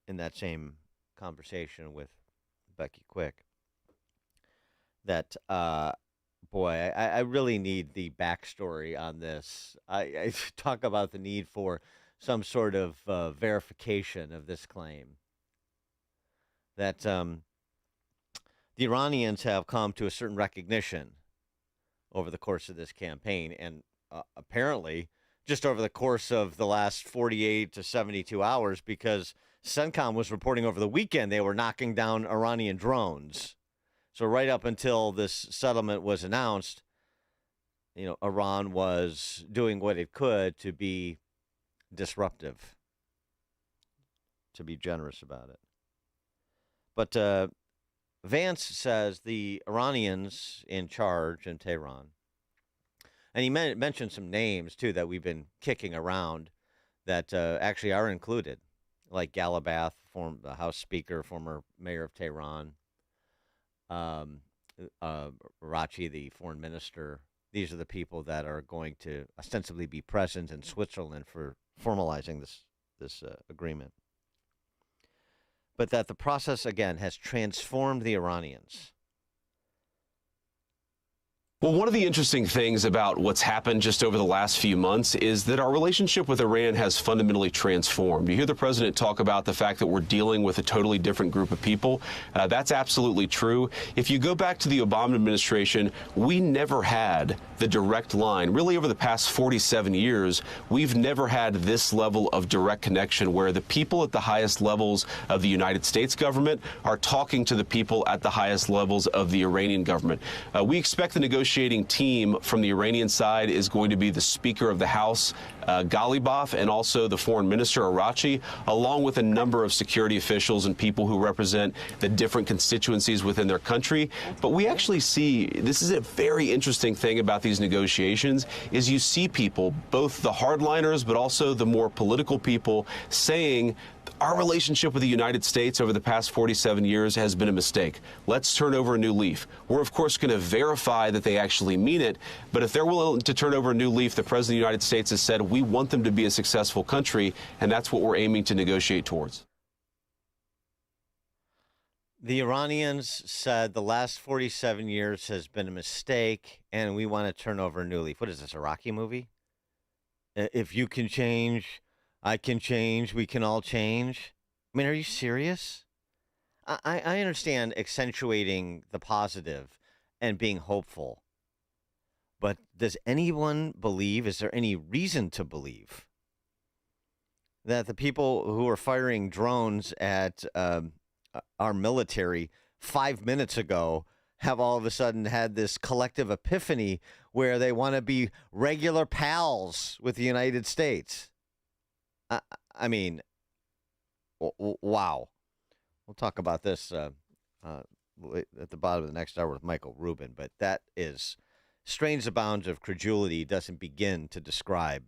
in that same conversation with Becky Quick that boy, I really need the backstory on this. I talk about the need for some sort of verification of this claim that the Iranians have come to a certain recognition over the course of this campaign, and apparently just over the course of the last 48 to 72 hours, because CENTCOM was reporting over the weekend they were knocking down Iranian drones. So right up until this settlement was announced, Iran was doing what it could to be disruptive, to be generous about it. But Vance says the Iranians in charge in Tehran, and he mentioned some names too that we've been kicking around that actually are included, like Galabath, the House Speaker, former mayor of Tehran, um, Rachi, the foreign minister. These are the people that are going to ostensibly be present in Switzerland for formalizing this agreement. But that the process again has transformed the Iranians. Well, one of the interesting things about what's happened just over the last few months is that our relationship with Iran has fundamentally transformed. You hear the president talk about the fact that we're dealing with a totally different group of people. That's absolutely true. If you go back to the Obama administration, we never had the direct line. Really, over the past 47 years, we've never had this level of direct connection where the people at the highest levels of the United States government are talking to the people at the highest levels of the Iranian government. We expect the negotiating team from the Iranian side is going to be the Speaker of the House, Ghalibaf, and also the Foreign Minister, Arachi, along with a number of security officials and people who represent the different constituencies within their country. But we actually see, this is a very interesting thing about these negotiations, is you see people, both the hardliners but also the more political people, saying our relationship with the United States over the past 47 years has been a mistake. Let's turn over a new leaf. We're, of course, going to verify that they actually mean it, but if they're willing to turn over a new leaf, the President of the United States has said we want them to be a successful country, and that's what we're aiming to negotiate towards. The Iranians said the last 47 years has been a mistake, and we want to turn over a new leaf. What is this, a Rocky movie? If you can change, I can change, we can all change. I mean, are you serious? I understand accentuating the positive and being hopeful, but does anyone believe, is there any reason to believe that the people who are firing drones at our military 5 minutes ago have all of a sudden had this collective epiphany where they want to be regular pals with the United States? I mean, wow. We'll talk about this at the bottom of the next hour with Michael Rubin, but that is strains the bounds of credulity doesn't begin to describe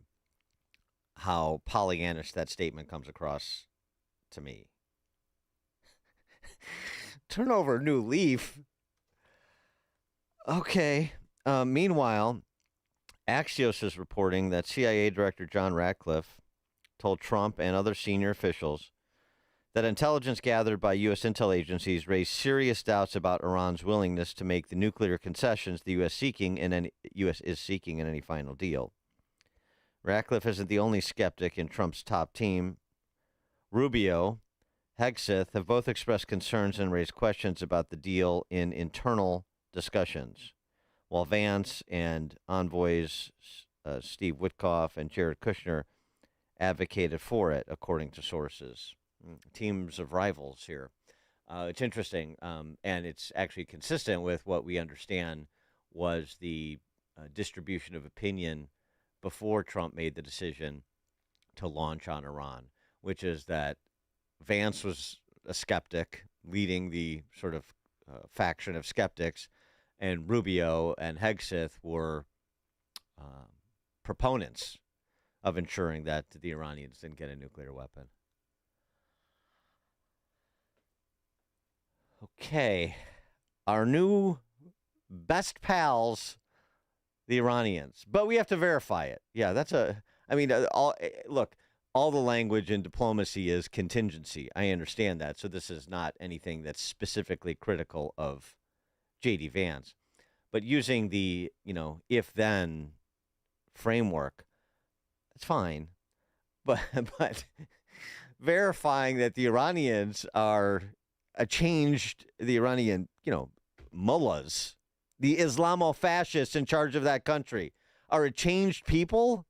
how Pollyannish that statement comes across to me. Turn over a new leaf. Okay. Meanwhile, Axios is reporting that CIA Director John Ratcliffe told Trump and other senior officials that intelligence gathered by U.S. intel agencies raised serious doubts about Iran's willingness to make the nuclear concessions the U.S. is seeking in any final deal. Ratcliffe isn't the only skeptic in Trump's top team. Rubio, Hegseth have both expressed concerns and raised questions about the deal in internal discussions, while Vance and envoys Steve Witkoff and Jared Kushner advocated for it, according to sources. Teams of rivals here. It's interesting, and it's actually consistent with what we understand was the distribution of opinion before Trump made the decision to launch on Iran, which is that Vance was a skeptic, leading the sort of faction of skeptics, and Rubio and Hegseth were proponents of ensuring that the Iranians didn't get a nuclear weapon. Okay, our new best pals, the Iranians, but we have to verify it. Yeah, look, all the language in diplomacy is contingency. I understand that. So this is not anything that's specifically critical of J.D. Vance. But using the, if-then framework, it's fine. But verifying that the Iranians are the Iranian, mullahs, the Islamo-fascists in charge of that country, are a changed people?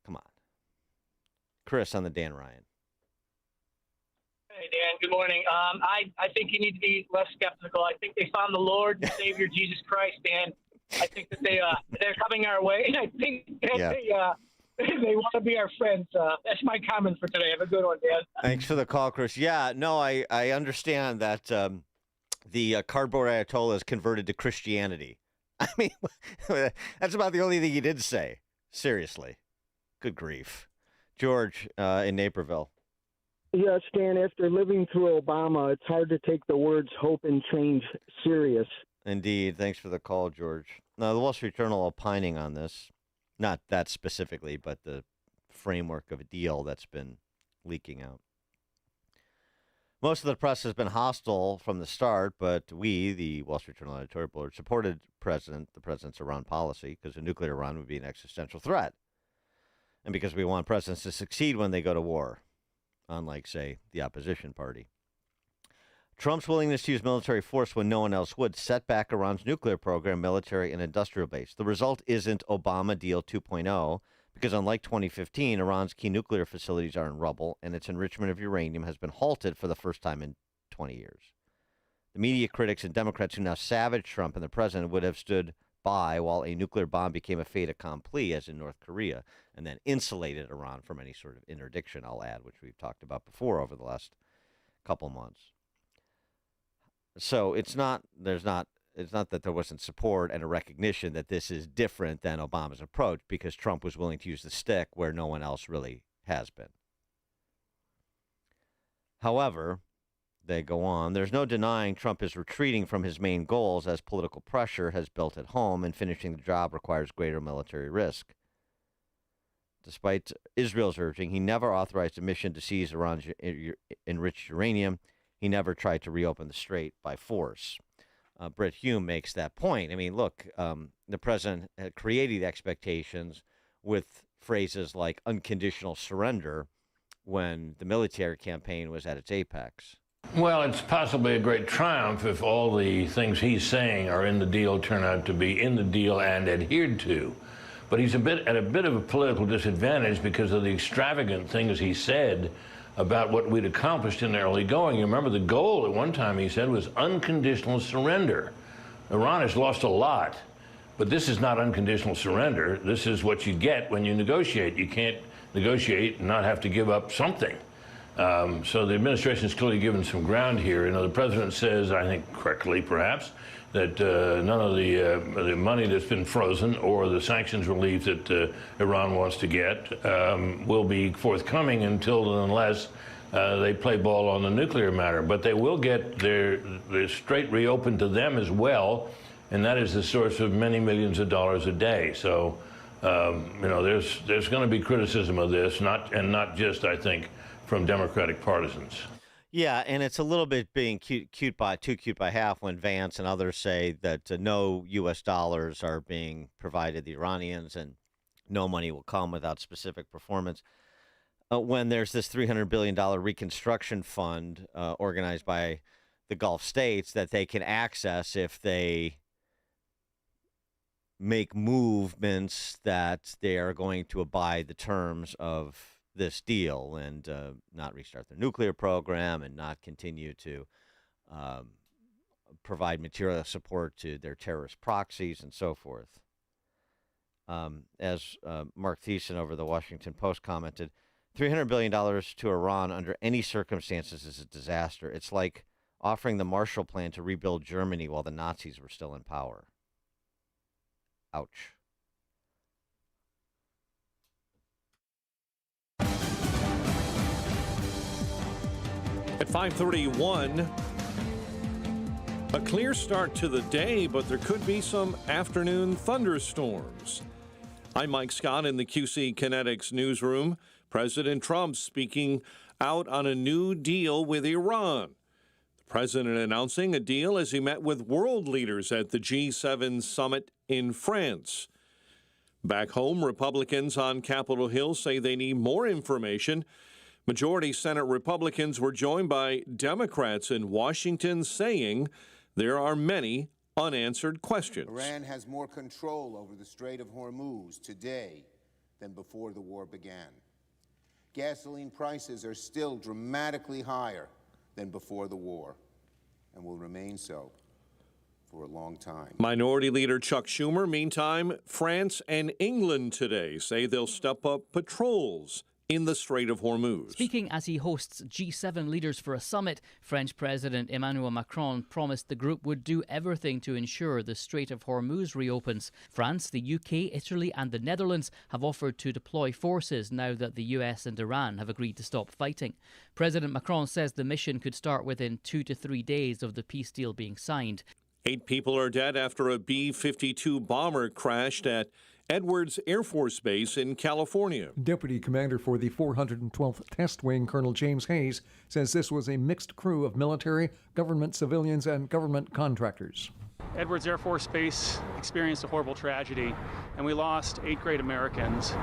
Come on. Chris on the Dan Ryan. Hey, Dan, good morning. I think you need to be less skeptical. I think they found the Lord and Savior Jesus Christ, Dan. I think that they're coming our way, and I think that they want to be our friends. That's my comment for today. Have a good one, Dan. Thanks for the call, Chris. Yeah, no, I understand that the cardboard Ayatollah is converted to Christianity. I mean, that's about the only thing he did say. Seriously. Good grief. George in Naperville. Yes, Dan, after living through Obama, it's hard to take the words hope and change serious. Indeed. Thanks for the call, George. Now, the Wall Street Journal opining on this, not that specifically, but the framework of a deal that's been leaking out. Most of the press has been hostile from the start, but we, the Wall Street Journal editorial board, supported the president's Iran policy because a nuclear Iran would be an existential threat. And because we want presidents to succeed when they go to war, unlike, say, the opposition party. Trump's willingness to use military force when no one else would set back Iran's nuclear program, military and industrial base. The result isn't Obama Deal 2.0, because unlike 2015, Iran's key nuclear facilities are in rubble, and its enrichment of uranium has been halted for the first time in 20 years. The media critics and Democrats who now savage Trump and the president would have stood by while a nuclear bomb became a fait accompli, as in North Korea, and then insulated Iran from any sort of interdiction, I'll add, which we've talked about before over the last couple months. So it's not that there wasn't support and a recognition that this is different than Obama's approach, because Trump was willing to use the stick where no one else really has been. However, they go on, there's no denying Trump is retreating from his main goals as political pressure has built at home, and finishing the job requires greater military risk. Despite Israel's urging, he never authorized a mission to seize Iran's enriched uranium. He never tried to reopen the strait by force. Brett Hume makes that point. I mean, look, the president had created expectations with phrases like unconditional surrender when the military campaign was at its apex. Well, it's possibly a great triumph if all the things he's saying are in the deal turn out to be in the deal and adhered to. But he's at a bit of a political disadvantage because of the extravagant things he said about what we'd accomplished in the early going. You remember the goal at one time, he said, was unconditional surrender. Iran has lost a lot, but this is not unconditional surrender. This is what you get when you negotiate. You can't negotiate and not have to give up something. So the administration is clearly given some ground here. You know, the president says, I think correctly perhaps, that none of the money that's been frozen or the sanctions relief that Iran wants to get will be forthcoming until and unless they play ball on the nuclear matter. But they will get their strait reopened to them as well, and that is the source of many millions of dollars a day. So, you know, there's going to be criticism of this, not just, I think, from Democratic partisans. Yeah, and it's a little bit being too cute by half when Vance and others say that no U.S. dollars are being provided the Iranians and no money will come without specific performance. When there's this $300 billion reconstruction fund organized by the Gulf states that they can access if they make movements that they are going to abide the terms of this deal and not restart their nuclear program and not continue to provide material support to their terrorist proxies and so forth. As Mark Thiessen over the Washington Post commented, $300 billion to Iran under any circumstances is a disaster. It's like offering the Marshall Plan to rebuild Germany while the Nazis were still in power. Ouch. At 5:31, a clear start to the day, but there could be some afternoon thunderstorms. I'm Mike Scott in the QC Kinetics newsroom. President Trump speaking out on a new deal with Iran. The president announcing a deal as he met with world leaders at the G7 summit in France. Back home, Republicans on Capitol Hill say they need more information. Majority Senate Republicans were joined by Democrats in Washington saying there are many unanswered questions. Iran has more control over the Strait of Hormuz today than before the war began. Gasoline prices are still dramatically higher than before the war and will remain so for a long time. Minority Leader Chuck Schumer, meantime, France and England today say they'll step up patrols in the Strait of Hormuz. Speaking as he hosts G7 leaders for a summit, French President Emmanuel Macron promised the group would do everything to ensure the Strait of Hormuz reopens. France, the UK, Italy and the Netherlands have offered to deploy forces now that the US and Iran have agreed to stop fighting. President Macron says the mission could start within 2 to 3 days of the peace deal being signed. 8 people are dead after a B-52 bomber crashed at Edwards Air Force Base in California. Deputy Commander for the 412th Test Wing, Colonel James Hayes, says this was a mixed crew of military, government civilians, and government contractors. Edwards Air Force Base experienced a horrible tragedy, and we lost 8 great Americans.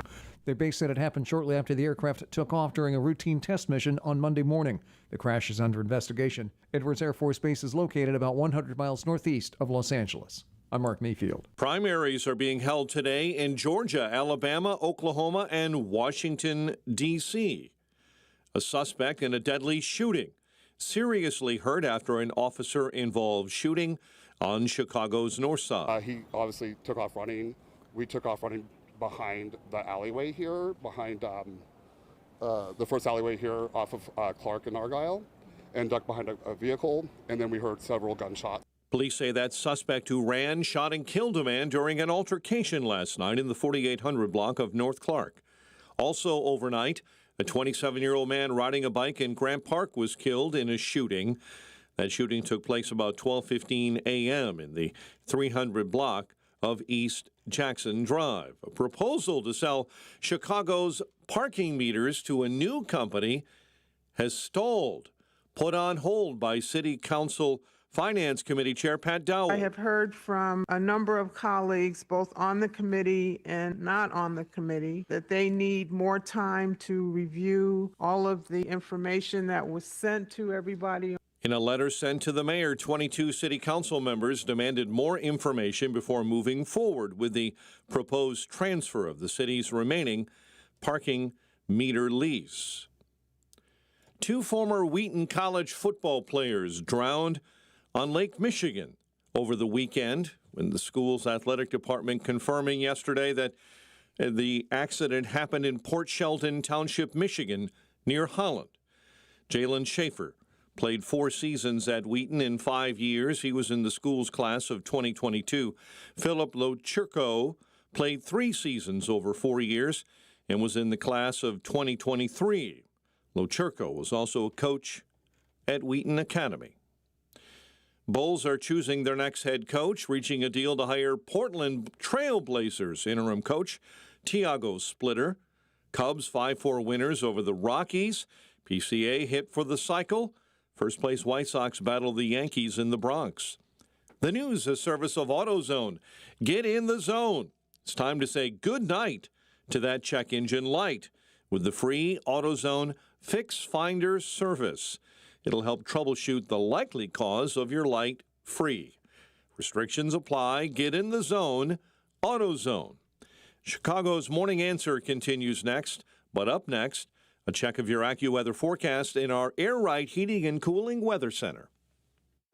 The base said it happened shortly after the aircraft took off during a routine test mission on Monday morning. The crash is under investigation. Edwards Air Force Base is located about 100 miles northeast of Los Angeles. I'm Mark Mayfield. Primaries are being held today in Georgia, Alabama, Oklahoma, and Washington, D.C. A suspect in a deadly shooting seriously hurt after an officer-involved shooting on Chicago's north side. He obviously took off running. We took off running behind the alleyway here, behind the first alleyway here off of Clark and Argyle, and ducked behind a vehicle, and then we heard several gunshots. Police say that suspect who ran, shot, and killed a man during an altercation last night in the 4800 block of North Clark. Also overnight, a 27-year-old man riding a bike in Grant Park was killed in a shooting. That shooting took place about 12:15 a.m. in the 300 block of East Jackson Drive. A proposal to sell Chicago's parking meters to a new company has stalled, put on hold by City Council Finance Committee Chair Pat Dowell. I have heard from a number of colleagues, both on the committee and not on the committee, that they need more time to review all of the information that was sent to everybody. In a letter sent to the mayor, 22 city council members demanded more information before moving forward with the proposed transfer of the city's remaining parking meter lease. 2 former Wheaton College football players drowned on Lake Michigan over the weekend, when the school's athletic department confirming yesterday that the accident happened in Port Shelton Township, Michigan, near Holland. Jalen Schaefer played 4 seasons at Wheaton in 5 years. He was in the school's class of 2022. Philip Lochurko played 3 seasons over 4 years and was in the class of 2023. Lochurko was also a coach at Wheaton Academy. Bulls are choosing their next head coach, reaching a deal to hire Portland Trailblazers interim coach Tiago Splitter. Cubs 5-4 winners over the Rockies. PCA hit for the cycle. First-place White Sox battle the Yankees in the Bronx. The news, a service of AutoZone. Get in the zone. It's time to say good night to that check engine light with the free AutoZone Fix Finder service. It'll help troubleshoot the likely cause of your light free. Restrictions apply. Get in the zone. AutoZone. Chicago's Morning Answer continues next, but up next, a check of your AccuWeather forecast in our Air Right Heating and Cooling Weather Center.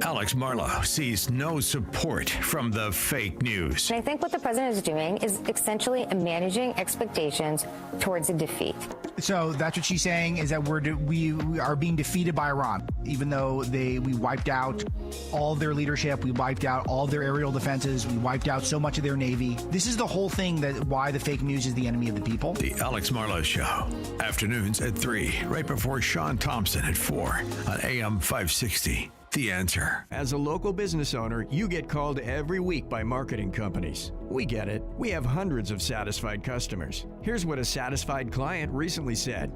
Alex Marlow sees no support from the fake news. And I think what the president is doing is essentially managing expectations towards a defeat. So that's what she's saying, is that we are being defeated by Iran, even though we wiped out all their leadership, we wiped out all their aerial defenses, we wiped out so much of their Navy. This is the whole thing, that why the fake news is the enemy of the people. The Alex Marlow Show, afternoons at 3, right before Sean Thompson at 4 on AM 560. The Answer. As a local business owner, you get called every week by marketing companies. We get it. We have hundreds of satisfied customers. Here's what a satisfied client recently said.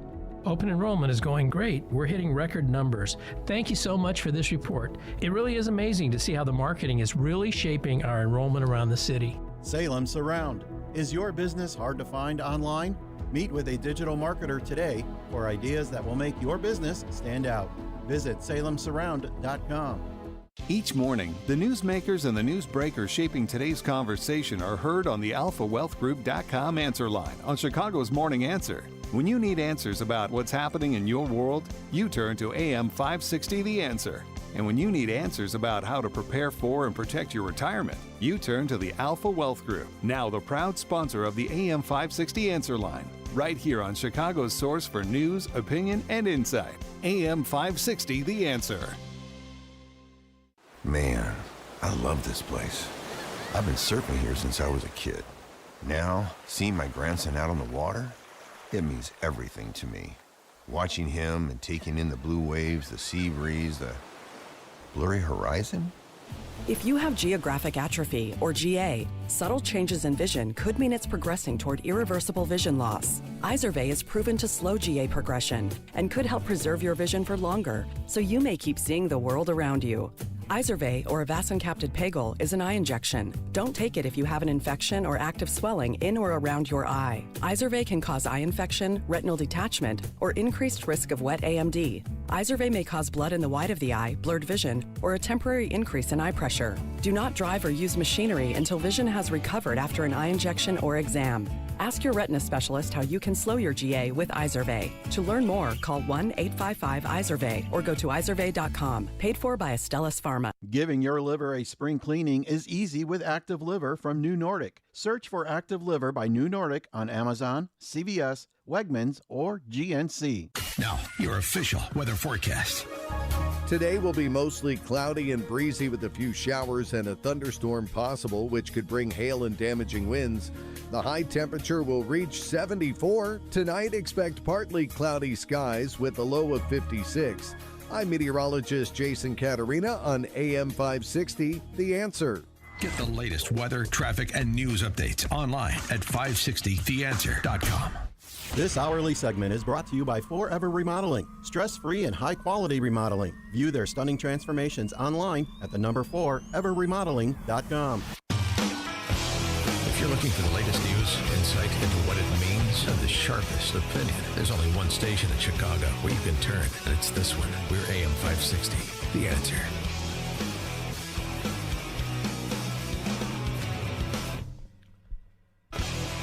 Open enrollment is going great. We're hitting record numbers. Thank you so much for this report. It really is amazing to see how the marketing is really shaping our enrollment around the city. Salem Surround. Is your business hard to find online? Meet with a digital marketer today for ideas that will make your business stand out. Visit salemsurround.com. Each morning, the newsmakers and the newsbreakers shaping today's conversation are heard on the AlphaWealthGroup.com answer line on Chicago's Morning Answer. When you need answers about what's happening in your world, you turn to AM 560 The Answer. And when you need answers about how to prepare for and protect your retirement, you turn to the Alpha Wealth Group, now the proud sponsor of the AM 560 answer line, right here on Chicago's source for news, opinion, and insight. AM 560 The Answer. Man, I love this place. I've been surfing here since I was a kid. Now, seeing my grandson out on the water, it means everything to me. Watching him and taking in the blue waves, the sea breeze, the blurry horizon. If you have geographic atrophy, or GA, subtle changes in vision could mean it's progressing toward irreversible vision loss. Izervay is proven to slow GA progression and could help preserve your vision for longer, so you may keep seeing the world around you. Izervay, or avacincaptad pegol, is an eye injection. Don't take it if you have an infection or active swelling in or around your eye. Izervay can cause eye infection, retinal detachment, or increased risk of wet AMD. Izervay may cause blood in the white of the eye, blurred vision, or a temporary increase in eye pressure. Do not drive or use machinery until vision has recovered after an eye injection or exam. Ask your retina specialist how you can slow your GA with Izervay. To learn more, call 1-855-IZERVAY or go to izervay.com. Paid for by Astellas Pharma. Giving your liver a spring cleaning is easy with Active Liver from New Nordic. Search for Active Liver by New Nordic on Amazon, CVS, Wegmans, or GNC. Now, your official weather forecast. Today will be mostly cloudy and breezy with a few showers and a thunderstorm possible, which could bring hail and damaging winds. The high temperature will reach 74. Tonight, expect partly cloudy skies with a low of 56. I'm meteorologist Jason Caterina on AM 560, The Answer. Get the latest weather, traffic, and news updates online at 560theanswer.com. This hourly segment is brought to you by Forever Remodeling, stress-free and high-quality remodeling. View their stunning transformations online at the number 4everremodeling.com. If you're looking for the latest news, insight into what it means, and the sharpest opinion, there's only one station in Chicago where you can turn, and it's this one. We're AM 560, The Answer.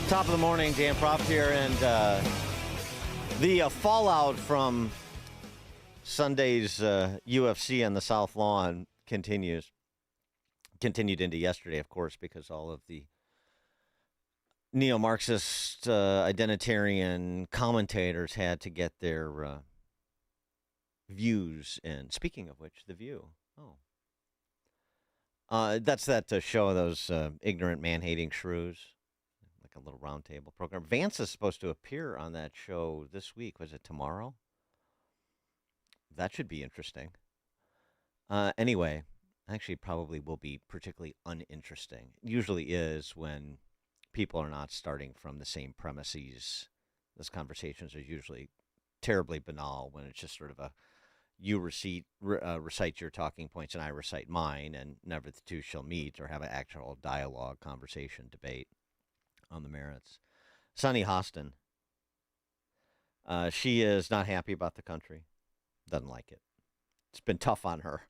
Top of the morning, Dan Proft here, and the fallout from Sunday's UFC on the South Lawn continued into yesterday, of course, because all of the neo-Marxist identitarian commentators had to get their views in. Speaking of which, The View. That's that show of those ignorant, man-hating shrews. A little roundtable program. Vance is supposed to appear on that show this week. Was it tomorrow? That should be interesting. Anyway, actually probably will be particularly uninteresting. It usually is when people are not starting from the same premises. Those conversations are usually terribly banal when it's just sort of a you recite your talking points and I recite mine, and never the two shall meet or have an actual dialogue, conversation, debate on the merits. Sunny Hostin, she is not happy about the country. Doesn't like it. It's been tough on her.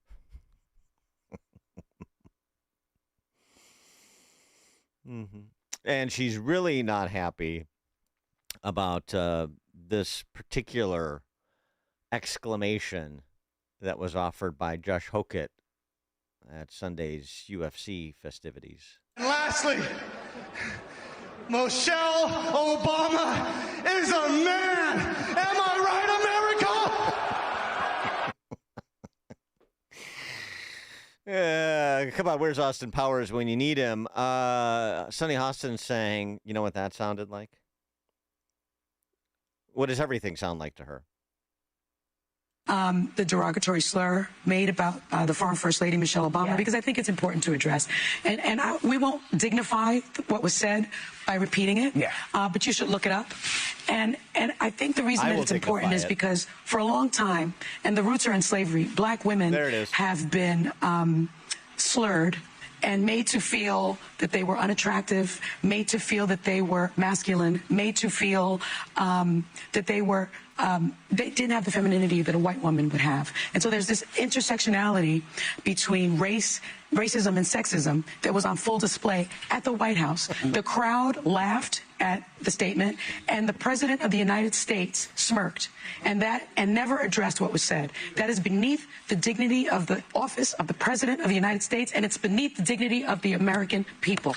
And she's really not happy about this particular exclamation that was offered by Josh Hokett at Sunday's UFC festivities. And lastly, Michelle Obama is a man. Am I right, America? Come on, where's Austin Powers when you need him? Sunny Hostin saying, you know what that sounded like? What does everything sound like to her? the derogatory slur made about the former First Lady Michelle Obama, because I think it's important to address. And we won't dignify what was said by repeating it, but you should look it up. And I think the reason that it's important is because for a long time, and the roots are in slavery, black women have been slurred and made to feel that they were unattractive, made to feel that they were masculine, made to feel that they were, they didn't have the femininity that a white woman would have. And so there's this intersectionality between racism and sexism that was on full display at the White House. The crowd laughed at the statement, and the President of the United States smirked, and never addressed what was said. That is beneath the dignity of the office of the President of the United States, and it's beneath the dignity of the American people.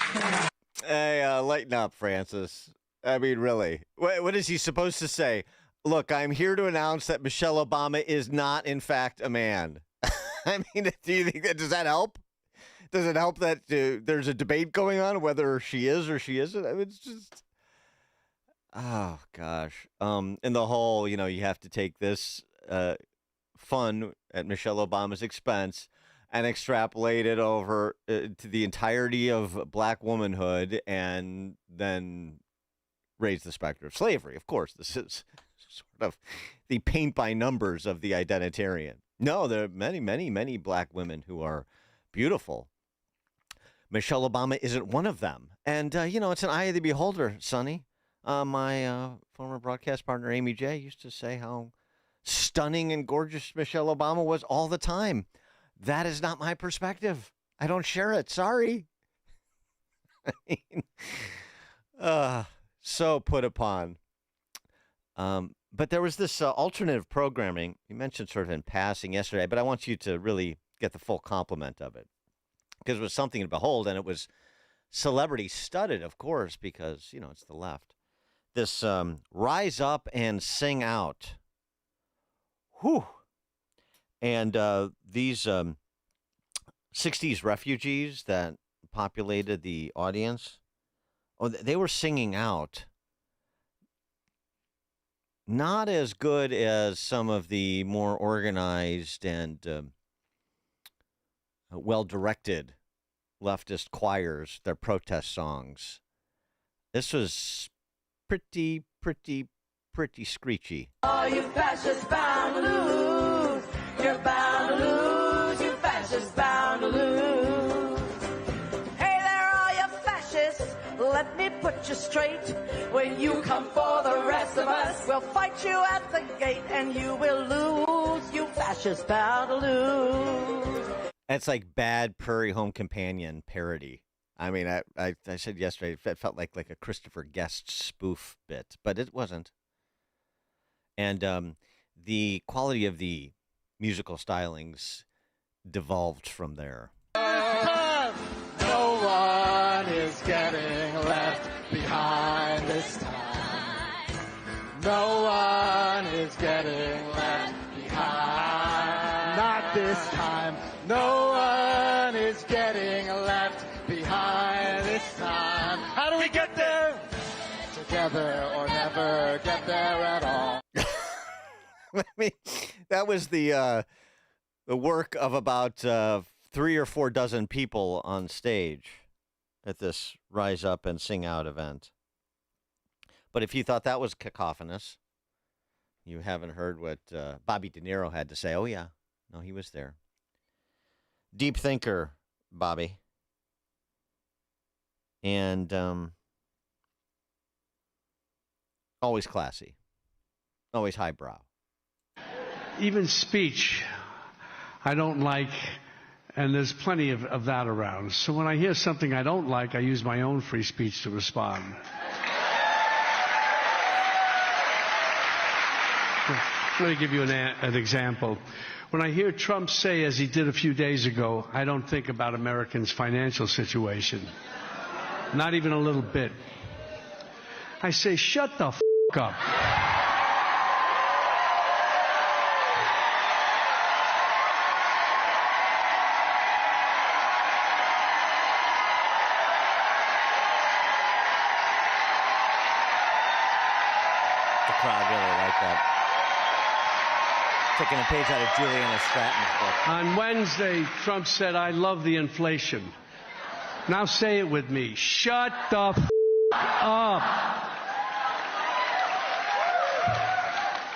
Hey, lighten up, Francis. I mean, really. What is he supposed to say? Look, I'm here to announce that Michelle Obama is not, in fact, a man. I mean, do you think does that help? Does it help that there's a debate going on whether she is or she isn't? I mean, it's just, oh gosh. And the whole, you have to take this fun at Michelle Obama's expense and extrapolate it over to the entirety of black womanhood, and then raise the specter of slavery. Of course, this is sort of the paint by numbers of the identitarian. No, there are many, many, many black women who are beautiful. Michelle Obama isn't one of them. And, it's an eye of the beholder, Sonny. My former broadcast partner, Amy J., used to say how stunning and gorgeous Michelle Obama was all the time. That is not my perspective. I don't share it. Sorry. I mean, so put upon. But there was this alternative programming you mentioned sort of in passing yesterday, but I want you to really get the full complement of it, because it was something to behold, and it was celebrity studded, of course, because, it's the left. This Rise Up and Sing Out. Whew. And these 60s refugees that populated the audience, they were singing out. Not as good as some of the more organized and well-directed leftist choirs, their protest songs. This was pretty screechy. Oh, you fascists bound to lose. You're bound to lose. You fascists bound to lose. Hey there, all you fascists. Let me put you straight. When you come for the rest of us, we'll fight you at the gate and you will lose. You fascists bound to lose. It's like Bad Prairie Home Companion parody. I mean, I said yesterday, it felt like a Christopher Guest spoof bit, but it wasn't. And the quality of the musical stylings devolved from there. No one is getting left behind this time. No one is getting left behind. Not this time. No one is getting left behind this time. How do we get there? Together or never get there at all. I mean, that was the work of about 3 or 4 dozen people on stage at this Rise Up and Sing Out event. But if you thought that was cacophonous, you haven't heard what Bobby De Niro had to say. Oh, yeah. No, he was there. Deep thinker, Bobby. And always classy. Always highbrow. Even speech, I don't like, and there's plenty of that around. So when I hear something I don't like, I use my own free speech to respond. Let me give you an example. When I hear Trump say, as he did a few days ago, I don't think about Americans' financial situation. Not even a little bit. I say, shut the f*** up. The crowd really liked that. Taking a page out of Juliana Stratton's book. On Wednesday, Trump said, "I love the inflation." Now say it with me. Shut the up.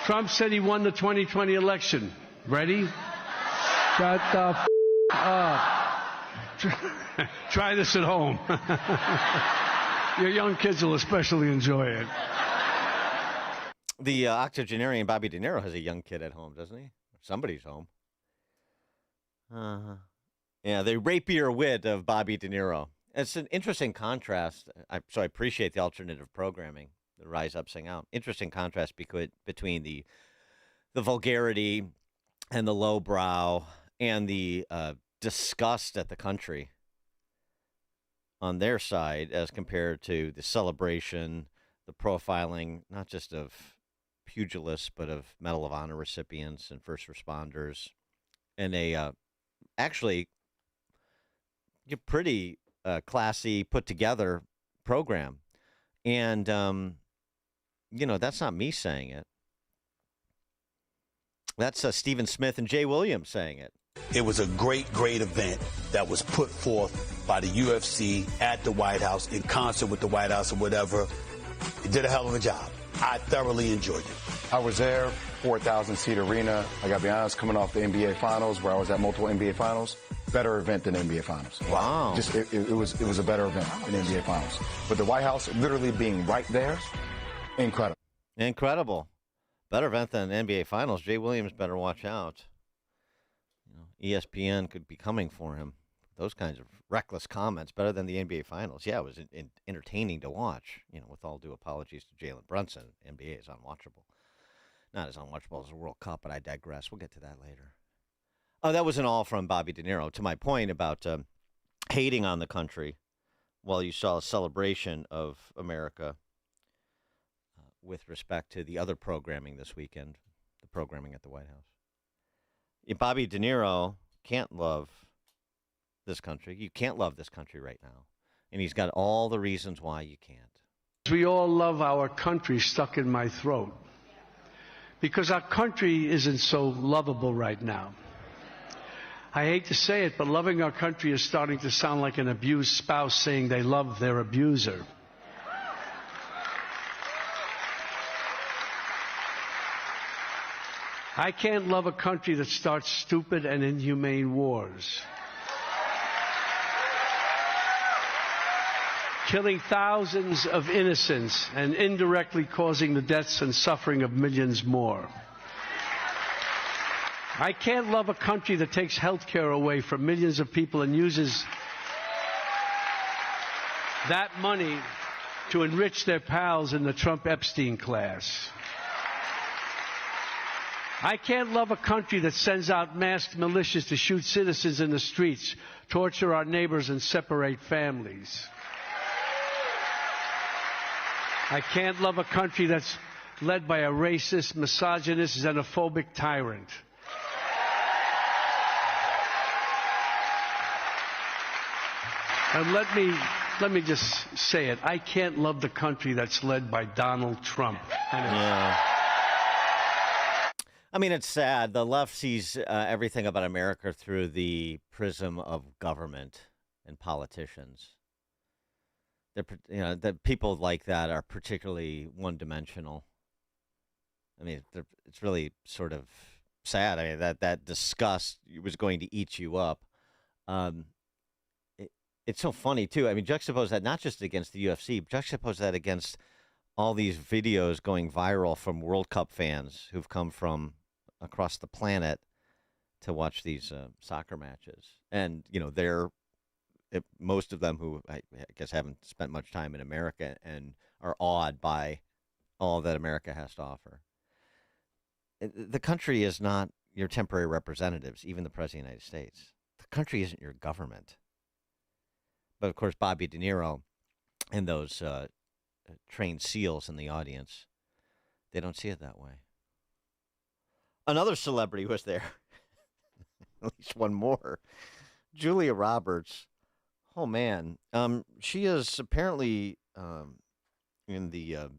Trump said he won the 2020 election. Ready? Shut the up. Try this at home. Your young kids will especially enjoy it. The octogenarian Bobby De Niro has a young kid at home, doesn't he? Somebody's home. Yeah, the rapier wit of Bobby De Niro. It's an interesting contrast. So I appreciate the alternative programming, the Rise Up, Sing Out. Interesting contrast between the vulgarity and the lowbrow and the disgust at the country on their side as compared to the celebration, the profiling, not just of pugilists, but of Medal of Honor recipients and first responders, and a actually pretty classy, put together program. And, that's not me saying it. That's Stephen Smith and Jay Williams saying it. It was a great event that was put forth by the UFC at the White House in concert with the White House or whatever. It did a hell of a job. I thoroughly enjoyed it. I was there, 4,000-seat arena. I got to be honest, coming off the NBA Finals, where I was at multiple NBA Finals, better event than NBA Finals. Wow. Just it was a better event than NBA Finals. But the White House literally being right there, incredible. Incredible. Better event than NBA Finals. Jay Williams better watch out. ESPN could be coming for him. Those kinds of reckless comments, better than the NBA Finals. Yeah, it was entertaining to watch. With all due apologies to Jalen Brunson, NBA is unwatchable. Not as unwatchable as the World Cup, but I digress. We'll get to that later. Oh, that wasn't all from Bobby De Niro. To my point about hating on the country, while you saw a celebration of America with respect to the other programming this weekend, the programming at the White House. Bobby De Niro can't love this country. You can't love this country right now. And he's got all the reasons why you can't. We all love our country stuck in my throat. Because our country isn't so lovable right now. I hate to say it, but loving our country is starting to sound like an abused spouse saying they love their abuser. I can't love a country that starts stupid and inhumane wars. Killing thousands of innocents and indirectly causing the deaths and suffering of millions more. I can't love a country that takes health care away from millions of people and uses that money to enrich their pals in the Trump-Epstein class. I can't love a country that sends out masked militias to shoot citizens in the streets, torture our neighbors, and separate families. I can't love a country that's led by a racist, misogynist, xenophobic tyrant. And let me just say it. I can't love the country that's led by Donald Trump. Yeah. I mean, it's sad. The left sees everything about America through the prism of government and politicians. The people like that are particularly one-dimensional. I mean, it's really sort of sad. I mean, that disgust was going to eat you up. It's so funny, too. I mean, juxtapose that not just against the UFC, but juxtapose that against all these videos going viral from World Cup fans who've come from across the planet to watch these soccer matches. And, most of them who I guess haven't spent much time in America and are awed by all that America has to offer. The country is not your temporary representatives, even the President of the United States. The country isn't your government. But, of course, Bobby De Niro and those trained SEALs in the audience, they don't see it that way. Another celebrity was there. At least one more. Julia Roberts. Oh, man. She is apparently in the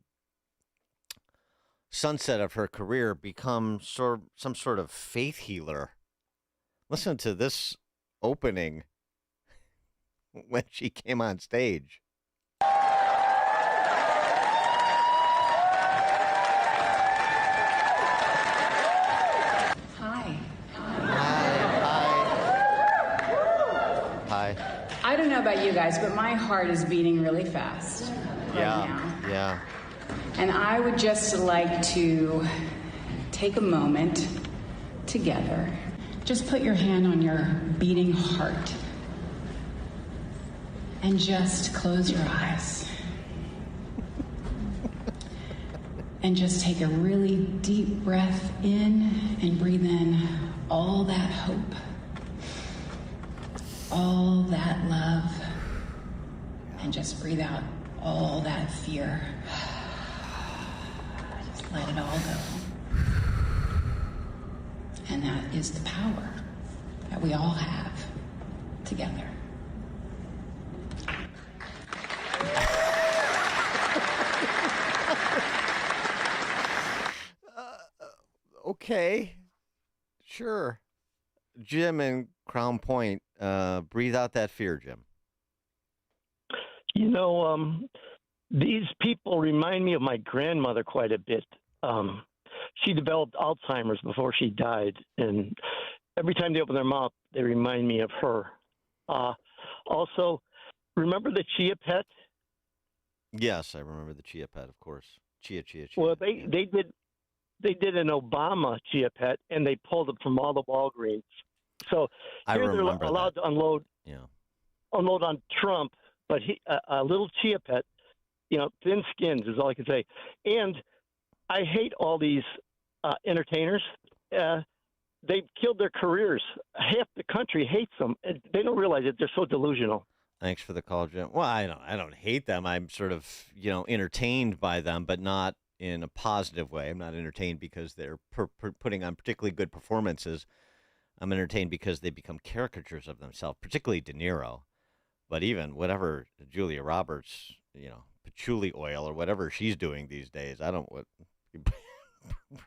sunset of her career become some sort of faith healer. Listen to this opening when she came on stage. Hi. Hi. I don't know about you guys, but my heart is beating really fast right now. Yeah. And I would just like to take a moment together. Just put your hand on your beating heart and just close your eyes. And just take a really deep breath in and breathe in all that hope, all that love, and just breathe out all that fear. Just let it all go. And that is the power that we all have together. Okay. Sure. Jim in Crown Point, breathe out that fear, Jim. You know, these people remind me of my grandmother quite a bit. She developed Alzheimer's before she died, and every time they open their mouth, they remind me of her. Also, remember the Chia Pet? Yes, I remember the Chia Pet, of course. Chia. Well, they did an Obama Chia Pet, and they pulled it from all the Walgreens. So I here they're remember allowed to unload on Trump, but a little Chia Pet, thin skins is all I can say. And I hate all these entertainers. They've killed their careers. Half the country hates them. And they don't realize it. They're so delusional. Thanks for the call, Jim. Well, I don't hate them. I'm sort of, entertained by them, but not in a positive way. I'm not entertained because they're putting on particularly good performances. I'm entertained because they become caricatures of themselves, particularly De Niro. But even whatever Julia Roberts, patchouli oil or whatever she's doing these days, I don't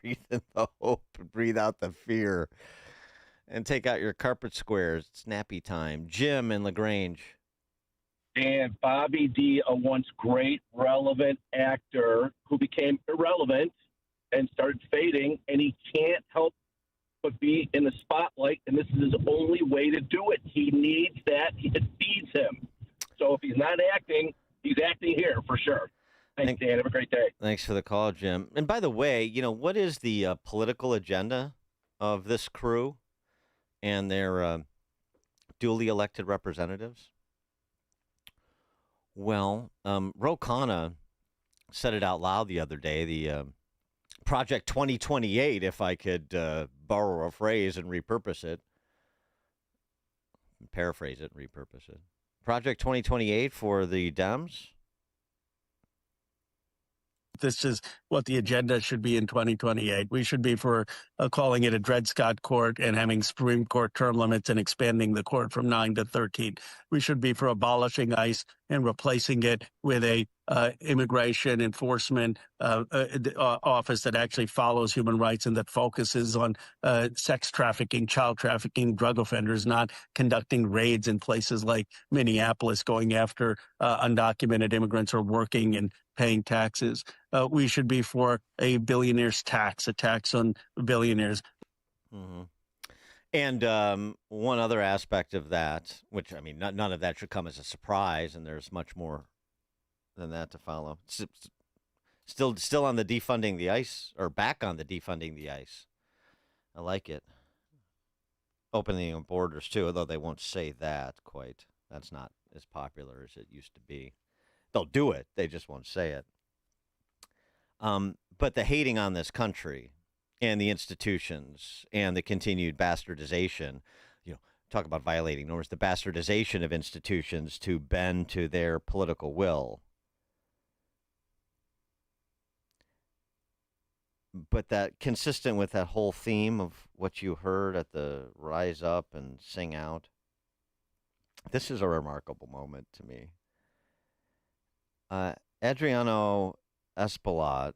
breathe in the hope, breathe out the fear, and take out your carpet squares. It's nappy time. Jim in LaGrange. And Bobby D, a once great, relevant actor who became irrelevant and started fading, and he can't help but be in the spotlight, and this is his only way to do it. He needs that. It feeds him. So if he's not acting, he's acting here for sure. Thanks, Dan. Have a great day. Thanks for the call, Jim. And by the way, what is the political agenda of this crew and their duly elected representatives? Well, Ro Khanna said it out loud the other day, the Project 2028, if I could borrow a phrase and repurpose it, paraphrase it, repurpose it. Project 2028 for the Dems. This is what the agenda should be in 2028. We should be for calling it a Dred Scott court and having Supreme Court term limits and expanding the court from 9 to 13. We should be for abolishing ICE and replacing it with a immigration enforcement office that actually follows human rights and that focuses on sex trafficking, child trafficking, drug offenders, not conducting raids in places like Minneapolis, going after undocumented immigrants who are working and paying taxes. We should be for a billionaire's tax, a tax on billionaires. Mm-hmm. And one other aspect of that, which, none of that should come as a surprise, and there's much more than that to follow. Still on the defunding the ICE, or back on the defunding the ICE. I like it. Opening of borders, too, although they won't say that quite. That's not as popular as it used to be. They'll do it. They just won't say it. But the hating on this country and the institutions and the continued bastardization, talk about violating norms, the bastardization of institutions to bend to their political will. But that consistent with that whole theme of what you heard at the Rise Up and Sing Out. This is a remarkable moment to me. Adriano Espaillat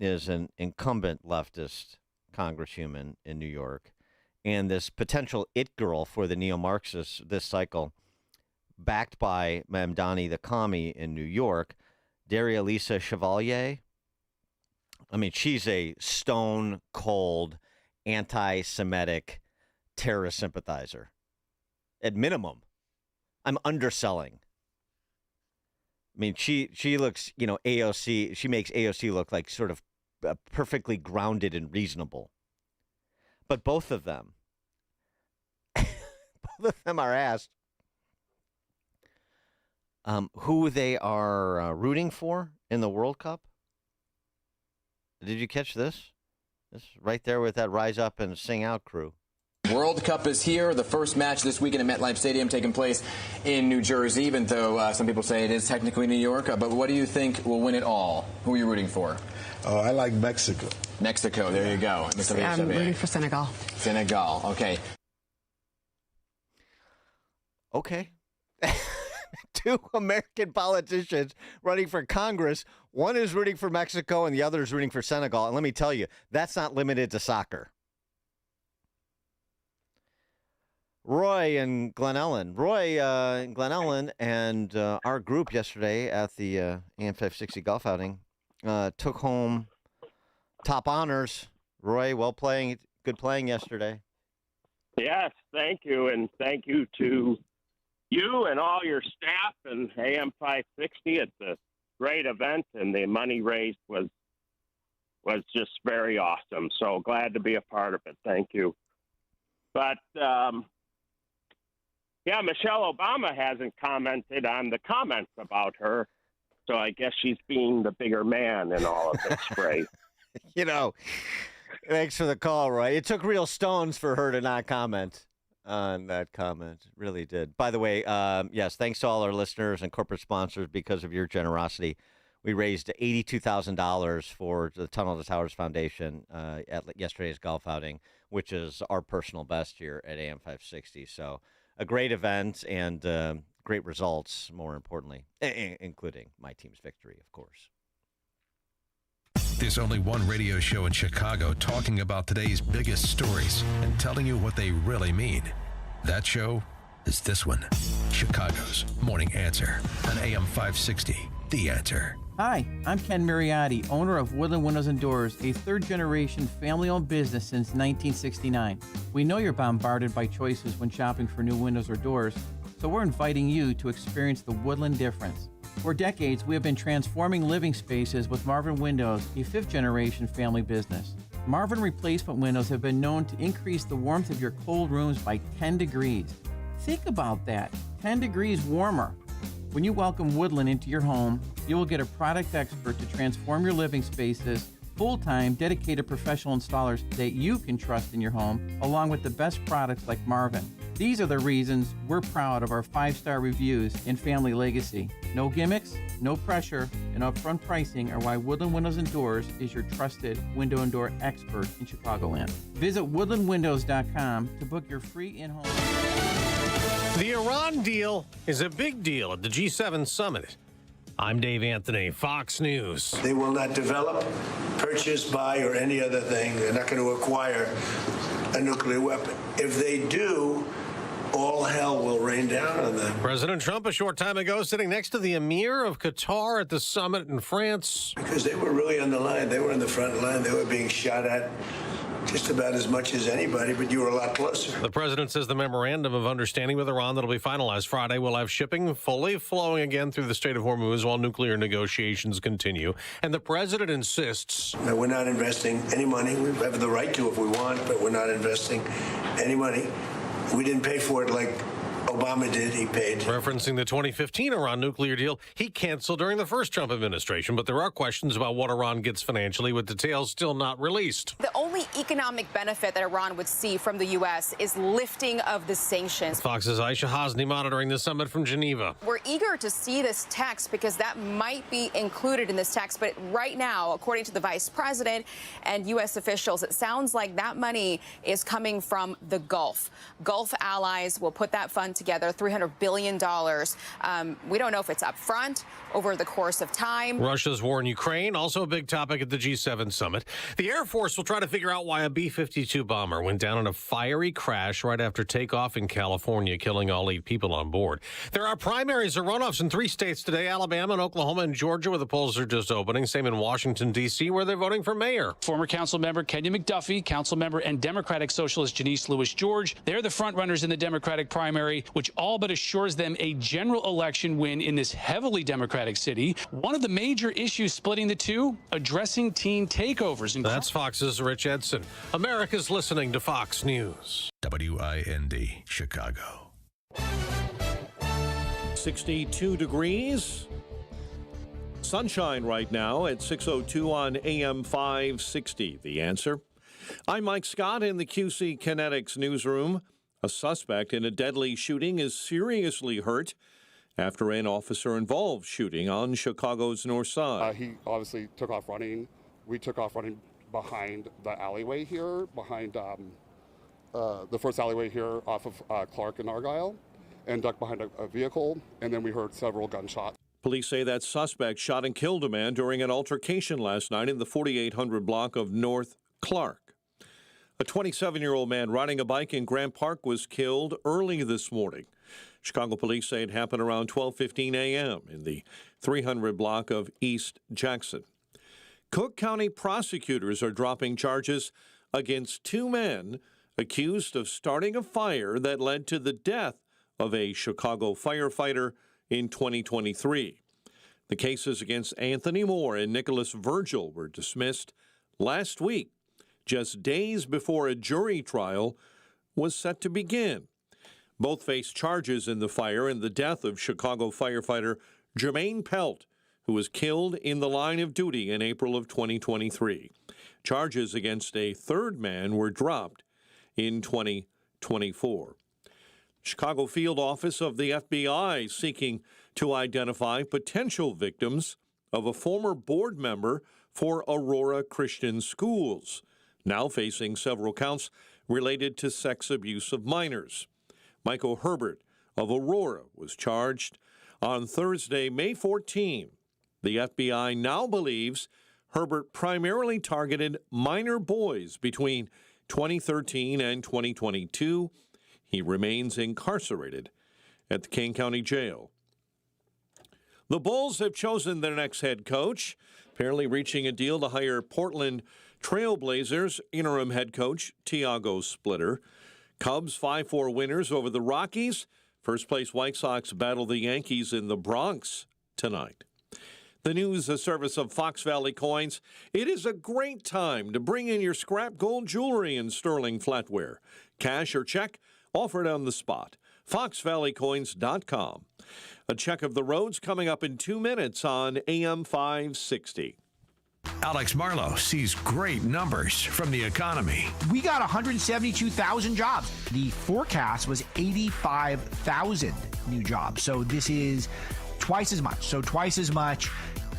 is an incumbent leftist congresswoman in New York, and this potential it girl for the neo-Marxists this cycle, backed by Mamdani the commie in New York, Daria Lisa Chevalier. I mean, she's a stone-cold, anti-Semitic terrorist sympathizer. At minimum. I'm underselling. I mean, she looks, AOC, she makes AOC look like sort of perfectly grounded and reasonable. But both of them are asked who they are rooting for in the World Cup. Did you catch this? This right there with that Rise Up and Sing Out crew. World Cup is here. The first match this weekend at MetLife Stadium taking place in New Jersey, even though some people say it is technically New York. But what do you think will win it all? Who are you rooting for? I like Mexico. Mexico, there you go. I'm rooting for Senegal. Senegal, okay. Okay. Two American politicians running for Congress. One is rooting for Mexico and the other is rooting for Senegal. And let me tell you, that's not limited to soccer. Roy and Glen Ellen. Glen Ellen and our group yesterday at the AM 560 golf outing took home top honors. Roy, good playing yesterday. Yes, thank you, and thank you to you and all your staff and AM 560. It's a great event, and the money raised was just very awesome. So glad to be a part of it. Thank you. But yeah, Michelle Obama hasn't commented on the comments about her, so I guess she's being the bigger man in all of this fray. Thanks for the call, Roy. It took real stones for her to not comment on that comment. It really did. By the way, yes, thanks to all our listeners and corporate sponsors. Because of your generosity, we raised $82,000 for the Tunnel to Towers Foundation at yesterday's golf outing, which is our personal best here at AM 560. So a great event and great results, more importantly, including my team's victory, of course. There's only one radio show in Chicago talking about today's biggest stories and telling you what they really mean. That show is this one, Chicago's Morning Answer on AM 560, The Answer. Hi, I'm Ken Mariotti, owner of Woodland Windows and Doors, a third-generation family-owned business since 1969. We know you're bombarded by choices when shopping for new windows or doors, so we're inviting you to experience the Woodland difference. For decades, we have been transforming living spaces with Marvin Windows, a fifth-generation family business. Marvin replacement windows have been known to increase the warmth of your cold rooms by 10 degrees. Think about that, 10 degrees warmer. When you welcome Woodland into your home, you will get a product expert to transform your living spaces, full-time, dedicated professional installers that you can trust in your home, along with the best products like Marvin. These are the reasons we're proud of our 5-star reviews and family legacy. No gimmicks, no pressure, and upfront pricing are why Woodland Windows and Doors is your trusted window and door expert in Chicagoland. Visit woodlandwindows.com to book your free in-home. The Iran deal is a big deal at the G7 summit. I'm Dave Anthony, Fox News. They will not develop, purchase, buy, or any other thing. They're not going to acquire a nuclear weapon. If they do, all hell will rain down on them. President Trump, a short time ago, sitting next to the Emir of Qatar at the summit in France. Because they were really on the line. They were in the front line. They were being shot at just about as much as anybody, but you were a lot closer. The president says the memorandum of understanding with Iran that'll be finalized Friday will have shipping fully flowing again through the Strait of Hormuz while nuclear negotiations continue. And the president insists. No, we're not investing any money. We have the right to if we want, but we're not investing any money. We didn't pay for it like Obama did. He paid. Referencing the 2015 Iran nuclear deal he canceled during the first Trump administration, but there are questions about what Iran gets financially, with details still not released. The only economic benefit that Iran would see from the U.S. is lifting of the sanctions. Fox's Aisha Hasni monitoring the summit from Geneva. We're eager to see this text because that might be included in this text, but right now, according to the vice president and U.S. officials, it sounds like that money is coming from the Gulf. Gulf allies will put that fund together $300 billion. We don't know if it's up front over the course of time. Russia's war in Ukraine, also a big topic at the G7 summit. The Air Force will try to figure out why a B-52 bomber went down in a fiery crash right after takeoff in California, killing all 8 people on board. There are primaries or runoffs in 3 states today, Alabama and Oklahoma and Georgia, where the polls are just opening. Same in Washington, D.C., where they're voting for mayor. Former council member Kenya McDuffie, council member and Democratic Socialist Janice Lewis George. They're the front runners in the Democratic primary, which all but assures them a general election win in this heavily Democratic city. One of the major issues splitting the two, addressing teen takeovers. That's Fox's Rich Edson. America's listening to Fox News. WIND, Chicago. 62 degrees. Sunshine right now at 6:02 on AM 560. The Answer. I'm Mike Scott in the QC Kinetics newsroom. A suspect in a deadly shooting is seriously hurt after an officer-involved shooting on Chicago's north side. He obviously took off running. We took off running behind the alleyway here, behind the first alleyway here off of Clark and Argyle, and ducked behind a vehicle, and then we heard several gunshots. Police say that suspect shot and killed a man during an altercation last night in the 4800 block of North Clark. A 27-year-old man riding a bike in Grant Park was killed early this morning. Chicago police say it happened around 12:15 a.m. in the 300 block of East Jackson. Cook County prosecutors are dropping charges against 2 men accused of starting a fire that led to the death of a Chicago firefighter in 2023. The cases against Anthony Moore and Nicholas Virgil were dismissed last week, just days before a jury trial was set to begin. Both face charges in the fire and the death of Chicago firefighter Jermaine Pelt, who was killed in the line of duty in April of 2023. Charges against a third man were dropped in 2024. Chicago field office of the FBI seeking to identify potential victims of a former board member for Aurora Christian Schools, now facing several counts related to sex abuse of minors. Michael Herbert of Aurora was charged on Thursday, May 14. The FBI now believes Herbert primarily targeted minor boys between 2013 and 2022. He remains incarcerated at the Kane County Jail. The Bulls have chosen their next head coach, apparently reaching a deal to hire Portland Trailblazers interim head coach Tiago Splitter. Cubs 5-4 winners over the Rockies. First place White Sox battle the Yankees in the Bronx tonight. The news, a service of Fox Valley Coins. It is a great time to bring in your scrap gold jewelry in sterling flatware. Cash or check, offered on the spot. FoxValleyCoins.com. A check of the roads coming up in 2 minutes on AM 560. Alex Marlowe sees great numbers from the economy. We got 172,000 jobs. The forecast was 85,000 new jobs. So this is twice as much.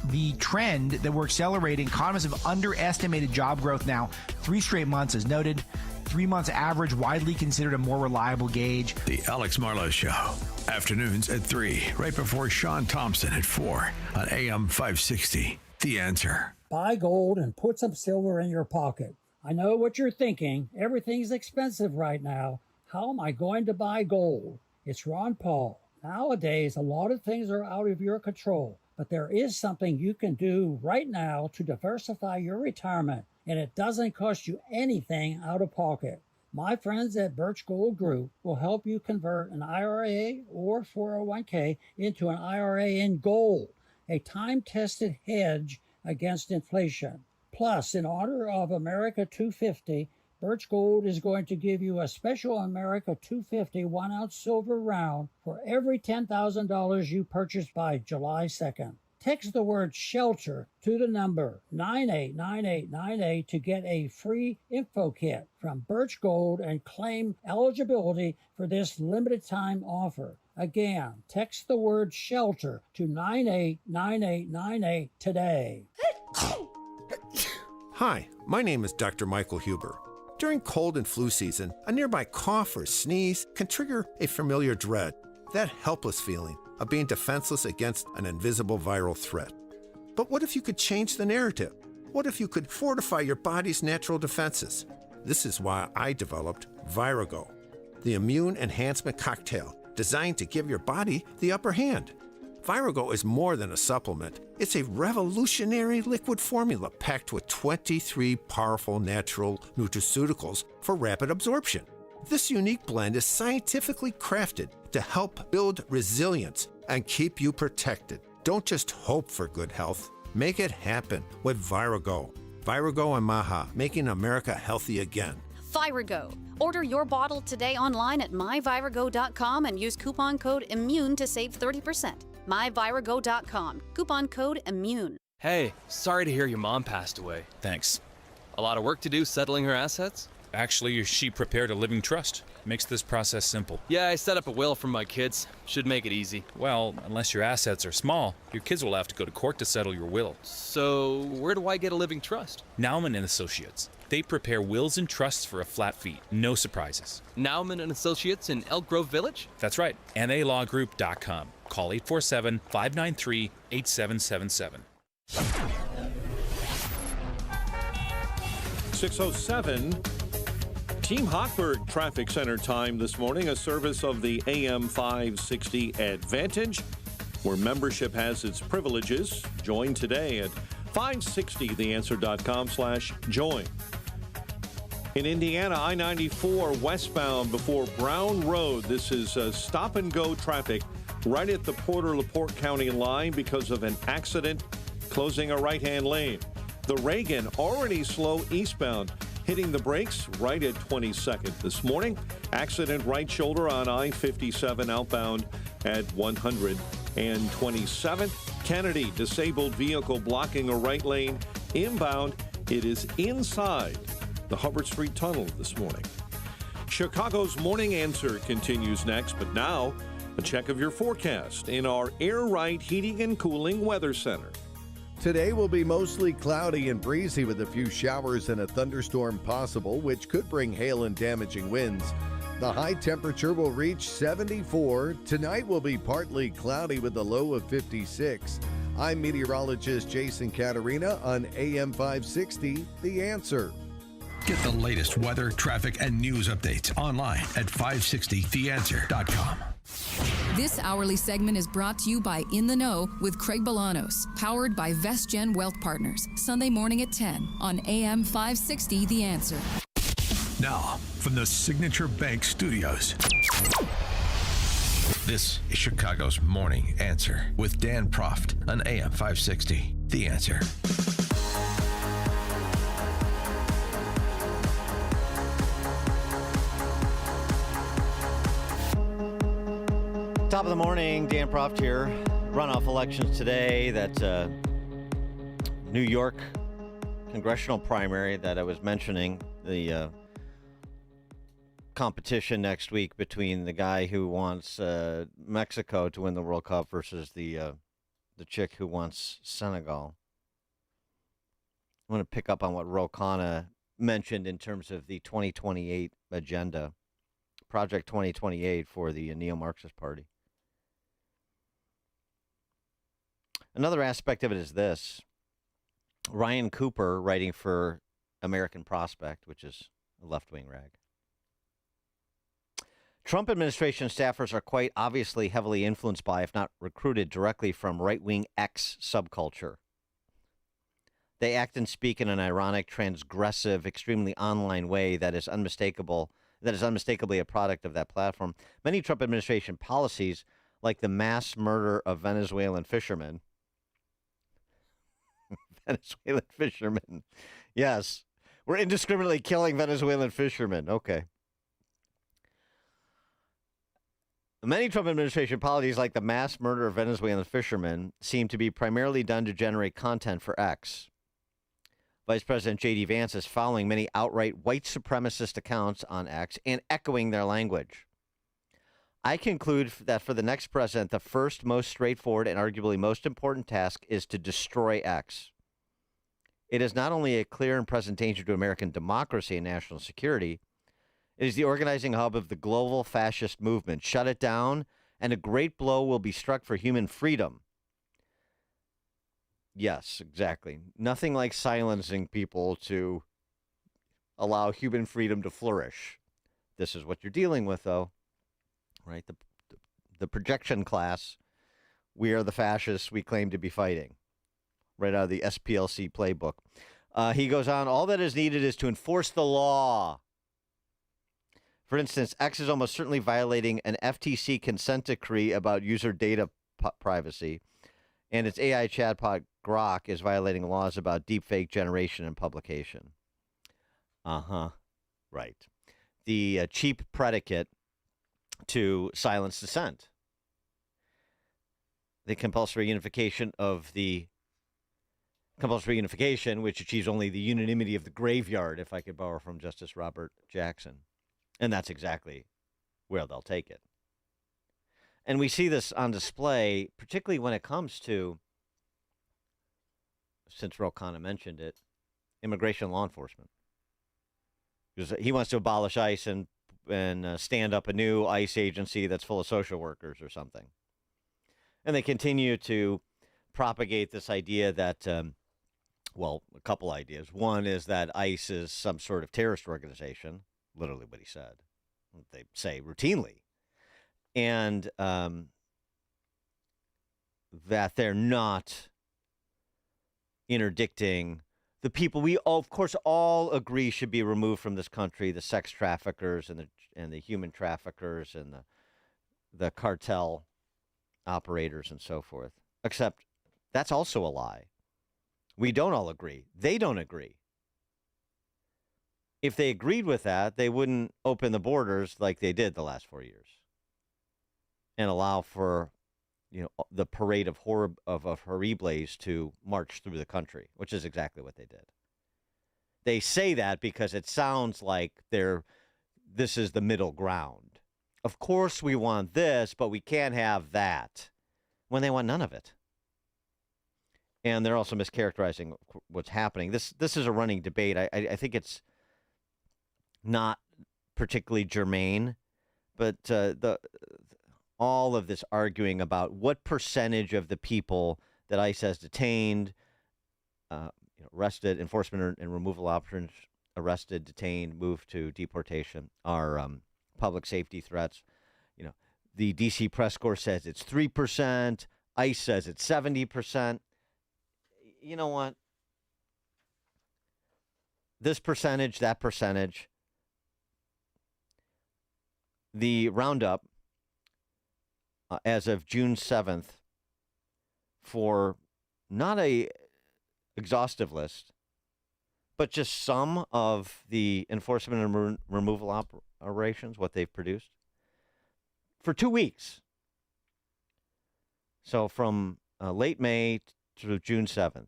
The trend that we're accelerating, economists have underestimated job growth now 3 straight months, as noted. 3 months average, widely considered a more reliable gauge. The Alex Marlowe Show. Afternoons at 3, right before Sean Thompson at 4 on AM 560. The Answer. Buy gold and put some silver in your pocket. I know what you're thinking. Everything's expensive right now. How am I going to buy gold? It's Ron Paul. Nowadays, a lot of things are out of your control, but there is something you can do right now to diversify your retirement, and it doesn't cost you anything out of pocket. My friends at Birch Gold Group will help you convert an IRA or 401k into an IRA in gold, a time-tested hedge against inflation. Plus, in honor of America 250, Birch Gold is going to give you a special America 250 1-ounce silver round for every $10,000 you purchase by July 2nd. Text the word SHELTER to the number 989898 to get a free info kit from Birch Gold and claim eligibility for this limited time offer. Again, text the word SHELTER to 989898 today. Hi, my name is Dr. Michael Huber. During cold and flu season, a nearby cough or sneeze can trigger a familiar dread, that helpless feeling of being defenseless against an invisible viral threat. But what if you could change the narrative? What if you could fortify your body's natural defenses? This is why I developed Virago, the immune enhancement cocktail designed to give your body the upper hand. Virago is more than a supplement. It's a revolutionary liquid formula packed with 23 powerful natural nutraceuticals for rapid absorption. This unique blend is scientifically crafted to help build resilience and keep you protected. Don't just hope for good health. Make it happen with Virago. Virago and Maha, making America healthy again. Virago. Order your bottle today online at myvirago.com and use coupon code IMMUNE to save 30%. myvirago.com. Coupon code IMMUNE. Hey, sorry to hear your mom passed away. Thanks. A lot of work to do settling her assets? Actually, she prepared a living trust. Makes this process simple. Yeah, I set up a will for my kids. Should make it easy. Well, unless your assets are small, your kids will have to go to court to settle your will. So, where do I get a living trust? Naumann and Associates. They prepare wills and trusts for a flat fee. No surprises. Naumann and Associates in Elk Grove Village? That's right. NALawGroup.com. Call 847-593-8777. 6:07. Team Hochberg Traffic Center time this morning, a service of the AM 560 Advantage, where membership has its privileges. Join today at 560theanswer.com/join. In Indiana, I-94 westbound before Brown Road. This is stop-and-go traffic right at the Porter-LaPorte County line because of an accident closing a right-hand lane. The Reagan already slow eastbound, hitting the brakes right at 22nd this morning. Accident right shoulder on I-57 outbound at 127th. Kennedy, disabled vehicle blocking a right lane inbound. It is inside the Hubbard Street Tunnel this morning. Chicago's Morning Answer continues next, but now a check of your forecast in our Air Right Heating and Cooling Weather Center. Today will be mostly cloudy and breezy with a few showers and a thunderstorm possible, which could bring hail and damaging winds. The high temperature will reach 74. Tonight will be partly cloudy with a low of 56. I'm meteorologist Jason Caterina on AM 560, The Answer. Get the latest weather, traffic, and news updates online at 560theanswer.com. This hourly segment is brought to you by In the Know with Craig Bolanos, powered by VestGen Wealth Partners, Sunday morning at 10 on AM 560 The Answer. Now, from the Signature Bank Studios, this is Chicago's Morning Answer with Dan Proft on AM 560 The Answer. Top of the morning, Dan Proft here. Runoff elections today. That New York congressional primary that I was mentioning, the competition next week between the guy who wants Mexico to win the World Cup versus the chick who wants Senegal. I want to pick up on what Ro Khanna mentioned in terms of the 2028 agenda, Project 2028 for the Neo-Marxist Party. Another aspect of it is this. Ryan Cooper, writing for American Prospect, which is a left-wing rag. Trump administration staffers are quite obviously heavily influenced by, if not recruited directly from, right-wing X subculture. They act and speak in an ironic, transgressive, extremely online way that is unmistakably a product of that platform. Many Trump administration policies, like the mass murder of Venezuelan fishermen, yes, we're indiscriminately killing Venezuelan fishermen. Okay. Many Trump administration policies, like the mass murder of Venezuelan fishermen, seem to be primarily done to generate content for X. Vice President J.D. Vance is following many outright white supremacist accounts on X and echoing their language. I conclude that for the next president, the first, most straightforward, and arguably most important task is to destroy X. It is not only a clear and present danger to American democracy and national security, it is the organizing hub of the global fascist movement. Shut it down, and a great blow will be struck for human freedom. Yes, exactly. Nothing like silencing people to allow human freedom to flourish. This is what you're dealing with, though, right? The projection class. We are the fascists we claim to be fighting. Right out of the SPLC playbook. He goes on, all that is needed is to enforce the law. For instance, X is almost certainly violating an FTC consent decree about user data privacy, and its AI chatbot Grok is violating laws about deepfake generation and publication. Right. The cheap predicate to silence dissent. The compulsory unification, which achieves only the unanimity of the graveyard, if I could borrow from Justice Robert Jackson. And that's exactly where they'll take it. And we see this on display, particularly when it comes to, since Ro Khanna mentioned it, immigration law enforcement. Because he wants to abolish ICE and stand up a new ICE agency that's full of social workers or something. And they continue to propagate this idea that, well, a couple ideas. One is that ICE is some sort of terrorist organization, literally what he said. They say routinely. And that they're not interdicting the people we, of course, all agree should be removed from this country, the sex traffickers and the human traffickers and the cartel operators and so forth. Except that's also a lie. We don't all agree. They don't agree. If they agreed with that, they wouldn't open the borders like they did the last 4 years and allow for, the parade of horribles to march through the country, which is exactly what they did. They say that because it sounds like this is the middle ground. Of course we want this, but we can't have that, when they want none of it. And they're also mischaracterizing what's happening. This is a running debate. I think it's not particularly germane, but all of this arguing about what percentage of the people that ICE has detained, arrested, enforcement and removal options, arrested, detained, moved to deportation, are public safety threats. The D.C. press corps says it's 3%. ICE says it's 70%. You know what? This percentage, that percentage, the roundup as of June 7th for not a exhaustive list, but just some of the enforcement and removal operations, what they've produced, for 2 weeks. So from late May through June 7th.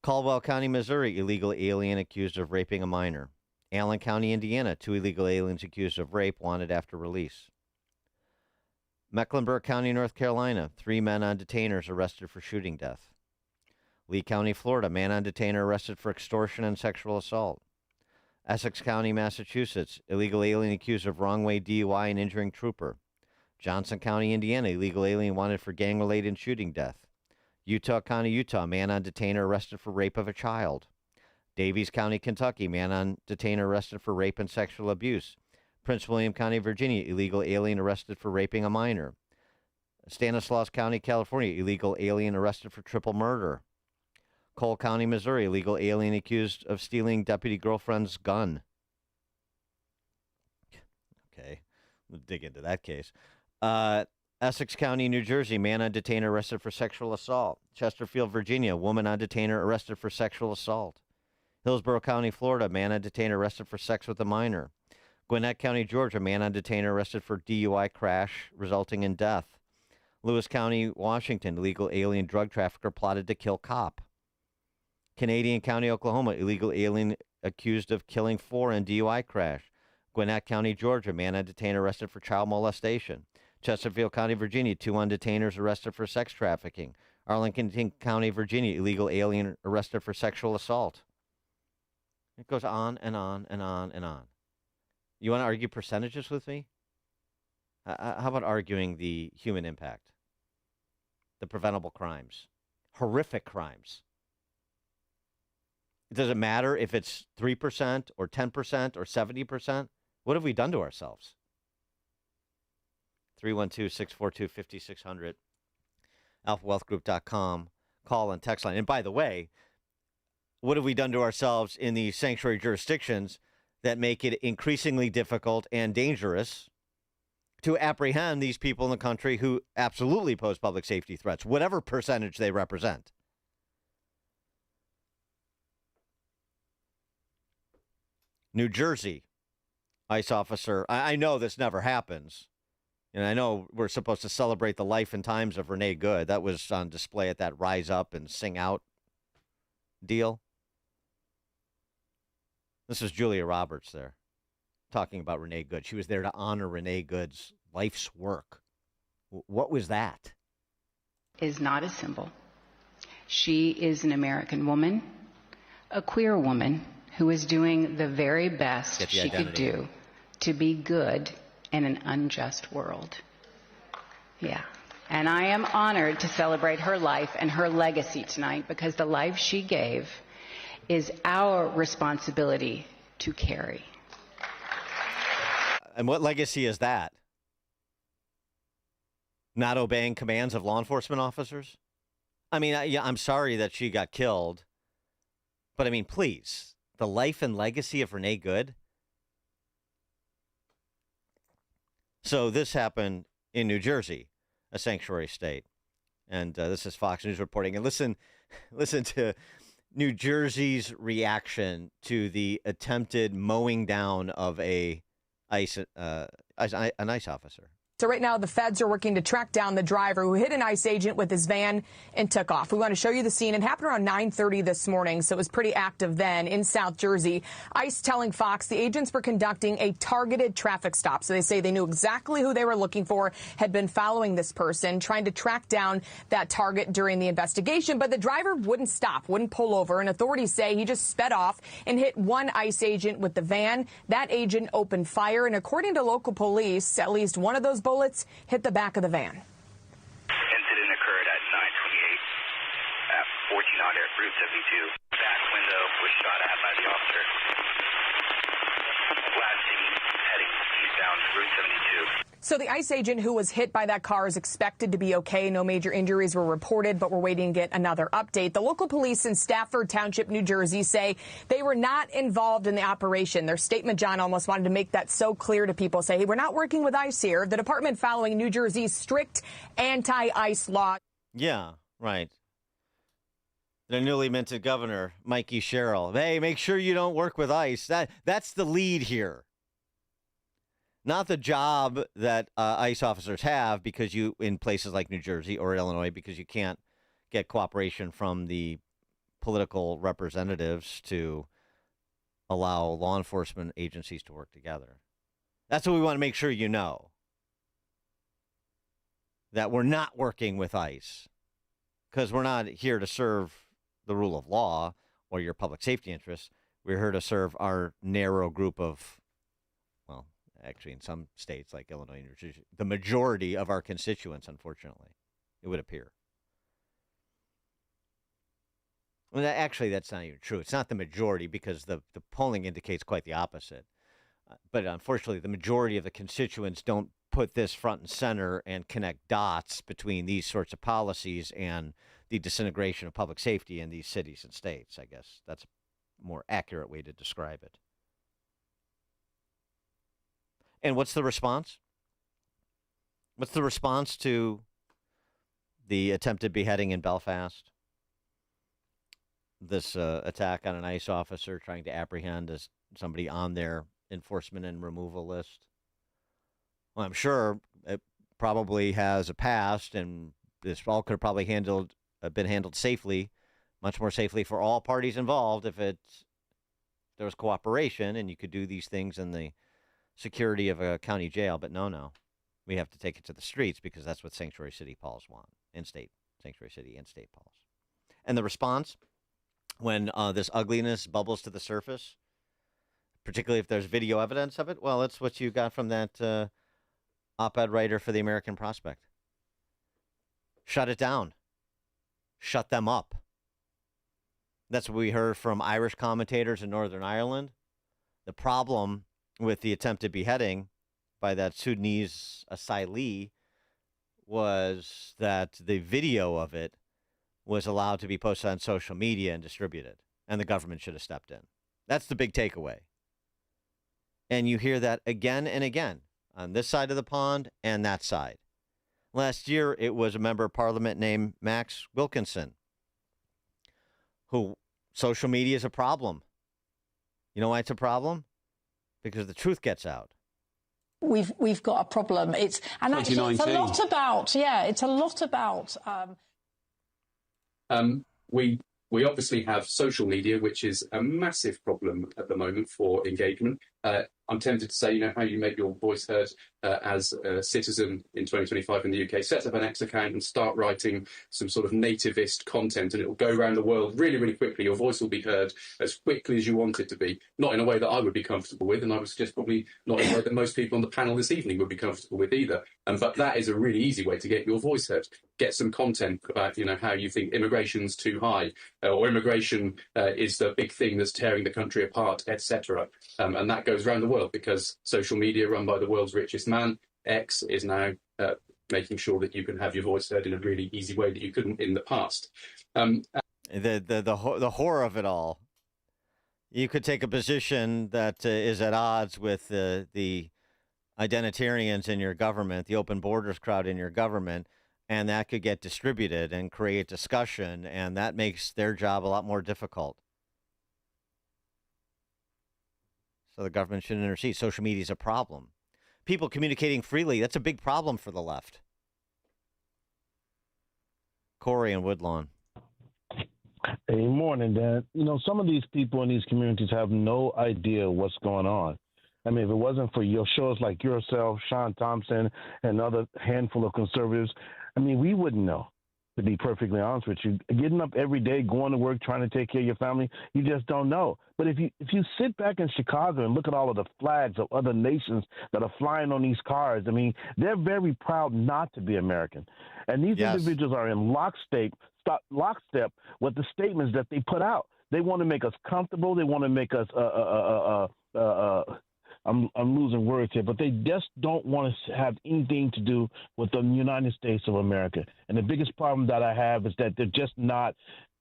Caldwell County, Missouri, illegal alien accused of raping a minor. Allen County, Indiana, 2 illegal aliens accused of rape wanted after release. Mecklenburg County, North Carolina, 3 men on detainers arrested for shooting death. Lee County, Florida, man on detainer arrested for extortion and sexual assault. Essex County, Massachusetts, illegal alien accused of wrong-way DUI and injuring trooper. Johnson County, Indiana, illegal alien wanted for gang-related shooting death. Utah County, Utah, man on detainer arrested for rape of a child. Davies County, Kentucky, man on detainer arrested for rape and sexual abuse. Prince William County, Virginia, illegal alien arrested for raping a minor. Stanislaus County, California, illegal alien arrested for triple murder. Cole County, Missouri, illegal alien accused of stealing deputy girlfriend's gun. Okay, we'll dig into that case. Essex County, New Jersey, man on detainer arrested for sexual assault. Chesterfield, Virginia, woman on detainer arrested for sexual assault. Hillsborough County, Florida, man on detainer arrested for sex with a minor. Gwinnett County, Georgia, man on detainer arrested for DUI crash resulting in death. Lewis County, Washington, illegal alien drug trafficker plotted to kill cop. Canadian County, Oklahoma, illegal alien accused of killing 4 in DUI crash. Gwinnett County, Georgia, man on detainer arrested for child molestation. Chesterfield County, Virginia, 2 on detainers arrested for sex trafficking. Arlington County, Virginia, illegal alien arrested for sexual assault. It goes on and on and on and on. You want to argue percentages with me? How about arguing the human impact? The preventable crimes, horrific crimes. It doesn't matter if it's 3% or 10% or 70%. What have we done to ourselves? 312-642-5600. AlphaWealthGroup.com. Call and text line. And by the way, what have we done to ourselves in the sanctuary jurisdictions that make it increasingly difficult and dangerous to apprehend these people in the country who absolutely pose public safety threats, whatever percentage they represent? New Jersey, ICE officer. I know this never happens. And I know we're supposed to celebrate the life and times of Renee Good. That was on display at that Rise Up and Sing Out deal. This is Julia Roberts there talking about Renee Good. She was there to honor Renee Good's life's work. What was that? Is not a symbol. She is an American woman, a queer woman who is doing the very best she could do to be good in an unjust world. Yeah. And I am honored to celebrate her life and her legacy tonight, because the life she gave is our responsibility to carry. And what legacy is that? Not obeying commands of law enforcement officers? I mean, I'm sorry that she got killed, but I mean, please, the life and legacy of Renee Good? So this happened in New Jersey, a sanctuary state. And this is Fox News reporting. And listen to New Jersey's reaction to the attempted mowing down of an ICE officer. So right now, the feds are working to track down the driver who hit an ICE agent with his van and took off. We want to show you the scene. It happened around 9:30 this morning, so it was pretty active then in South Jersey. ICE telling Fox the agents were conducting a targeted traffic stop. So they say they knew exactly who they were looking for, had been following this person, trying to track down that target during the investigation. But the driver wouldn't stop, wouldn't pull over. And authorities say he just sped off and hit one ICE agent with the van. That agent opened fire. And according to local police, at least one of those bullets hit the back of the van. Incident occurred at 9:28 at 1400 Route 72. Back window was shot at by the officer. Blasting heading eastbound Route 72. So the ICE agent who was hit by that car is expected to be okay. No major injuries were reported, but we're waiting to get another update. The local police in Stafford Township, New Jersey, say they were not involved in the operation. Their statement, John, almost wanted to make that so clear to people. Say, hey, we're not working with ICE here. The department following New Jersey's strict anti-ICE law. Yeah, right. The newly minted governor, Mikey Sherrill. Hey, make sure you don't work with ICE. That's the lead here. Not the job that ICE officers have, because you, in places like New Jersey or Illinois, because you can't get cooperation from the political representatives to allow law enforcement agencies to work together. That's what we want to make sure you know. That we're not working with ICE, because we're not here to serve the rule of law or your public safety interests. We're here to serve our narrow group of, well, actually, in some states like Illinois and New Jersey, the majority of our constituents, unfortunately, it would appear. Well, actually, that's not even true. It's not the majority, because the polling indicates quite the opposite. But unfortunately, the majority of the constituents don't put this front and center and connect dots between these sorts of policies and the disintegration of public safety in these cities and states. I guess that's a more accurate way to describe it. And what's the response? What's the response to the attempted beheading in Belfast? This attack on an ICE officer trying to apprehend as somebody on their enforcement and removal list? Well, I'm sure it probably has a past, and this all could have probably been handled safely, much more safely for all parties involved if there was cooperation and you could do these things in the security of a county jail. But no, we have to take it to the streets, because that's what sanctuary city Pauls want, and state sanctuary city and state policy. And the response when this ugliness bubbles to the surface, particularly if there's video evidence of it, well, that's what you got from that op-ed writer for the American Prospect. Shut it down. Shut them up. That's what we heard from Irish commentators in Northern Ireland. The problem with the attempted beheading by that Sudanese asylee was that the video of it was allowed to be posted on social media and distributed, and the government should have stepped in. That's the big takeaway. And you hear that again and again on this side of the pond and that side. Last year, it was a member of parliament named Max Wilkinson, who social media is a problem. You know why it's a problem? Because the truth gets out. We've got a problem. It's actually it's a lot about we obviously have social media, which is a massive problem at the moment for engagement. I'm tempted to say, how you make your voice heard as a citizen in 2025 in the UK. Set up an X account and start writing some sort of nativist content, and it will go around the world really, really quickly. Your voice will be heard as quickly as you want it to be. Not in a way that I would be comfortable with, and I would suggest probably not in a way that most people on the panel this evening would be comfortable with either. But that is a really easy way to get your voice heard. Get some content about, how you think immigration's too high, or immigration is the big thing that's tearing the country apart, etc. And that goes around the world because social media run by the world's richest man, X, is now making sure that you can have your voice heard in a really easy way that you couldn't in the past. The horror of it all. You could take a position that is at odds with the identitarians in your government, the open borders crowd in your government, and that could get distributed and create discussion, and that makes their job a lot more difficult. So the government should intercede. Social media is a problem. People communicating freely, that's a big problem for the left. Corey and Woodlawn. Hey, morning, Dan. Some of these people in these communities have no idea what's going on. I mean, if it wasn't for your shows like yourself, Sean Thompson, and another handful of conservatives, we wouldn't know, to be perfectly honest with you. Getting up every day, going to work, trying to take care of your family, you just don't know. But if you sit back in Chicago and look at all of the flags of other nations that are flying on these cars, they're very proud not to be American. And these individuals are in lockstep with the statements that they put out. They want to make us comfortable. They want to make us I'm losing words here, but they just don't want to have anything to do with the United States of America. And the biggest problem that I have is that they're just not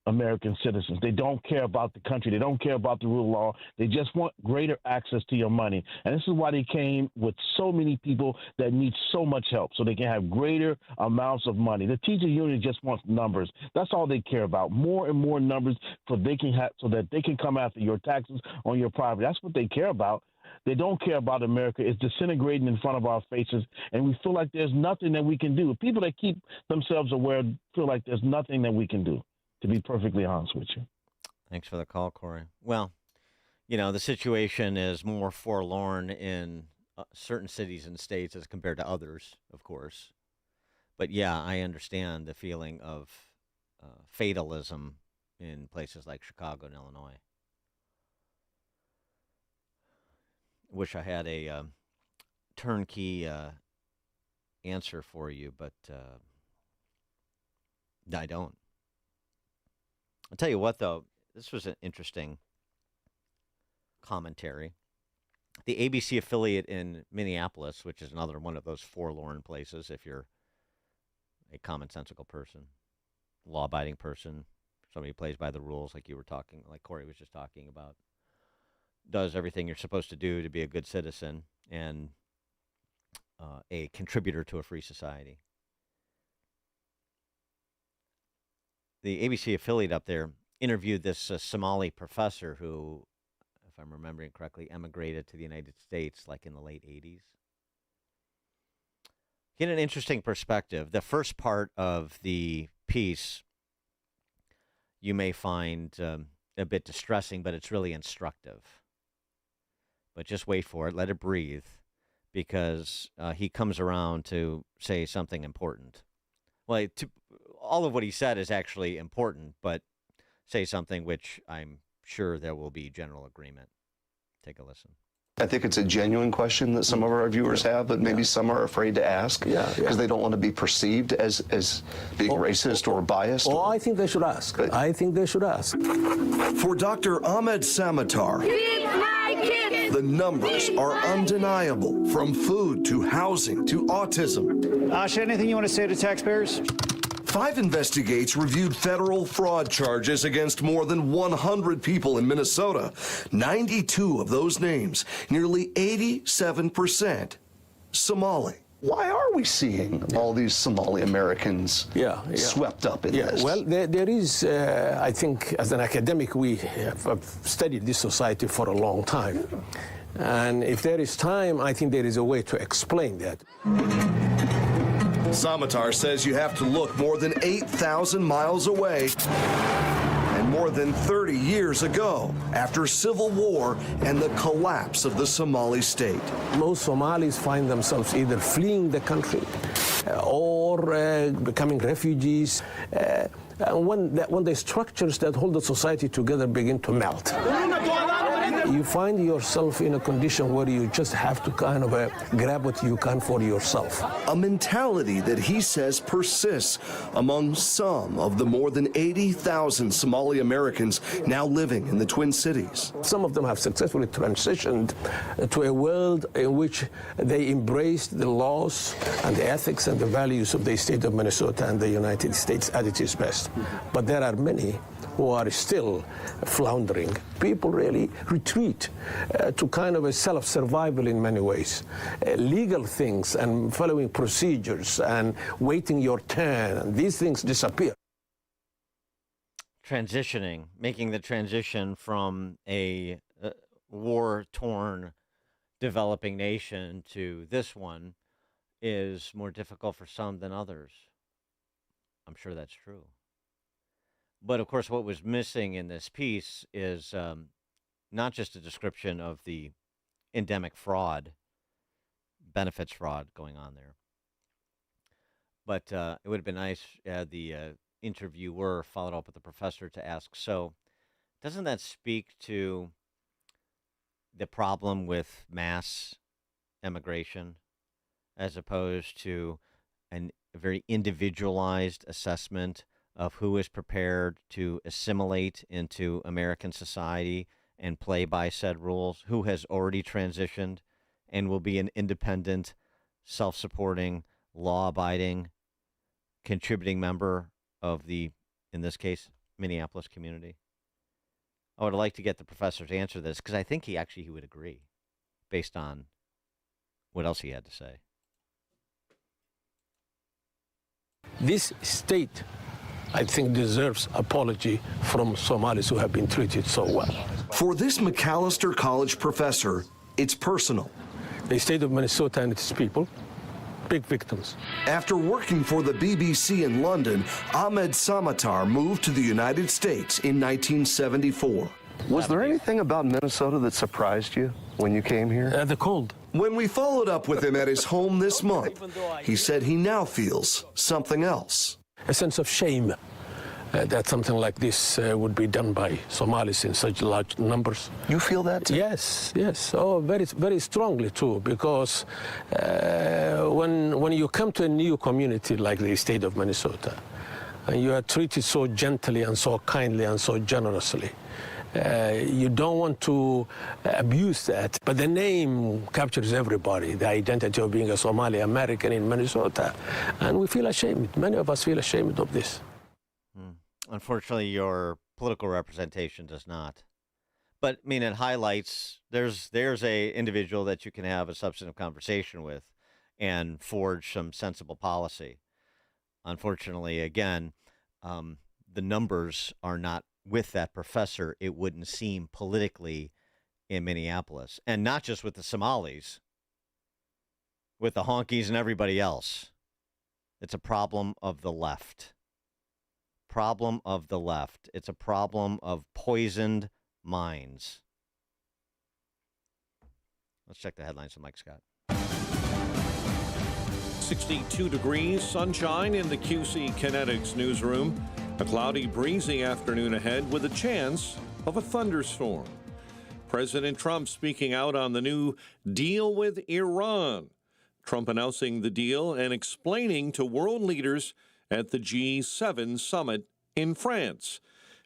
American citizens. They don't care about the country. They don't care about the rule of law. They just want greater access to your money. And this is why they came with so many people that need so much help, so they can have greater amounts of money. The teacher union just wants numbers. That's all they care about. More and more numbers so that they can come after your taxes on your property. That's what they care about. They don't care about America. It's disintegrating in front of our faces, and we feel like there's nothing that we can do. People that keep themselves aware feel like there's nothing that we can do, to be perfectly honest with you. Thanks for the call, Corey. Well, the situation is more forlorn in certain cities and states as compared to others, of course. But, yeah, I understand the feeling of fatalism in places like Chicago and Illinois. Wish I had a turnkey answer for you, but I don't. I'll tell you what, though, this was an interesting commentary. The ABC affiliate in Minneapolis, which is another one of those forlorn places if you're a commonsensical person, law-abiding person, somebody who plays by the rules like Corey was just talking about, does everything you're supposed to do to be a good citizen and a contributor to a free society. The ABC affiliate up there interviewed this Somali professor who, if I'm remembering correctly, emigrated to the United States like in the late 80s. He had an interesting perspective. The first part of the piece you may find a bit distressing, but it's really instructive. But just wait for it, let it breathe, because he comes around to say something important. Well, all of what he said is actually important, but say something which I'm sure there will be general agreement. Take a listen. I think it's a genuine question that some of our viewers have, but maybe some are afraid to ask because they don't want to be perceived as being racist or biased. Oh, I think they should ask. I think they should ask. For Dr. Ahmed Samatar, the numbers are undeniable, from food to housing to autism. Asha, anything you want to say to taxpayers? 5 Investigates reviewed federal fraud charges against more than 100 people in Minnesota. 92 of those names, nearly 87%, Somali. Why are we seeing all these Somali Americans swept up in this? Well, there is, I think, as an academic, we have studied this society for a long time. And if there is time, I think there is a way to explain that. Samatar says you have to look more than 8,000 miles away and more than 30 years ago, after civil war and the collapse of the Somali state. Most Somalis find themselves either fleeing the country or becoming refugees. And when the structures that hold the society together begin to melt, you find yourself in a condition where you just have to kind of grab what you can for yourself. A mentality that he says persists among some of the more than 80,000 Somali Americans now living in the Twin Cities. Some of them have successfully transitioned to a world in which they embraced the laws and the ethics and the values of the state of Minnesota and the United States at its best. But there are many who are still floundering. People really retreat to kind of a self-survival in many ways. Legal things and following procedures and waiting your turn, and these things disappear. Transitioning, making the transition from a war-torn developing nation to this one is more difficult for some than others. I'm sure that's true. But, of course, what was missing in this piece is not just a description of the endemic fraud, benefits fraud going on there, but it would have been nice the interviewer followed up with the professor to ask, so doesn't that speak to the problem with mass immigration as opposed to a very individualized assessment of who is prepared to assimilate into American society and play by said rules, who has already transitioned and will be an independent, self-supporting, law-abiding, contributing member of the, in this case, Minneapolis community? I would like to get the professor to answer this because I think he would agree based on what else he had to say. This state, I think, deserves apology from Somalis who have been treated so well. For this Macalester College professor, it's personal. The state of Minnesota and its people, big victims. After working for the BBC in London, Ahmed Samatar moved to the United States in 1974. Was there anything about Minnesota that surprised you when you came here? The cold. When we followed up with him at his home this month, he said he now feels something else. A sense of shame that something like this would be done by Somalis in such large numbers. You feel that too? Yes. Oh, very, very strongly too, because when you come to a new community like the state of Minnesota, and you are treated so gently and so kindly and so generously, you don't want to abuse that, but the name captures everybody, the identity of being a Somali American in Minnesota, and we feel ashamed. Many of us feel ashamed of this. Unfortunately, your political representation does not. But, I mean, it highlights there's a individual that you can have a substantive conversation with and forge some sensible policy. Unfortunately, again, the numbers are not with that professor. It wouldn't seem politically in Minneapolis, and not just with the Somalis, with the honkies and everybody else. It's a problem of the left. Problem of the left. It's a problem of poisoned minds. Let's check the headlines from Mike Scott. 62 degrees, sunshine in the QC Kinetics newsroom. A cloudy, breezy afternoon ahead with a chance of a thunderstorm. President Trump speaking out on the new deal with Iran. Trump announcing the deal and explaining to world leaders at the G7 summit in France.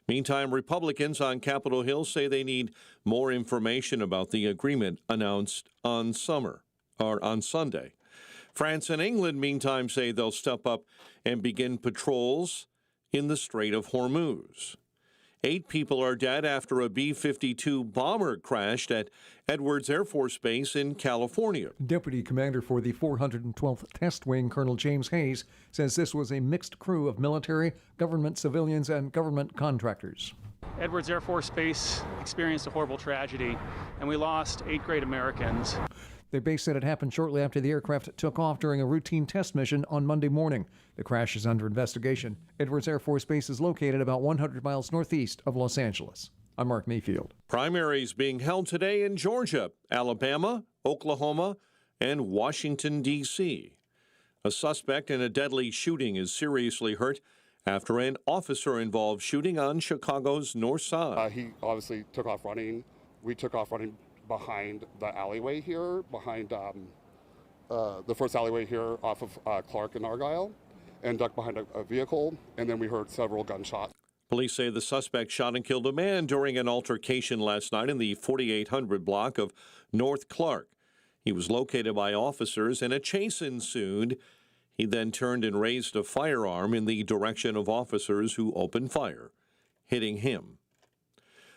Meantime, Republicans on Capitol Hill say they need more information about the agreement announced on Sunday. France and England, meantime, say they'll step up and begin patrols in the Strait of Hormuz. 8 people are dead after a B-52 bomber crashed at Edwards Air Force Base in California. Deputy Commander for the 412th Test Wing, Colonel James Hayes, says this was a mixed crew of military, government civilians, and government contractors. Edwards Air Force Base experienced a horrible tragedy, and we lost 8 great Americans. The base said it happened shortly after the aircraft took off during a routine test mission on Monday morning. The crash is under investigation. Edwards Air Force Base is located about 100 miles northeast of Los Angeles. I'm Mark Mayfield. Primaries being held today in Georgia, Alabama, Oklahoma, and Washington, D.C. A suspect in a deadly shooting is seriously hurt after an officer-involved shooting on Chicago's north side. He obviously took off running. We took off running behind the alleyway here, behind the first alleyway here off of Clark and Argyle, and ducked behind a vehicle, and then we heard several gunshots. Police say the suspect shot and killed a man during an altercation last night in the 4800 block of North Clark. He was located by officers and a chase ensued. He then turned and raised a firearm in the direction of officers who opened fire, hitting him.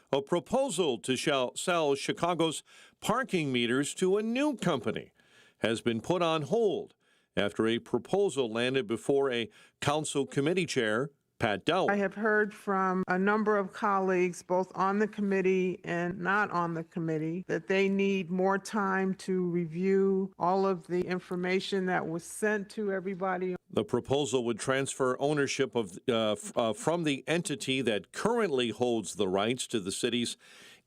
A proposal to sell Chicago's parking meters to a new company has been put on hold after a proposal landed before a council committee chair, Pat Dowell. I have heard from a number of colleagues, both on the committee and not on the committee, that they need more time to review all of the information that was sent to everybody. The proposal would transfer ownership from the entity that currently holds the rights to the city's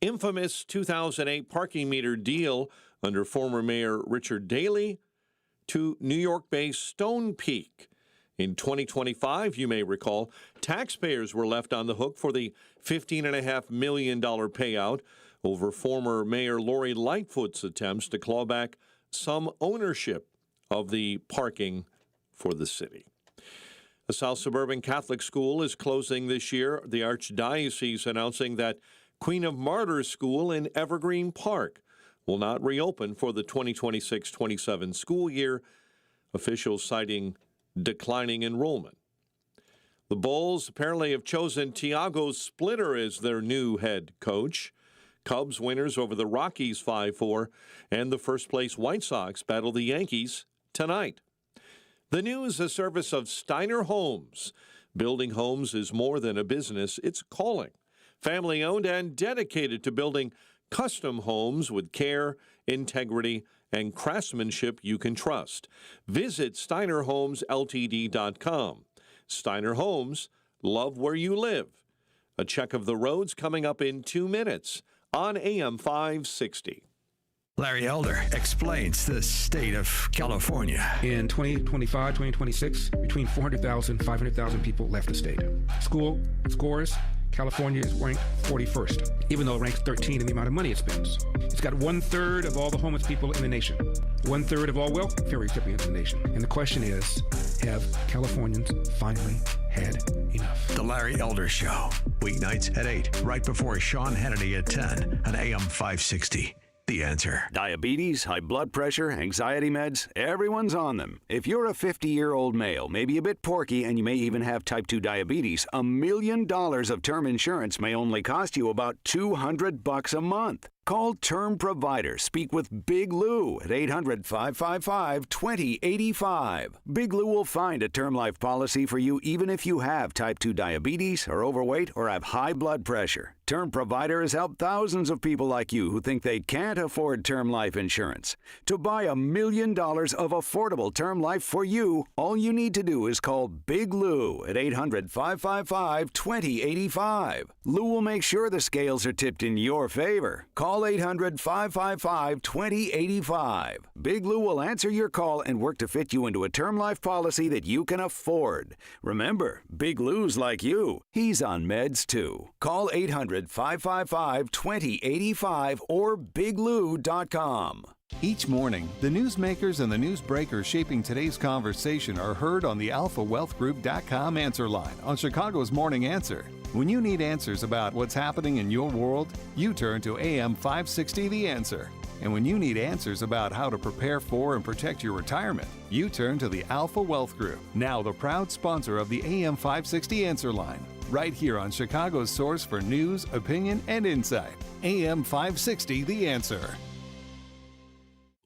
infamous 2008 parking meter deal under former Mayor Richard Daley to New York-based Stonepeak. In 2025, you may recall, taxpayers were left on the hook for the $15.5 million payout over former Mayor Lori Lightfoot's attempts to claw back some ownership of the parking for the city. A South Suburban Catholic school is closing this year. The Archdiocese announcing that Queen of Martyrs School in Evergreen Park will not reopen for the 2026-27 school year, officials citing declining enrollment. The Bulls apparently have chosen Tiago Splitter as their new head coach. Cubs winners over the Rockies 5-4, and the first-place White Sox battle the Yankees tonight. The news, a service of Steiner Homes. Building homes is more than a business, it's a calling. Family-owned and dedicated to building custom homes with care, integrity, and craftsmanship you can trust. Visit SteinerHomesLTD.com. Steiner Homes, love where you live. A check of the roads coming up in 2 minutes on AM 560. Larry Elder explains the state of California. In 2025, 2026, between 400,000 and 500,000 people left the state. School scores, California is ranked 41st, even though it ranks 13 in the amount of money it spends. It's got 1/3 of all the homeless people in the nation, 1/3 of all welfare recipients in the nation. And the question is, have Californians finally had enough? The Larry Elder Show, weeknights at 8, right before Sean Hannity at 10 on AM 560. The Answer. Diabetes, high blood pressure, anxiety meds, everyone's on them. If you're a 50-year-old male, maybe a bit porky, and you may even have type 2 diabetes, $1 million of term insurance may only cost you about $200 a month. Call Term Provider. Speak with Big Lou at 800-555-2085. Big Lou will find a term life policy for you even if you have type 2 diabetes, are overweight, or have high blood pressure. Term Provider has helped thousands of people like you who think they can't afford term life insurance. To buy $1 million of affordable term life for you, all you need to do is call Big Lou at 800-555-2085. Lou will make sure the scales are tipped in your favor. Call Call 800-555-2085. Big Lou will answer your call and work to fit you into a term life policy that you can afford. Remember, Big Lou's like you. He's on meds too. Call 800-555-2085 or biglou.com. Each morning, the newsmakers and the newsbreakers shaping today's conversation are heard on the AlphaWealthGroup.com answer line on Chicago's Morning Answer. When you need answers about what's happening in your world, you turn to AM 560 The Answer. And when you need answers about how to prepare for and protect your retirement, you turn to the Alpha Wealth Group, now the proud sponsor of the AM 560 Answer line, right here on Chicago's source for news, opinion, and insight. AM 560 The Answer.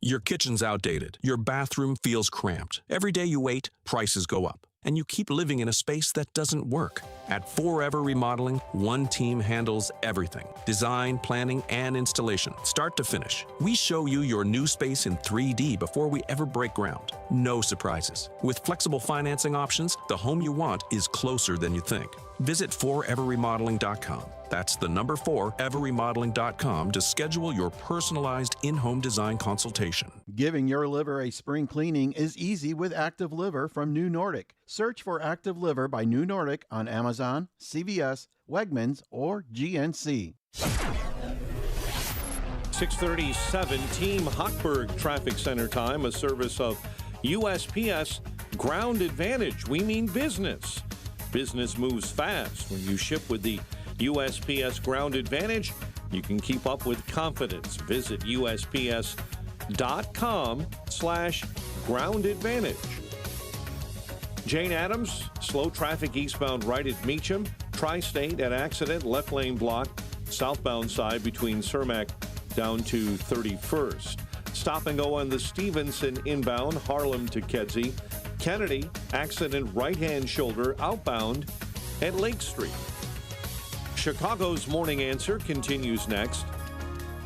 Your kitchen's outdated. Your bathroom feels cramped. Every day you wait, prices go up. And you keep living in a space that doesn't work. At Forever Remodeling, one team handles everything. Design, planning, and installation, start to finish. We show you your new space in 3D before we ever break ground. No surprises. With flexible financing options, the home you want is closer than you think. Visit foreverremodeling.com. That's the number 4everremodeling.com to schedule your personalized in-home design consultation. Giving your liver a spring cleaning is easy with Active Liver from New Nordic. Search for Active Liver by New Nordic on Amazon, CVS, Wegmans, or GNC. 6:37 Team Hochberg Traffic Center time, a service of USPS Ground Advantage. We mean business. Business moves fast. When you ship with the USPS Ground Advantage, you can keep up with confidence. Visit USPS.com/Ground Advantage. Jane Addams, slow traffic eastbound right at Meacham. Tri-State at accident, left lane block, southbound side between Cermak down to 31st. Stop and go on the Stevenson inbound, Harlem to Kedzie. Kennedy, accident right-hand shoulder outbound at Lake Street. Chicago's Morning Answer continues next.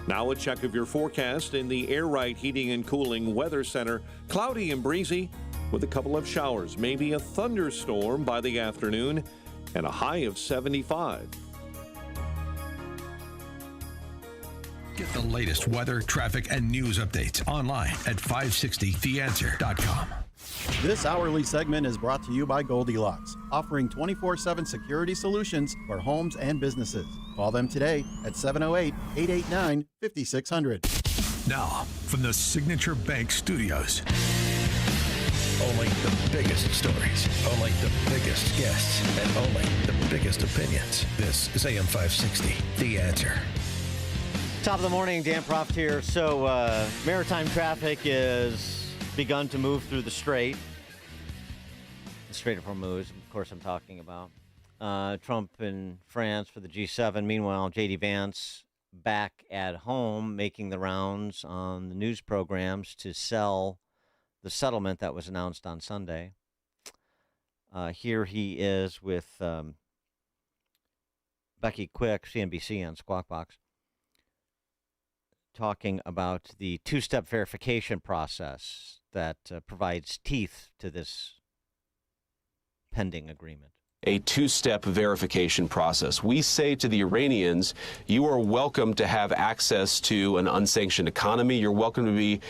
Now a check of your forecast in the Air Right Heating and Cooling Weather Center. Cloudy and breezy with a couple of showers, maybe a thunderstorm by the afternoon, and a high of 75. Get the latest weather, traffic, and news updates online at 560theanswer.com. This hourly segment is brought to you by Goldilocks, offering 24/7 security solutions for homes and businesses. Call them today at 708-889-5600. Now, from the Signature Bank Studios. Only the biggest stories, only the biggest guests, and only the biggest opinions. This is AM 560, The Answer. Top of the morning, Dan Proft here. So, maritime traffic is begun to move through the Strait of Hormuz, of course I'm talking about. Trump in France for the G7. Meanwhile, J.D. Vance back at home making the rounds on the news programs to sell the settlement that was announced on Sunday. Here he is with Becky Quick, CNBC on Squawk Box, talking about the two-step verification process that provides teeth to this pending agreement. A two-step verification process. We say to the Iranians, you are welcome to have access to an unsanctioned economy. You're welcome to be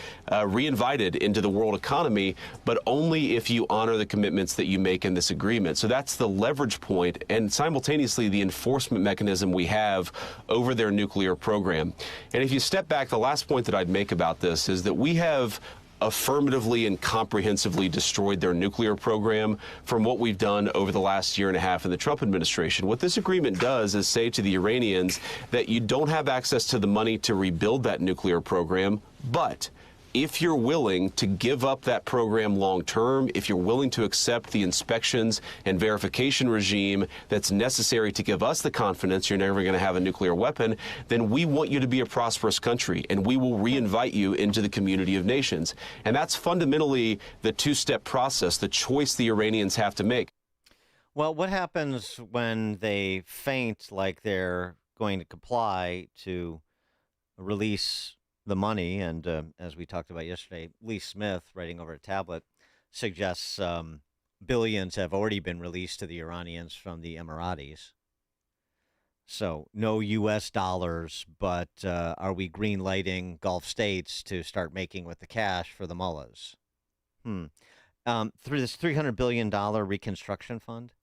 reinvited into the world economy, but only if you honor the commitments that you make in this agreement. So that's the leverage point and simultaneously the enforcement mechanism we have over their nuclear program. And if you step back, the last point that I'd make about this is that we have affirmatively and comprehensively destroyed their nuclear program from what we've done over the last year and a half in the Trump administration. What this agreement does is say to the Iranians that you don't have access to the money to rebuild that nuclear program, but if you're willing to give up that program long term, if you're willing to accept the inspections and verification regime that's necessary to give us the confidence you're never going to have a nuclear weapon, then we want you to be a prosperous country, and we will reinvite you into the community of nations. And that's fundamentally the two-step process, the choice the Iranians have to make. Well, what happens when they feint like they're going to comply to release the money? And as we talked about yesterday, Lee Smith, writing over a tablet, suggests billions have already been released to the Iranians from the Emiratis. So no U.S. dollars, but are we green lighting Gulf states to start making with the cash for the mullahs? Through this $300 billion reconstruction fund?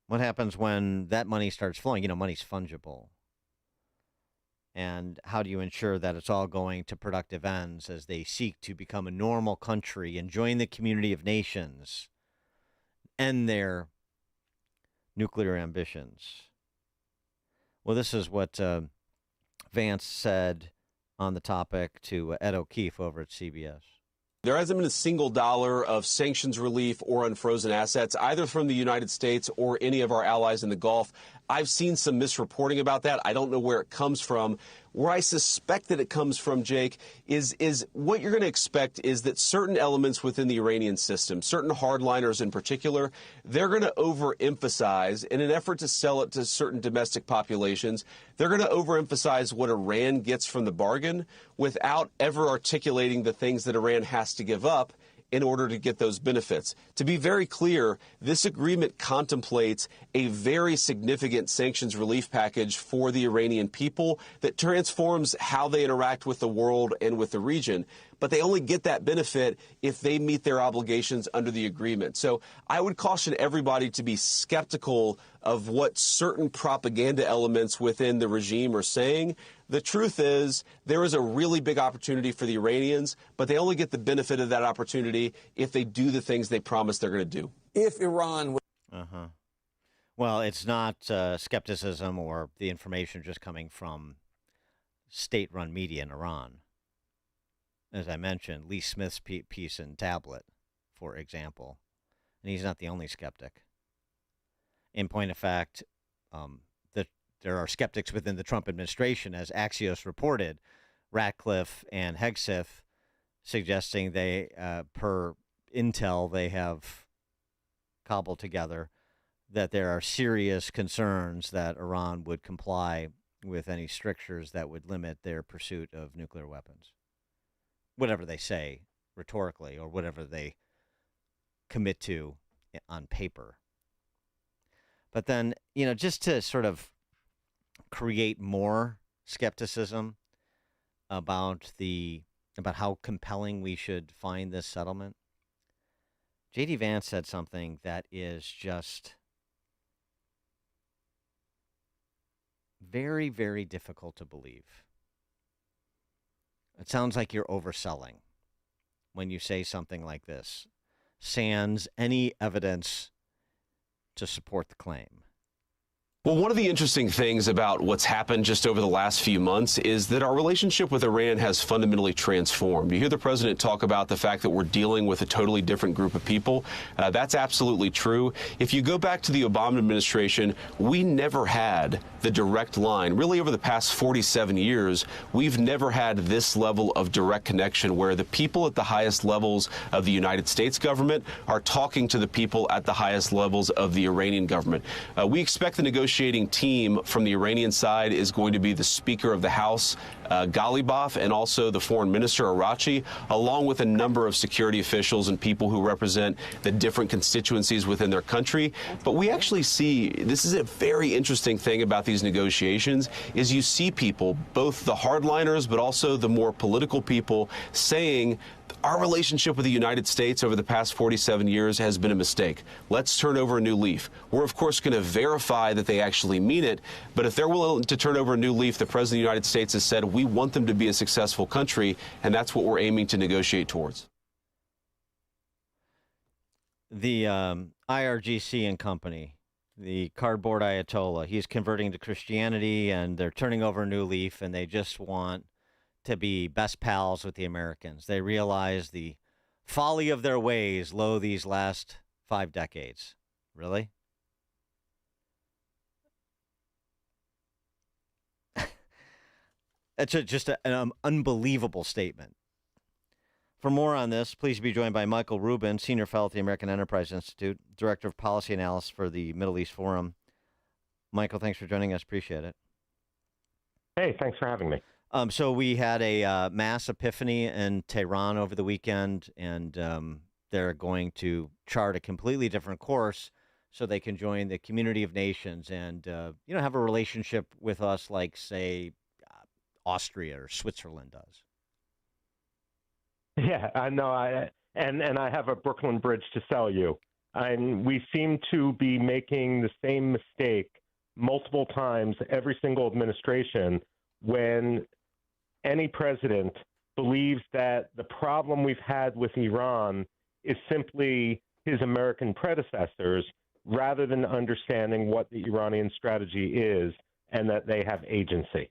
What happens when that money starts flowing? Money's fungible. And how do you ensure that it's all going to productive ends as they seek to become a normal country and join the community of nations, end their nuclear ambitions? Well, this is what Vance said on the topic to Ed O'Keefe over at CBS. There hasn't been a single dollar of sanctions relief or unfrozen assets, either from the United States or any of our allies in the Gulf. I've seen some misreporting about that. I don't know where it comes from. Where I suspect that it comes from, Jake, is what you're going to expect is that certain elements within the Iranian system, certain hardliners in particular, they're going to overemphasize in an effort to sell it to certain domestic populations. They're going to overemphasize what Iran gets from the bargain without ever articulating the things that Iran has to give up in order to get those benefits. To be very clear, this agreement contemplates a very significant sanctions relief package for the Iranian people that transforms how they interact with the world and with the region. But they only get that benefit if they meet their obligations under the agreement. So I would caution everybody to be skeptical of what certain propaganda elements within the regime are saying. The truth is there is a really big opportunity for the Iranians, but they only get the benefit of that opportunity if they do the things they promise they're going to do. If Iran... Well, it's not skepticism or the information just coming from state-run media in Iran. As I mentioned, Lee Smith's piece in Tablet, for example. And he's not the only skeptic. In point of fact, there are skeptics within the Trump administration, as Axios reported, Ratcliffe and Hegseth, suggesting they, per intel they have cobbled together, that there are serious concerns that Iran would comply with any strictures that would limit their pursuit of nuclear weapons. Whatever they say rhetorically or whatever they commit to on paper. But then, just to sort of create more skepticism about how compelling we should find this settlement, J.D. Vance said something that is just very, very difficult to believe. It sounds like you're overselling when you say something like this, sans any evidence to support the claim. Well, one of the interesting things about what's happened just over the last few months is that our relationship with Iran has fundamentally transformed. You hear the president talk about the fact that we're dealing with a totally different group of people. That's absolutely true. If you go back to the Obama administration, we never had the direct line. Really, over the past 47 years, we've never had this level of direct connection where the people at the highest levels of the United States government are talking to the people at the highest levels of the Iranian government. We expect the negotiating team from the Iranian side is going to be the Speaker of the House, Ghalibaf, and also the Foreign Minister, Arachi, along with a number of security officials and people who represent the different constituencies within their country. But we actually see, this is a very interesting thing about these negotiations, is you see people, both the hardliners but also the more political people, saying our relationship with the United States over the past 47 years has been a mistake. Let's turn over a new leaf. We're, of course, going to verify that they actually mean it, but if they're willing to turn over a new leaf, the President of the United States has said we want them to be a successful country, and that's what we're aiming to negotiate towards. The IRGC and company, the cardboard Ayatollah, he's converting to Christianity, and they're turning over a new leaf, and they just want to be best pals with the Americans. They realize the folly of their ways, these last 5 decades. Really? It's just an unbelievable statement. For more on this, please be joined by Michael Rubin, Senior Fellow at the American Enterprise Institute, Director of Policy Analysis for the Middle East Forum. Michael, thanks for joining us. Appreciate it. Hey, thanks for having me. So we had a mass epiphany in Tehran over the weekend, and they're going to chart a completely different course so they can join the community of nations and have a relationship with us like, say, Austria or Switzerland does. Yeah, I know. And I have a Brooklyn Bridge to sell you. And we seem to be making the same mistake multiple times every single administration when any president believes that the problem we've had with Iran is simply his American predecessors, rather than understanding what the Iranian strategy is and that they have agency.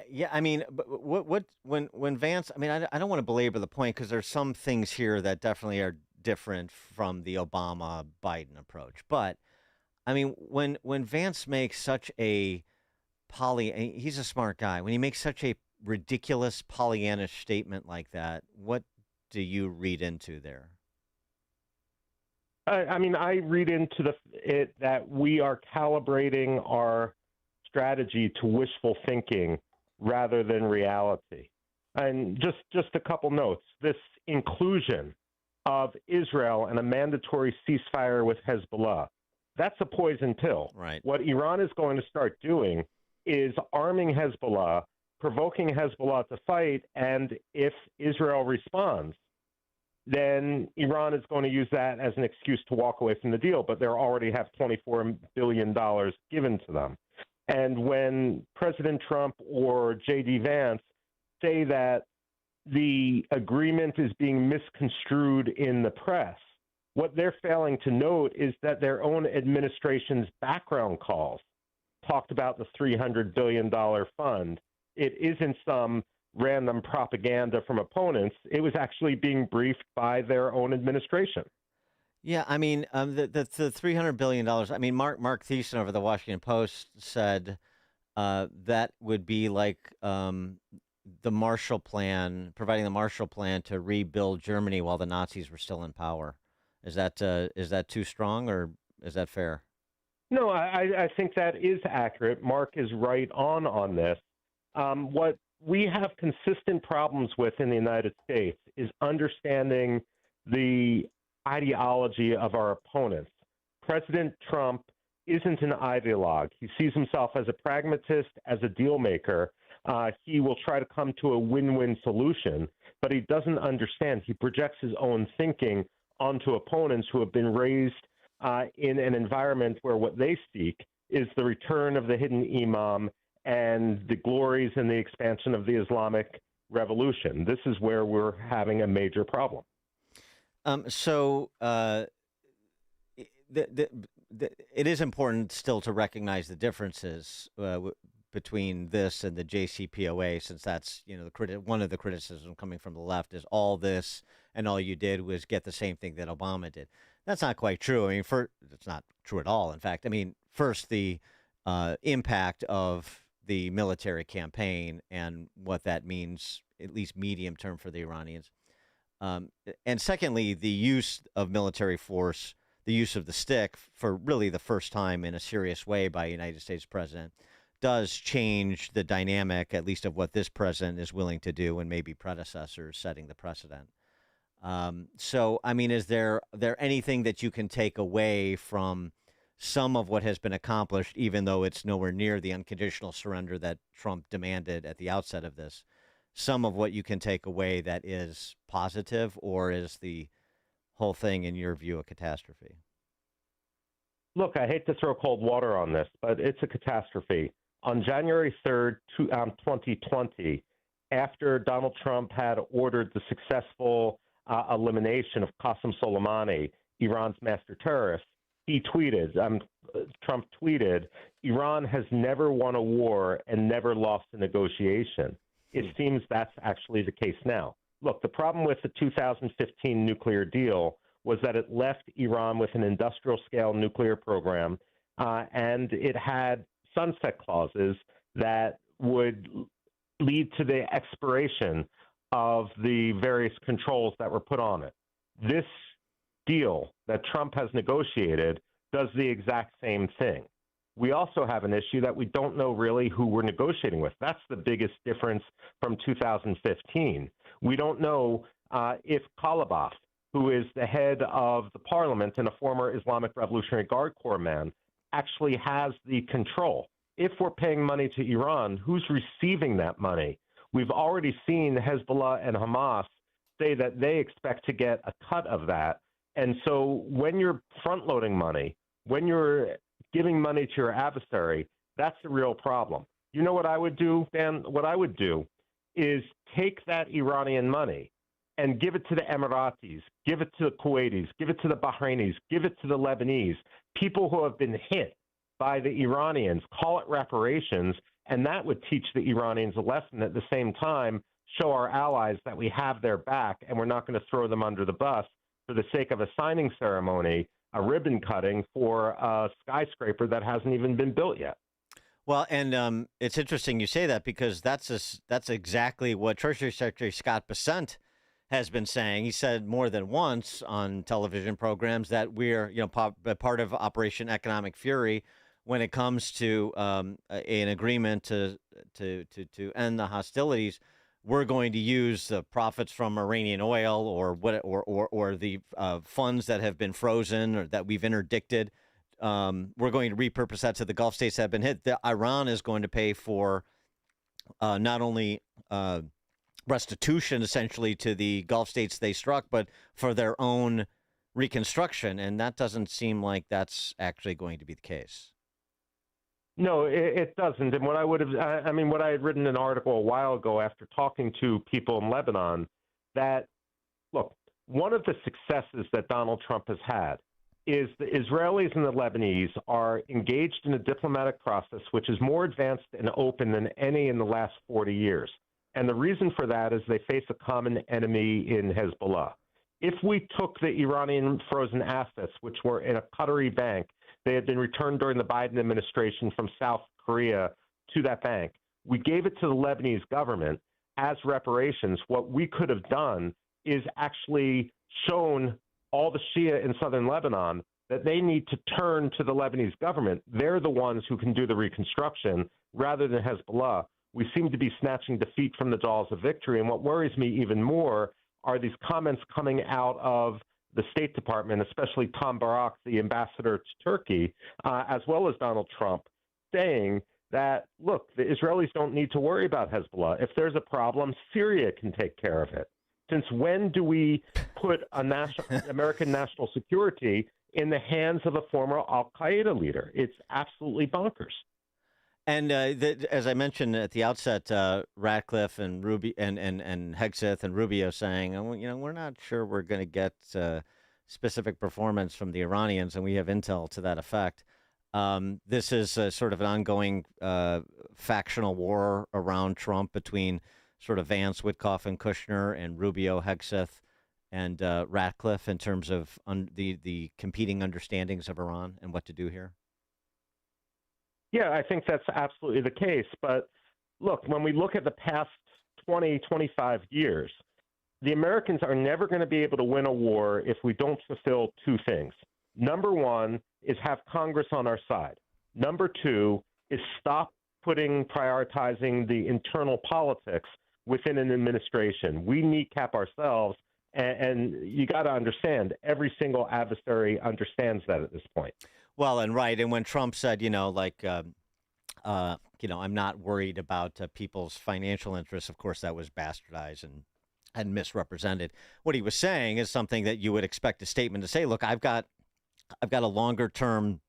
Yeah, I mean, but when Vance, I mean, I don't want to belabor the point because there's some things here that definitely are different from the Obama-Biden approach. But I mean, when Vance makes such a he's a smart guy. When he makes such a ridiculous Pollyannish statement like that, what do you read into there? I mean, I read into it that we are calibrating our strategy to wishful thinking rather than reality. And just a couple notes. This inclusion of Israel and a mandatory ceasefire with Hezbollah, that's a poison pill. Right. What Iran is going to start doing is arming Hezbollah, provoking Hezbollah to fight, and if Israel responds, then Iran is going to use that as an excuse to walk away from the deal, but they already have $24 billion given to them. And when President Trump or J.D. Vance say that the agreement is being misconstrued in the press, what they're failing to note is that their own administration's background calls talked about the $300 billion fund. It isn't some random propaganda from opponents. It was actually being briefed by their own administration. Yeah, I mean, the $300 billion, I mean, Mark Thiessen over the Washington Post said that would be like the Marshall Plan, providing the Marshall Plan to rebuild Germany while the Nazis were still in power. Is that too strong, or is that fair? No, I think that is accurate. Mark is right on this. What we have consistent problems with in the United States is understanding the ideology of our opponents. President Trump isn't an ideologue. He sees himself as a pragmatist, as a deal maker. He will try to come to a win-win solution, but he doesn't understand. He projects his own thinking onto opponents who have been raised in an environment where what they seek is the return of the hidden imam and the glories and the expansion of the Islamic revolution. This is where we're having a major problem. It is important still to recognize the differences between this and the JCPOA, since that's one of the criticisms coming from the left is all this and all you did was get the same thing that Obama did. That's not quite true. I mean, it's not true at all. In fact, I mean, first the impact of the military campaign and what that means, at least medium term, for the Iranians. And secondly, the use of military force, the use of the stick for really the first time in a serious way by a United States president, does change the dynamic, at least of what this president is willing to do and maybe predecessors setting the precedent. So, I mean, is there anything that you can take away from some of what has been accomplished, even though it's nowhere near the unconditional surrender that Trump demanded at the outset of this? Some of what you can take away that is positive, or is the whole thing, in your view, a catastrophe? Look, I hate to throw cold water on this, but it's a catastrophe. On January 3rd, 2020, after Donald Trump had ordered the successful elimination of Qasem Soleimani, Iran's master terrorist, Trump tweeted, Iran has never won a war and never lost a negotiation. It seems that's actually the case now. Look, the problem with the 2015 nuclear deal was that it left Iran with an industrial-scale nuclear program, and it had sunset clauses that would lead to the expiration of the various controls that were put on it. This deal that Trump has negotiated does the exact same thing. We also have an issue that we don't know really who we're negotiating with. That's the biggest difference from 2015. We don't know if Kalibaf who is the head of the parliament and a former Islamic Revolutionary Guard Corps man, actually has the control. If we're paying money to Iran, who's receiving that money? We've already seen Hezbollah and Hamas say that they expect to get a cut of that. And so when you're front-loading money, when you're giving money to your adversary, that's the real problem. You know what I would do, Dan? What I would do is take that Iranian money and give it to the Emiratis, give it to the Kuwaitis, give it to the Bahrainis, give it to the Lebanese, people who have been hit by the Iranians, call it reparations, and that would teach the Iranians a lesson. At the same time, show our allies that we have their back and we're not going to throw them under the bus for the sake of a signing ceremony, a ribbon cutting for a skyscraper that hasn't even been built yet. Well, and it's interesting you say that because that's exactly what Treasury Secretary Scott Bessent has been saying. He said more than once on television programs that we're, part of Operation Economic Fury when it comes to an agreement to end the hostilities. We're going to use the profits from Iranian oil or the funds that have been frozen or that we've interdicted. We're going to repurpose that to the Gulf states that have been hit. Iran is going to pay for not only restitution, essentially, to the Gulf states they struck, but for their own reconstruction. And that doesn't seem like that's actually going to be the case. No, it doesn't. And what I had written an article a while ago after talking to people in Lebanon, that, look, one of the successes that Donald Trump has had is the Israelis and the Lebanese are engaged in a diplomatic process which is more advanced and open than any in the last 40 years. And the reason for that is they face a common enemy in Hezbollah. If we took the Iranian frozen assets, which were in a Qatari bank, they had been returned during the Biden administration from South Korea to that bank, we gave it to the Lebanese government as reparations. What we could have done is actually shown all the Shia in southern Lebanon that they need to turn to the Lebanese government. They're the ones who can do the reconstruction rather than Hezbollah. We seem to be snatching defeat from the jaws of victory. And what worries me even more are these comments coming out of the State Department, especially Tom Barak, the ambassador to Turkey, as well as Donald Trump, saying that, look, the Israelis don't need to worry about Hezbollah. If there's a problem, Syria can take care of it. Since when do we put American national security in the hands of a former al-Qaeda leader? It's absolutely bonkers. And as I mentioned at the outset, Ratcliffe and and Hegseth and Rubio saying, we're not sure we're going to get specific performance from the Iranians, and we have intel to that effect. This is sort of an ongoing factional war around Trump between sort of Vance, Witkoff, and Kushner, and Rubio, Hegseth, and Ratcliffe in terms of the competing understandings of Iran and what to do here. Yeah, I think that's absolutely the case. But look, when we look at the past 20, 25 years, the Americans are never going to be able to win a war if we don't fulfill two things. Number one is have Congress on our side. Number two is stop prioritizing the internal politics within an administration. We kneecap ourselves, and you got to understand, every single adversary understands that at this point. Well, and right. And when Trump said, I'm not worried about people's financial interests, of course, that was bastardized and misrepresented. What he was saying is something that you would expect a statement to say. Look, I've got a longer term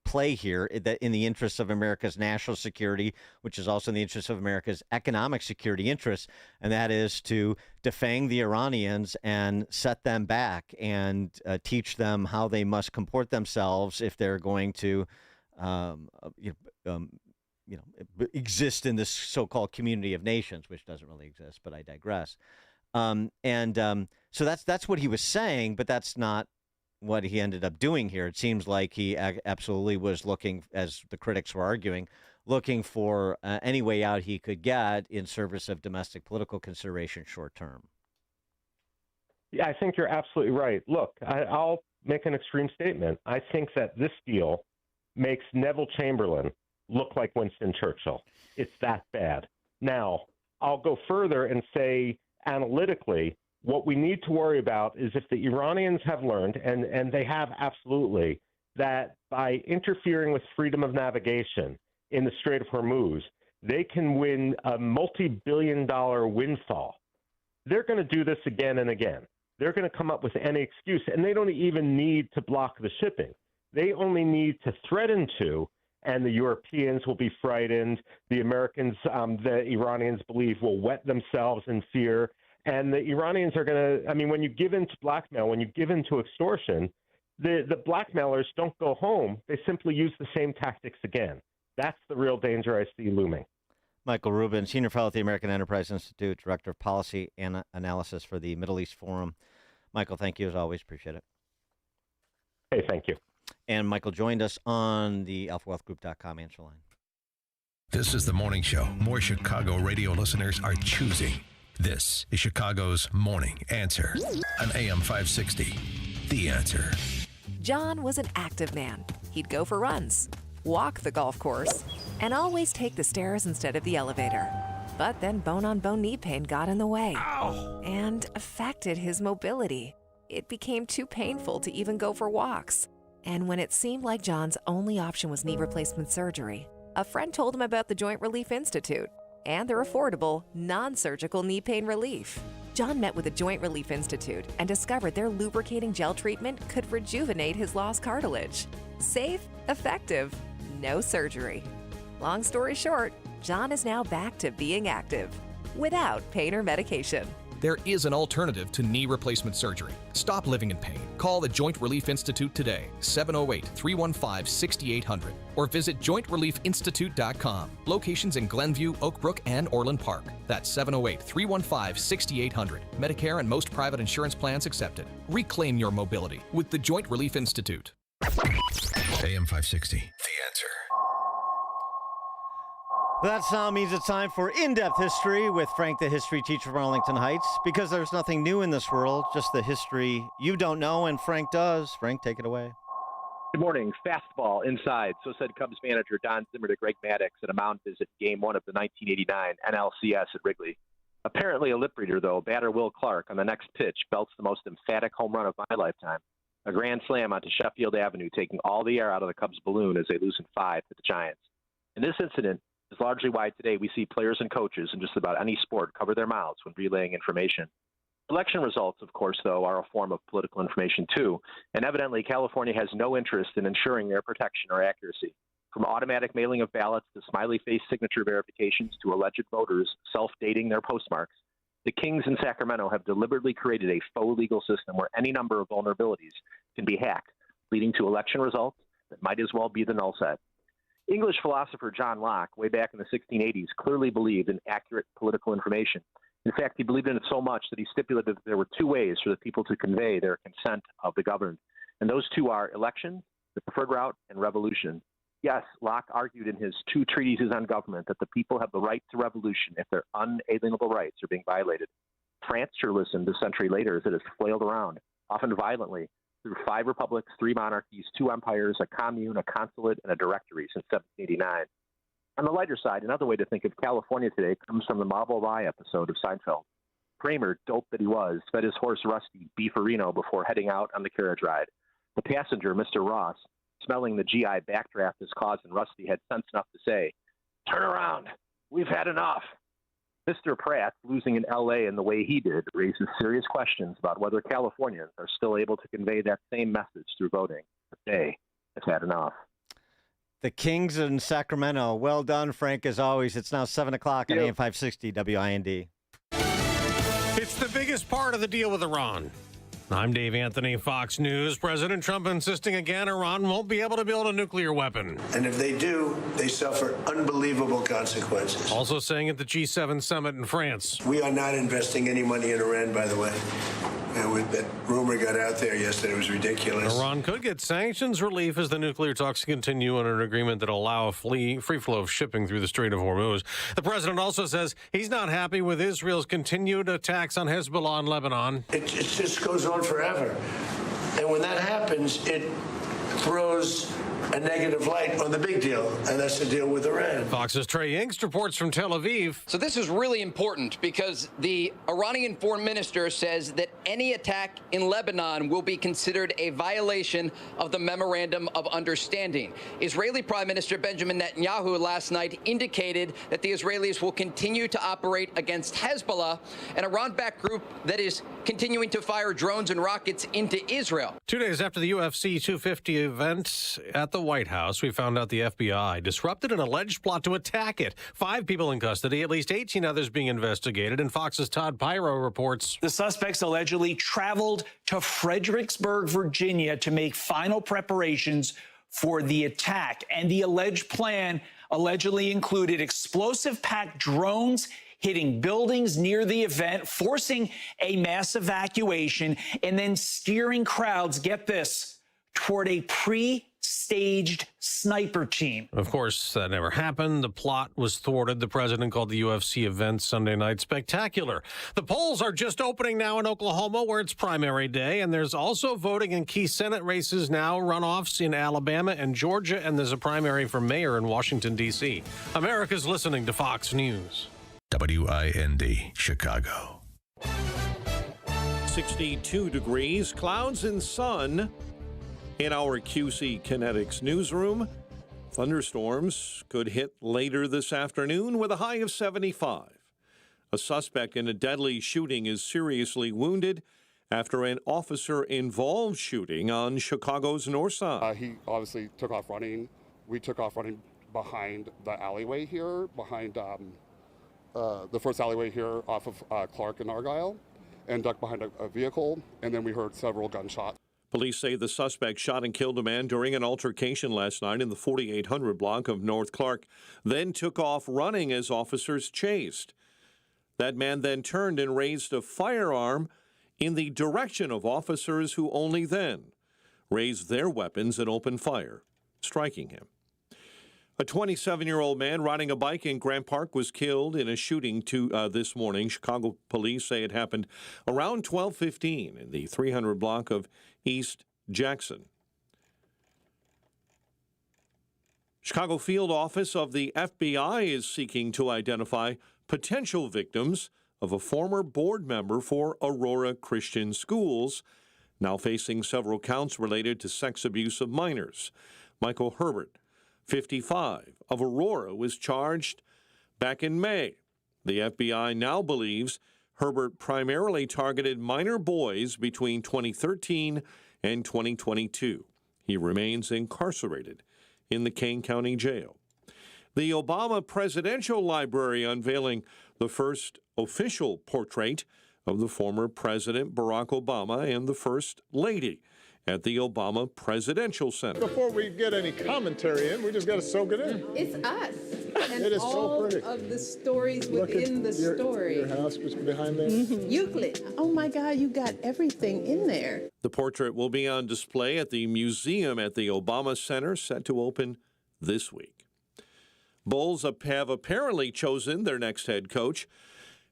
play here that in the interests of America's national security, which is also in the interest of America's economic security interests, and that is to defang the Iranians and set them back and teach them how they must comport themselves if they're going to, exist in this so-called community of nations, which doesn't really exist, but I digress. So that's what he was saying, but that's not what he ended up doing here. It seems like he absolutely was looking, as the critics were arguing, looking for any way out he could get in service of domestic political consideration short term. Yeah, I think you're absolutely right. Look, I'll make an extreme statement. I think that this deal makes Neville Chamberlain look like Winston Churchill. It's that bad. Now, I'll go further and say analytically, What we need to worry about is if the Iranians have learned, and they have absolutely, that by interfering with freedom of navigation in the Strait of Hormuz, they can win a multi-billion-dollar windfall. They're going to do this again and again. They're going to come up with any excuse, and they don't even need to block the shipping. They only need to threaten to, and the Europeans will be frightened. The Americans, the Iranians believe, will wet themselves in fear. And the Iranians are going to, I mean, when you give in to blackmail, when you give in to extortion, the blackmailers don't go home. They simply use the same tactics again. That's the real danger I see looming. Michael Rubin, Senior Fellow at the American Enterprise Institute, Director of Policy and Analysis for the Middle East Forum. Michael, thank you as always. Appreciate it. Hey, thank you. And Michael joined us on the alphawealthgroup.com answer line. This is the morning show more Chicago radio listeners are choosing. This is Chicago's Morning Answer on AM 560. The Answer. John was an active man. He'd go for runs, walk the golf course, and always take the stairs instead of the elevator. But then bone-on-bone knee pain got in the way and affected his mobility. It became too painful to even go for walks. And when it seemed like John's only option was knee replacement surgery, a friend told him about the Joint Relief Institute and their affordable, non-surgical knee pain relief. John met with the Joint Relief Institute and discovered their lubricating gel treatment could rejuvenate his lost cartilage. Safe, effective, no surgery. Long story short, John is now back to being active without pain or medication. There is an alternative to knee replacement surgery. Stop living in pain. Call the Joint Relief Institute today, 708-315-6800, or visit jointreliefinstitute.com. Locations in Glenview, Oak Brook, and Orland Park. That's 708-315-6800. Medicare and most private insurance plans accepted. Reclaim your mobility with the Joint Relief Institute. AM 560, The Answer. That now means it's time for In-Depth History with Frank, the history teacher from Arlington Heights, because there's nothing new in this world, just the history you don't know, and Frank does. Frank, take it away. Good morning. Fastball inside. So said Cubs manager Don Zimmer to Greg Maddux at a mound visit Game 1 of the 1989 NLCS at Wrigley. Apparently a lip reader, though, batter Will Clark on the next pitch belts the most emphatic home run of my lifetime. A grand slam onto Sheffield Avenue, taking all the air out of the Cubs' balloon as they lose in 5 to the Giants. In this incident is largely why today we see players and coaches in just about any sport cover their mouths when relaying information. Election results, of course, though, are a form of political information, too, and evidently California has no interest in ensuring their protection or accuracy. From automatic mailing of ballots to smiley face signature verifications to alleged voters self-dating their postmarks, the Kings in Sacramento have deliberately created a faux legal system where any number of vulnerabilities can be hacked, leading to election results that might as well be the null set. English philosopher John Locke, way back in the 1680s, clearly believed in accurate political information. In fact, he believed in it so much that he stipulated that there were two ways for the people to convey their consent of the governed. And those two are election, the preferred route, and revolution. Yes, Locke argued in his 2 treatises on government that the people have the right to revolution if their unalienable rights are being violated. France sure listened a century later as it has flailed around, often violently, through 5 republics, 3 monarchies, 2 empires, a commune, a consulate, and a directory since 1789. On the lighter side, another way to think of California today comes from the Marble Rye episode of Seinfeld. Kramer, dope that he was, fed his horse Rusty beefarino before heading out on the carriage ride. The passenger, Mr. Ross, smelling the GI backdraft his cousin Rusty, had sense enough to say, "Turn around, we've had enough." Mr. Pratt, losing in L.A. in the way he did, raises serious questions about whether Californians are still able to convey that same message through voting. But they have had enough. The Kings in Sacramento. Well done, Frank, as always. It's now 7 o'clock on AM 560 WIND. It's the biggest part of the deal with Iran. I'm Dave Anthony, Fox News. President Trump insisting again Iran won't be able to build a nuclear weapon. And if they do, they suffer unbelievable consequences. Also saying at the G7 summit in France. We are not investing any money in Iran, by the way. That rumor got out there yesterday. It was ridiculous. Iran could get sanctions relief as the nuclear talks continue on an agreement that allow a free flow of shipping through the Strait of Hormuz. The president also says he's not happy with Israel's continued attacks on Hezbollah in Lebanon. It just goes on forever. And when that happens, it throws a negative light on the big deal, and that's the deal with Iran. Fox's Trey Yingst reports from Tel Aviv. So this is really important because the Iranian foreign minister says that any attack in Lebanon will be considered a violation of the Memorandum of Understanding. Israeli Prime Minister Benjamin Netanyahu last night indicated that the Israelis will continue to operate against Hezbollah, an Iran-backed group that is continuing to fire drones and rockets into Israel. 2 days after the UFC 250 event at the White House, we found out the FBI disrupted an alleged plot to attack it. 5 people in custody, at least 18 others being investigated, and Fox's Todd Pyro reports. The suspects allegedly traveled to Fredericksburg, Virginia to make final preparations for the attack. And the alleged plan allegedly included explosive-packed drones hitting buildings near the event, forcing a mass evacuation, and then steering crowds, get this, toward a pre-staged sniper team. Of course, that never happened. The plot was thwarted. The president called the UFC event Sunday night spectacular. The polls are just opening now in Oklahoma, where it's primary day, and there's also voting in key Senate races now, runoffs in Alabama and Georgia, and there's a primary for mayor in Washington, D.C. America's listening to Fox News. WIND, Chicago. 62 degrees, clouds and sun in our QC Kinetics newsroom. Thunderstorms could hit later this afternoon with a high of 75. A suspect in a deadly shooting is seriously wounded after an officer-involved shooting on Chicago's north side. He obviously took off running. We took off running behind the alleyway here, behind the first alleyway here off of Clark and Argyle, and ducked behind a vehicle, and then we heard several gunshots. Police say the suspect shot and killed a man during an altercation last night in the 4800 block of North Clark, then took off running as officers chased. That man then turned and raised a firearm in the direction of officers who only then raised their weapons and opened fire, striking him. A 27-year-old man riding a bike in Grant Park was killed in a shooting this morning. Chicago police say it happened around 12:15 in the 300 block of East Jackson. Chicago field office of the FBI is seeking to identify potential victims of a former board member for Aurora Christian Schools, now facing several counts related to sex abuse of minors. Michael Herbert, 55, of Aurora, was charged back in May. The FBI now believes Herbert primarily targeted minor boys between 2013 and 2022. He remains incarcerated in the Kane County Jail. The Obama Presidential Library unveiling the first official portrait of the former President Barack Obama and the First Lady at the Obama Presidential Center. Before we get any commentary in, we just got to soak it in. It's us. And It is so all pretty. of the stories Look at within the story. Your house was behind there. Euclid. Oh my God, you got everything in there. The portrait will be on display at the museum at the Obama Center, set to open this week. Bulls have apparently chosen their next head coach,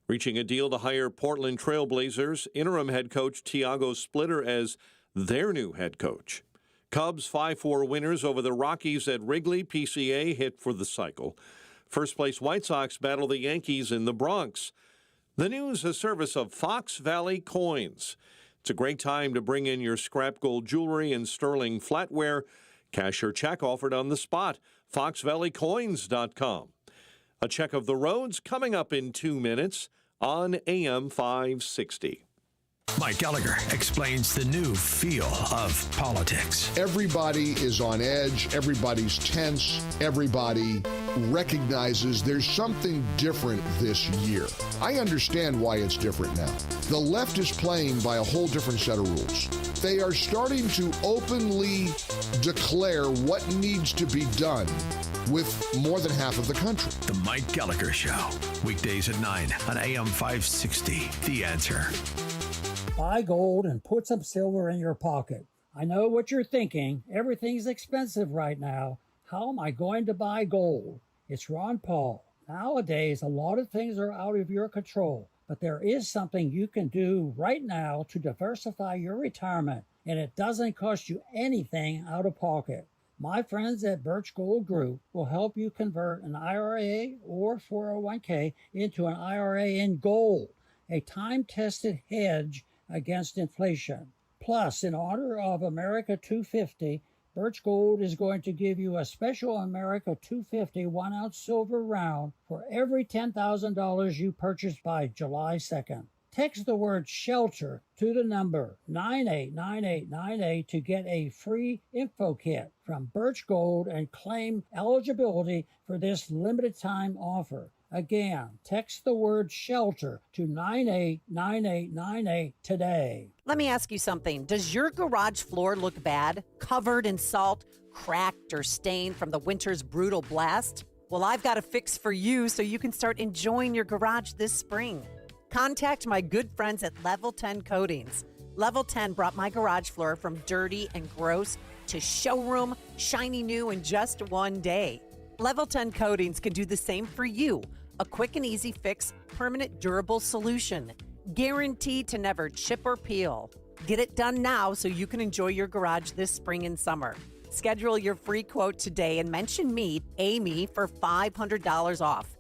reaching a deal to hire Portland Trailblazers interim head coach Tiago Splitter as their new head coach. Cubs 5-4 winners over the Rockies at Wrigley. PCA hit for the cycle. First place White Sox battle the Yankees in the Bronx. The news, a service of Fox Valley Coins. It's a great time to bring in your scrap gold jewelry and sterling flatware. Cash or check offered on the spot. FoxValleyCoins.com. A check of the roads coming up in 2 minutes on AM 560. Mike Gallagher explains the new feel of politics. Everybody is on edge. Everybody's tense. Everybody recognizes there's something different this year. I understand why it's different now. The left is playing by a whole different set of rules. They are starting to openly declare what needs to be done with more than half of the country. The Mike Gallagher Show, weekdays at 9 on AM 560. The Answer. Buy gold and put some silver in your pocket. I know what you're thinking. Everything's expensive right now. How am I going to buy gold? It's Ron Paul. Nowadays, a lot of things are out of your control, but there is something you can do right now to diversify your retirement, and it doesn't cost you anything out of pocket. My friends at Birch Gold Group will help you convert an IRA or 401k into an IRA in gold, a time-tested hedge against inflation. Plus, in honor of America 250, Birch Gold is going to give you a special America 250 1-ounce silver round for every $10,000 you purchase by July 2nd. Text the word SHELTER to the number 989898 to get a free info kit from Birch Gold and claim eligibility for this limited time offer. Again, text the word SHELTER to 989898 today. Let me ask you something. Does your garage floor look bad? Covered in salt, cracked, or stained from the winter's brutal blast? Well, I've got a fix for you so you can start enjoying your garage this spring. Contact my good friends at Level 10 Coatings. Level 10 brought my garage floor from dirty and gross to showroom, shiny new in just one day. Level 10 Coatings can do the same for you. A quick and easy fix, permanent durable solution. Guaranteed to never chip or peel. Get it done now so you can enjoy your garage this spring and summer. Schedule your free quote today and mention me, Amy, for $500 off.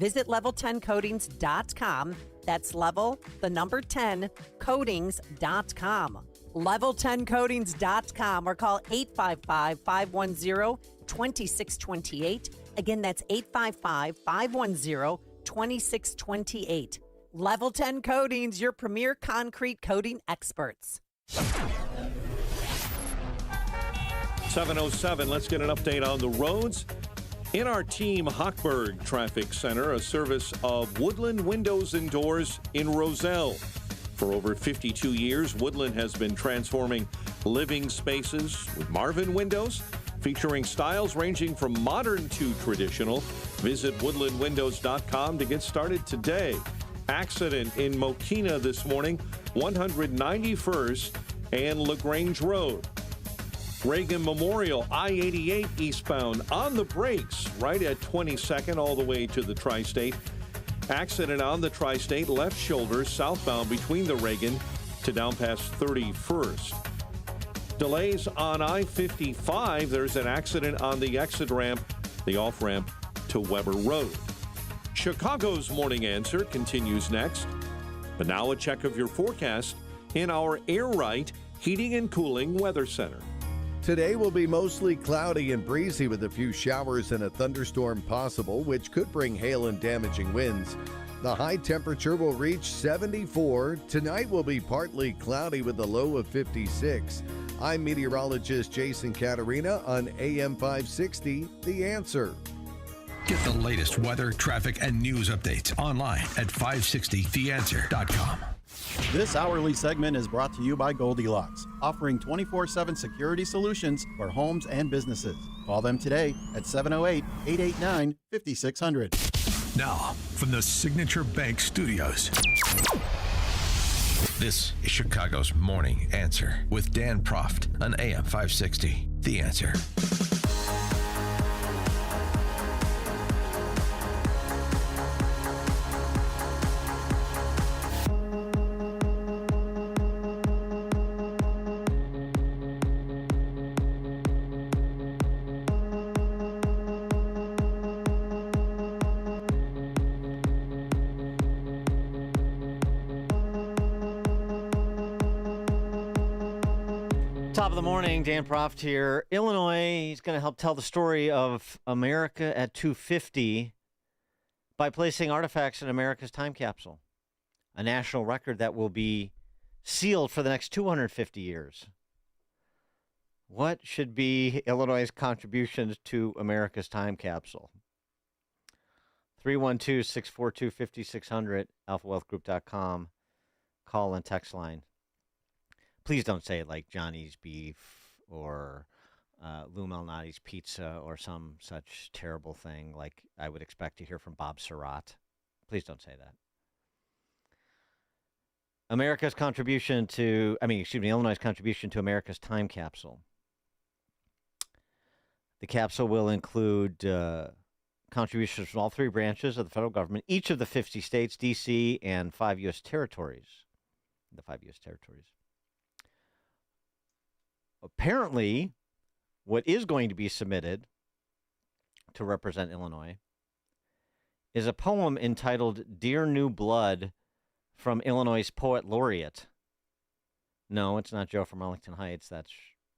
Visit level10coatings.com. That's level, the number 10, coatings.com. Level10coatings.com or call 855-510-2628. Again, that's 855-510-2628. Level 10 Coatings, your premier concrete coating experts. 7:07, let's get an update on the roads. In our Team Hochberg Traffic Center, a service of Woodland Windows and Doors in Roselle. For over 52 years, Woodland has been transforming living spaces with Marvin Windows, featuring styles ranging from modern to traditional. Visit woodlandwindows.com to get started today. Accident in Mokina this morning, 191st and LaGrange Road. Reagan Memorial, I-88 eastbound on the brakes right at 22nd all the way to the Tri-State. Accident on the Tri-State, left shoulder southbound between the Reagan to down past 31st. Delays on I-55. There's an accident on the exit ramp, the off-ramp to Weber Road. Chicago's Morning Answer continues next. But now a check of your forecast in our Air Right Heating and Cooling Weather Center. Today will be mostly cloudy and breezy with a few showers and a thunderstorm possible, which could bring hail and damaging winds. The high temperature will reach 74. Tonight will be partly cloudy with a low of 56. I'm meteorologist Jason Caterina on AM 560, The Answer. Get the latest weather, traffic, and news updates online at 560theanswer.com. This hourly segment is brought to you by Goldilocks, offering 24/7 security solutions for homes and businesses. Call them today at 708-889-5600. Now, from the Signature Bank Studios, this is Chicago's Morning Answer with Dan Proft on AM 560, The Answer. Top of the morning, Dan Proft here. Illinois, he's going to help tell the story of America at 250 by placing artifacts in America's time capsule, a national record that will be sealed for the next 250 years. What should be Illinois' contributions to America's time capsule? 312-642-5600, alphawealthgroup.com, call and text line. Please don't say it like Johnny's Beef or Lou Malnati's Pizza or some such terrible thing like I would expect to hear from Bob Surratt. Please don't say that. Illinois' contribution to America's time capsule. The capsule will include contributions from all three branches of the federal government, each of the 50 states, D.C., and 5 U.S. territories. The 5 U.S. territories. Apparently, What is going to be submitted to represent Illinois is a poem entitled Dear New Blood from Illinois' Poet Laureate. No, it's not Joe from Arlington Heights. That's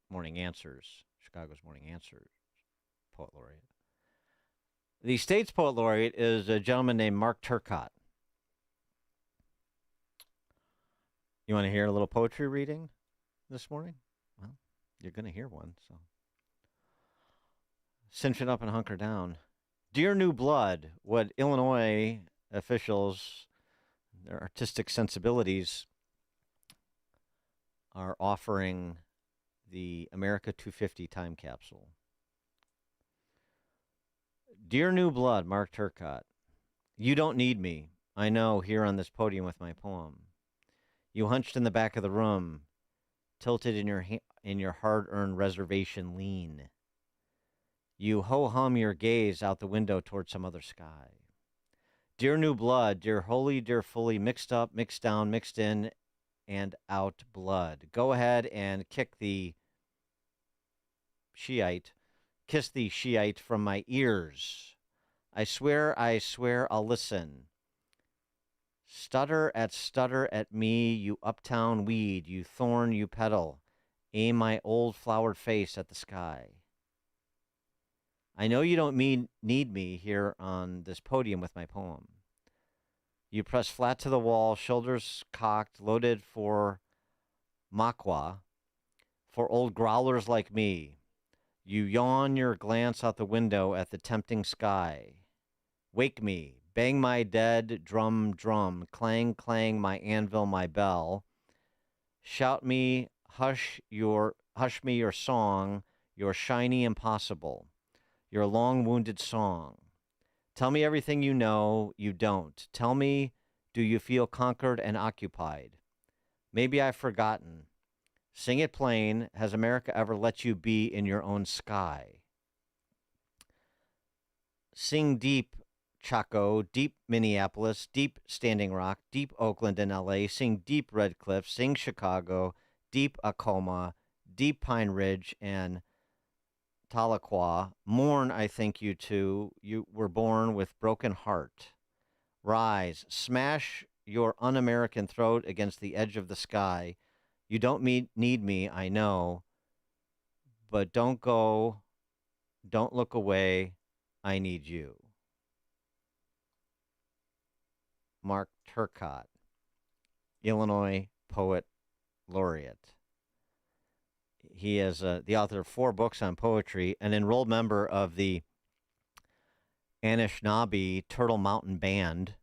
Morning Answers, Chicago's Morning Answers Poet Laureate. The state's Poet Laureate is a gentleman named Mark Turcott. You want to hear a little poetry reading this morning? Well, you're going to hear one, so cinch it up and hunker down. Dear New Blood, what Illinois officials, their artistic sensibilities, are offering the America 250 time capsule. Dear New Blood, Mark Turcott, you don't need me, I know, here on this podium with my poem. You hunched in the back of the room, tilted in your hard-earned reservation lean. You ho-hum your gaze out the window toward some other sky. Dear New Blood, dear holy, dear fully, mixed up, mixed down, mixed in, and out blood. Go ahead and kick the Shiite, kiss the Shiite from my ears. I swear, I'll listen. Stutter at me, you uptown weed, you thorn, you petal. Aim my old flowered face at the sky. I know you don't need me here on this podium with my poem. You press flat to the wall, shoulders cocked, loaded for makwa, for old growlers like me. You yawn your glance out the window at the tempting sky. Wake me, bang my dead drum, drum, clang, clang my anvil, my bell. Shout me, hush me your song, your shiny impossible. Your long-wounded song. Tell me everything you know, you don't. Tell me, do you feel conquered and occupied? Maybe I've forgotten. Sing it plain. Has America ever let you be in your own sky? Sing deep, Chaco, deep Minneapolis, deep Standing Rock, deep Oakland and L.A., sing deep Red Cliff, sing Chicago, deep Acoma, deep Pine Ridge, and Tahlequah. Mourn, I think you too. You were born with broken heart. Rise, smash your un-American throat against the edge of the sky. You don't need me, I know, but don't go, don't look away. I need you. Mark Turcott, Illinois Poet Laureate. He is the author of 4 books on poetry, an enrolled member of the Anishinaabe Turtle Mountain Band,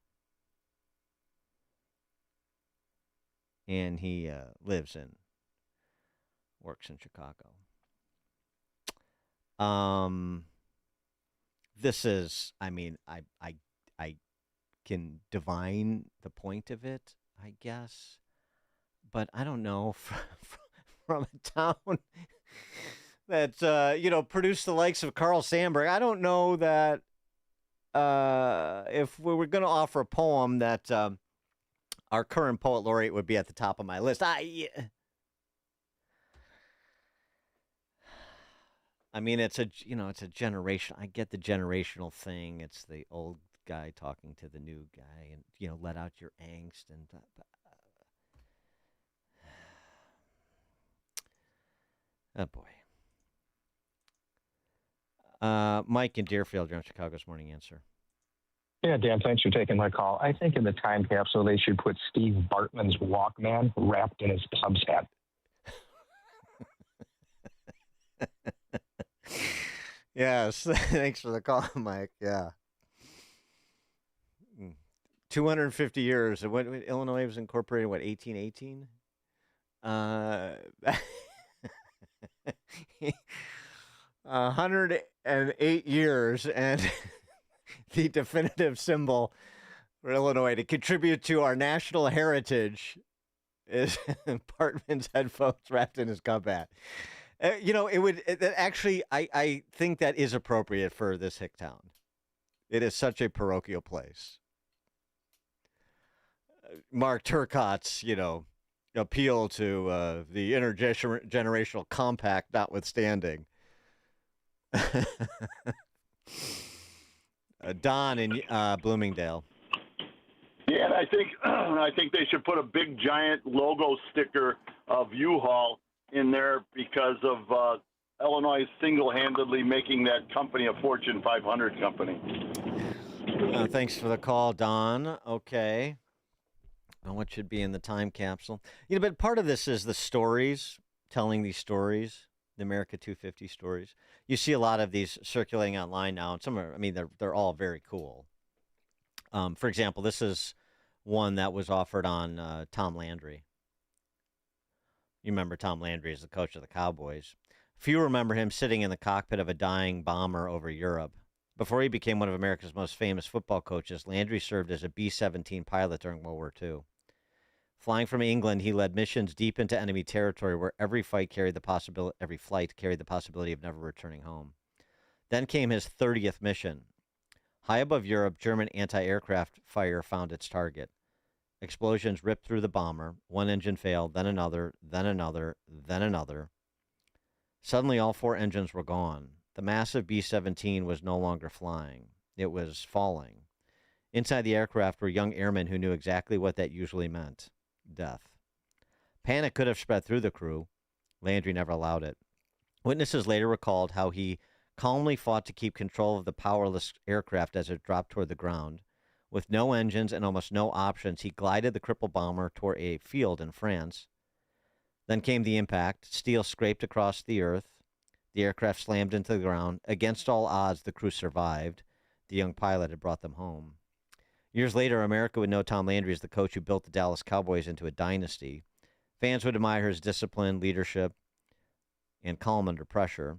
and he works in Chicago. This is, I mean, I can divine the point of it, I guess, but I don't know from a town that, produced the likes of Carl Sandburg. I don't know that if we were going to offer a poem that our current poet laureate would be at the top of my list. I mean, it's a generation. I get the generational thing. It's the old guy talking to the new guy and, let out your angst and oh, boy. Mike in Deerfield, you're on Chicago's Morning Answer. Yeah, Dan, thanks for taking my call. I think in the time capsule they should put Steve Bartman's Walkman wrapped in his Cubs hat. Yes, thanks for the call, Mike. Yeah. 250 years. When Illinois was incorporated, 1818? 108 years, and the definitive symbol for Illinois to contribute to our national heritage is Bartman's headphones wrapped in his Cub hat. I think that is appropriate for this hick town. It is such a parochial place. Mark Turcott's, appeal to the intergenerational compact notwithstanding, Don in Bloomingdale. Yeah, and I think they should put a big giant logo sticker of U-Haul in there because of Illinois single-handedly making that company a Fortune 500 company. Thanks for the call, Don. Okay. What should be in the time capsule? But part of this is the stories, telling these stories, the America 250 stories. You see a lot of these circulating online now, and some are, they're all very cool. For example, this is one that was offered on Tom Landry. You remember Tom Landry as the coach of the Cowboys. Few remember him sitting in the cockpit of a dying bomber over Europe. Before he became one of America's most famous football coaches, Landry served as a B-17 pilot during World War II. Flying from England, he led missions deep into enemy territory where every flight carried the possibility of never returning home. Then came his 30th mission. High above Europe, German anti-aircraft fire found its target. Explosions ripped through the bomber. One engine failed, then another, then another, then another. Suddenly, all 4 engines were gone. The massive B-17 was no longer flying. It was falling. Inside the aircraft were young airmen who knew exactly what that usually meant: death. Panic could have spread through the crew. Landry never allowed it. Witnesses later recalled how he calmly fought to keep control of the powerless aircraft as it dropped toward the ground. With no engines and almost no options, he glided the crippled bomber toward a field in France. Then came the impact. Steel scraped across the earth. The aircraft slammed into the ground. Against all odds, the crew survived. The young pilot had brought them home. Years later, America would know Tom Landry as the coach who built the Dallas Cowboys into a dynasty. Fans would admire his discipline, leadership, and calm under pressure.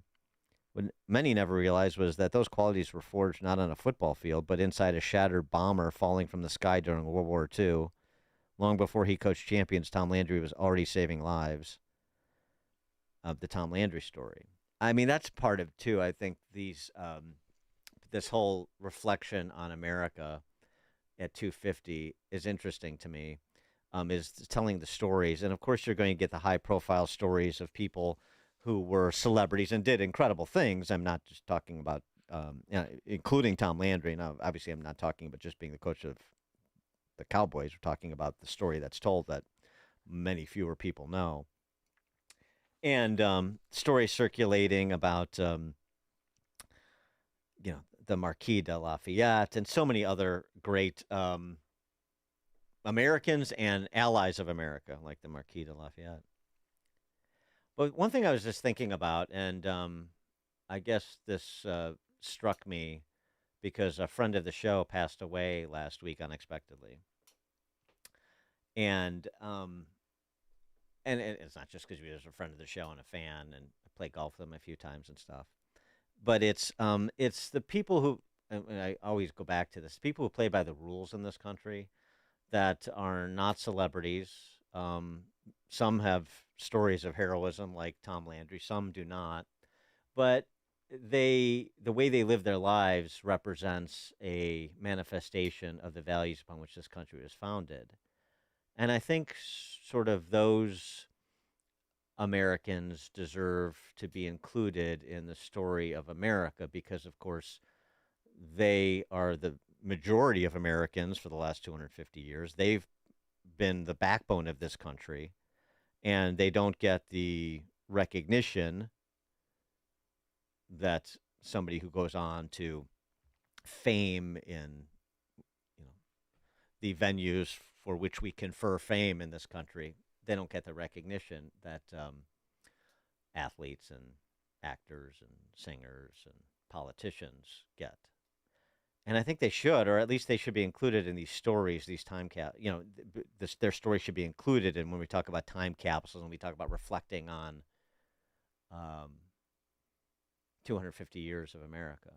What many never realized was that those qualities were forged not on a football field, but inside a shattered bomber falling from the sky during World War II. Long before he coached champions, Tom Landry was already saving lives. Of the Tom Landry story. That's part of, too, I think, these this whole reflection on America at 250 is interesting to me, is telling the stories. And, of course, you're going to get the high-profile stories of people who were celebrities and did incredible things. I'm not just talking about, including Tom Landry. Now, obviously, I'm not talking about just being the coach of the Cowboys. We're talking about the story that's told that many fewer people know. And stories circulating about, the Marquis de Lafayette and so many other great Americans and allies of America, like the Marquis de Lafayette. But one thing I was just thinking about, and I guess this struck me because a friend of the show passed away last week unexpectedly. And it's not just because he was a friend of the show and a fan, and I play golf with him a few times and stuff. But it's the people who, and I always go back to this, people who play by the rules in this country that are not celebrities. Some have stories of heroism like Tom Landry, some do not. But the way they live their lives represents a manifestation of the values upon which this country was founded. And I think sort of those Americans deserve to be included in the story of America because, of course, they are the majority of Americans for the last 250 years. They've been the backbone of this country, and they don't get the recognition that somebody who goes on to fame in the venues for which we confer fame in this country, they don't get the recognition that athletes and actors and singers and politicians get. And I think they should, or at least they should be included in these stories, these time their story should be included in when we talk about time capsules and we talk about reflecting on 250 years of America.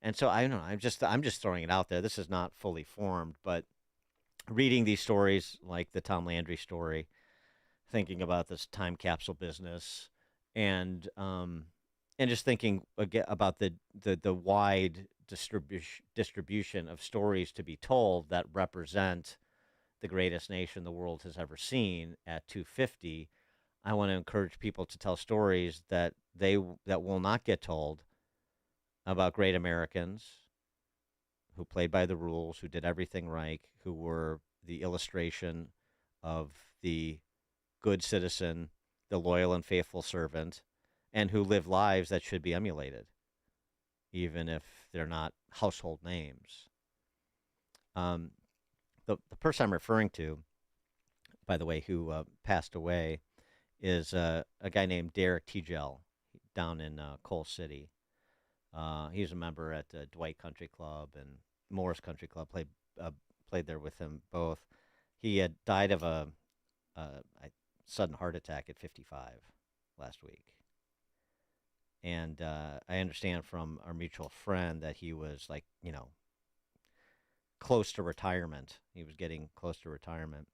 And so I don't know, I'm just throwing it out there. This is not fully formed, but reading these stories like the Tom Landry story, thinking about this time capsule business, and just thinking again about the wide distribution of stories to be told that represent the greatest nation the world has ever seen at 250, I want to encourage people to tell stories that that will not get told about great Americans who played by the rules, who did everything right, who were the illustration of the good citizen, the loyal and faithful servant, and who live lives that should be emulated, even if they're not household names. The person I'm referring to, by the way, who passed away, is a guy named Derek Tegel down in Coal City. He's a member at Dwight Country Club and Morris Country Club. Played there with him both. He had died of a sudden heart attack at 55 last week. And I understand from our mutual friend that he was close to retirement. He was getting close to retirement.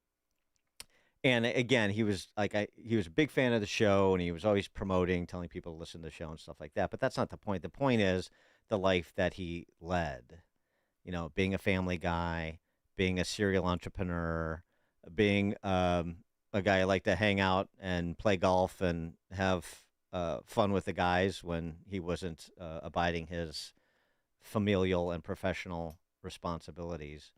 And again, he was he was a big fan of the show, and he was always promoting, telling people to listen to the show and stuff like that. But that's not the point. The point is the life that he led. Being a family guy, being a serial entrepreneur, being a guy who liked to hang out and play golf and have fun with the guys when he wasn't abiding his familial and professional responsibilities.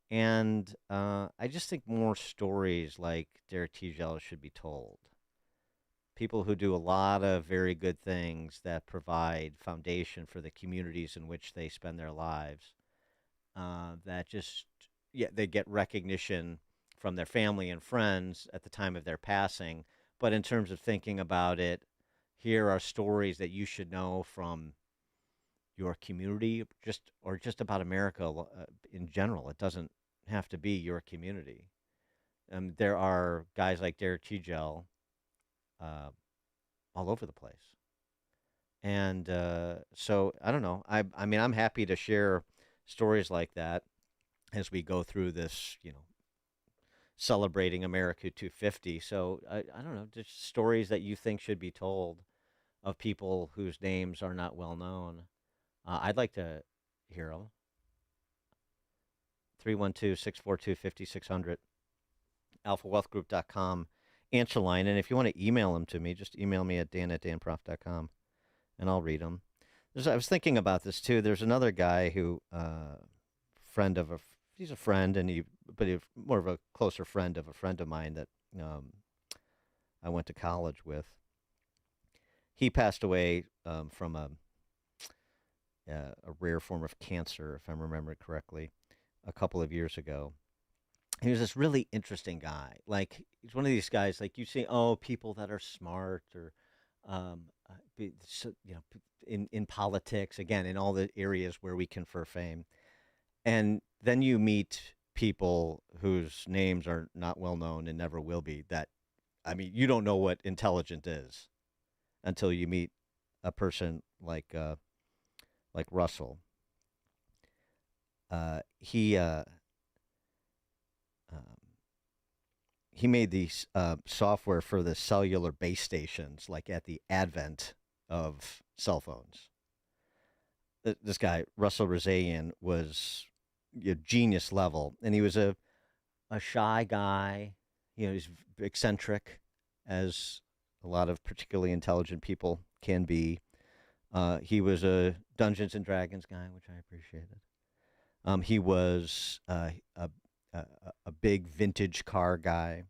And I just think more stories like Derek Tegel should be told. People who do a lot of very good things that provide foundation for the communities in which they spend their lives. They get recognition from their family and friends at the time of their passing. But in terms of thinking about it, here are stories that you should know from your community, or just about America in general. It doesn't have to be your community. There are guys like Derek Tegel all over the place. And so, I don't know. I mean, I'm happy to share stories like that as we go through this, celebrating America 250. So, I don't know, just stories that you think should be told of people whose names are not well known. I'd like to hear them. 312-642-5600, alphawealthgroup.com answer line. And if you want to email them to me, just email me at dan@danprof.com, and I'll read them. I was thinking about this, too. There's another guy who, he's a friend, but he's more of a closer friend of a friend of mine that I went to college with. He passed away from a rare form of cancer, if I'm remembering correctly, a couple of years ago. He was this really interesting guy. He's one of these guys, you see, people that are smart or, in politics, again, in all the areas where we confer fame. And then you meet people whose names are not well known and never will be. You don't know what intelligent is until you meet a person like Russell. He made the software for the cellular base stations, at the advent of cell phones. This guy, Russell Razayan, was genius level, and he was a shy guy. He's eccentric, as a lot of particularly intelligent people can be. He was a Dungeons and Dragons guy, which I appreciated. He was a big vintage car guy.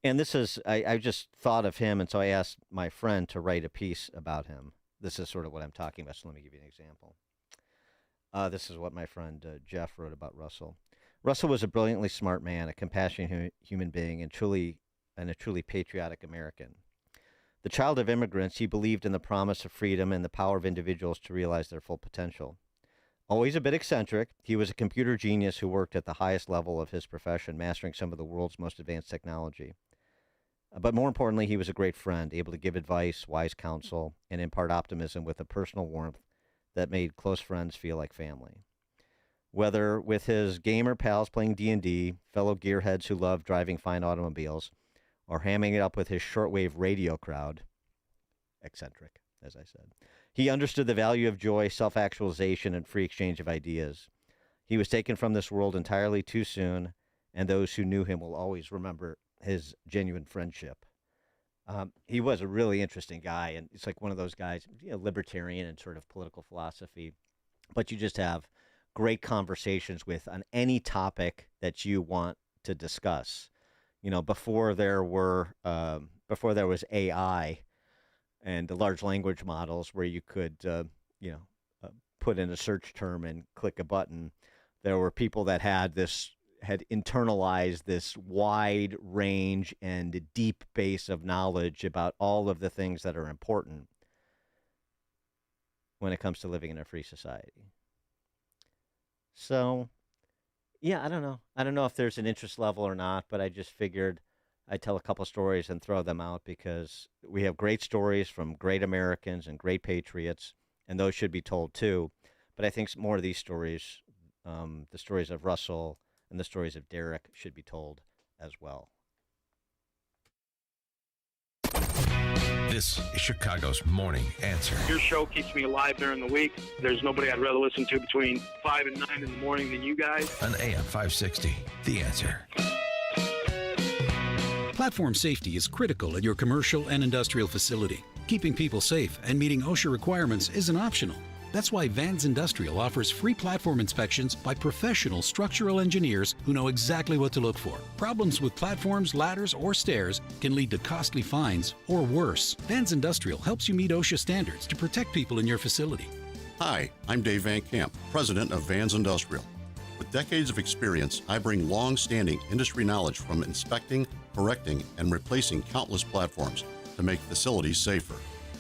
And this is, I just thought of him, and so I asked my friend to write a piece about him. This is sort of what I'm talking about, so let me give you an example. This is what my friend Jeff wrote about Russell. Russell was a brilliantly smart man, a compassionate human being, and a truly patriotic American. The child of immigrants, he believed in the promise of freedom and the power of individuals to realize their full potential. Always a bit eccentric, he was a computer genius who worked at the highest level of his profession, mastering some of the world's most advanced technology. But more importantly, he was a great friend, able to give advice, wise counsel, and impart optimism with a personal warmth that made close friends feel like family. Whether with his gamer pals playing D&D, fellow gearheads who loved driving fine automobiles, or hamming it up with his shortwave radio crowd, eccentric, as I said, he understood the value of joy, self-actualization, and free exchange of ideas. He was taken from this world entirely too soon, and those who knew him will always remember his genuine friendship. He was a really interesting guy, and it's like one of those guys, libertarian and sort of political philosophy, but you just have great conversations with on any topic that you want to discuss. Before there was AI and the large language models where you could, put in a search term and click a button, there were people that had internalized this wide range and deep base of knowledge about all of the things that are important when it comes to living in a free society. So, yeah, I don't know. I don't know if there's an interest level or not, but I just figured I'd tell a couple stories and throw them out because we have great stories from great Americans and great patriots, and those should be told too. But I think more of these stories, the stories of Russell and the stories of Derek, should be told as well. This is Chicago's Morning Answer. Your show keeps me alive during the week. There's nobody I'd rather listen to between 5 and 9 in the morning than you guys. On AM 560, The Answer. Platform safety is critical at your commercial and industrial facility. Keeping people safe and meeting OSHA requirements isn't optional. That's why Vans Industrial offers free platform inspections by professional structural engineers who know exactly what to look for. Problems with platforms, ladders, or stairs can lead to costly fines or worse. Vans Industrial helps you meet OSHA standards to protect people in your facility. Hi, I'm Dave Van Camp, president of Vans Industrial. With decades of experience, I bring long-standing industry knowledge from inspecting, correcting, and replacing countless platforms to make facilities safer.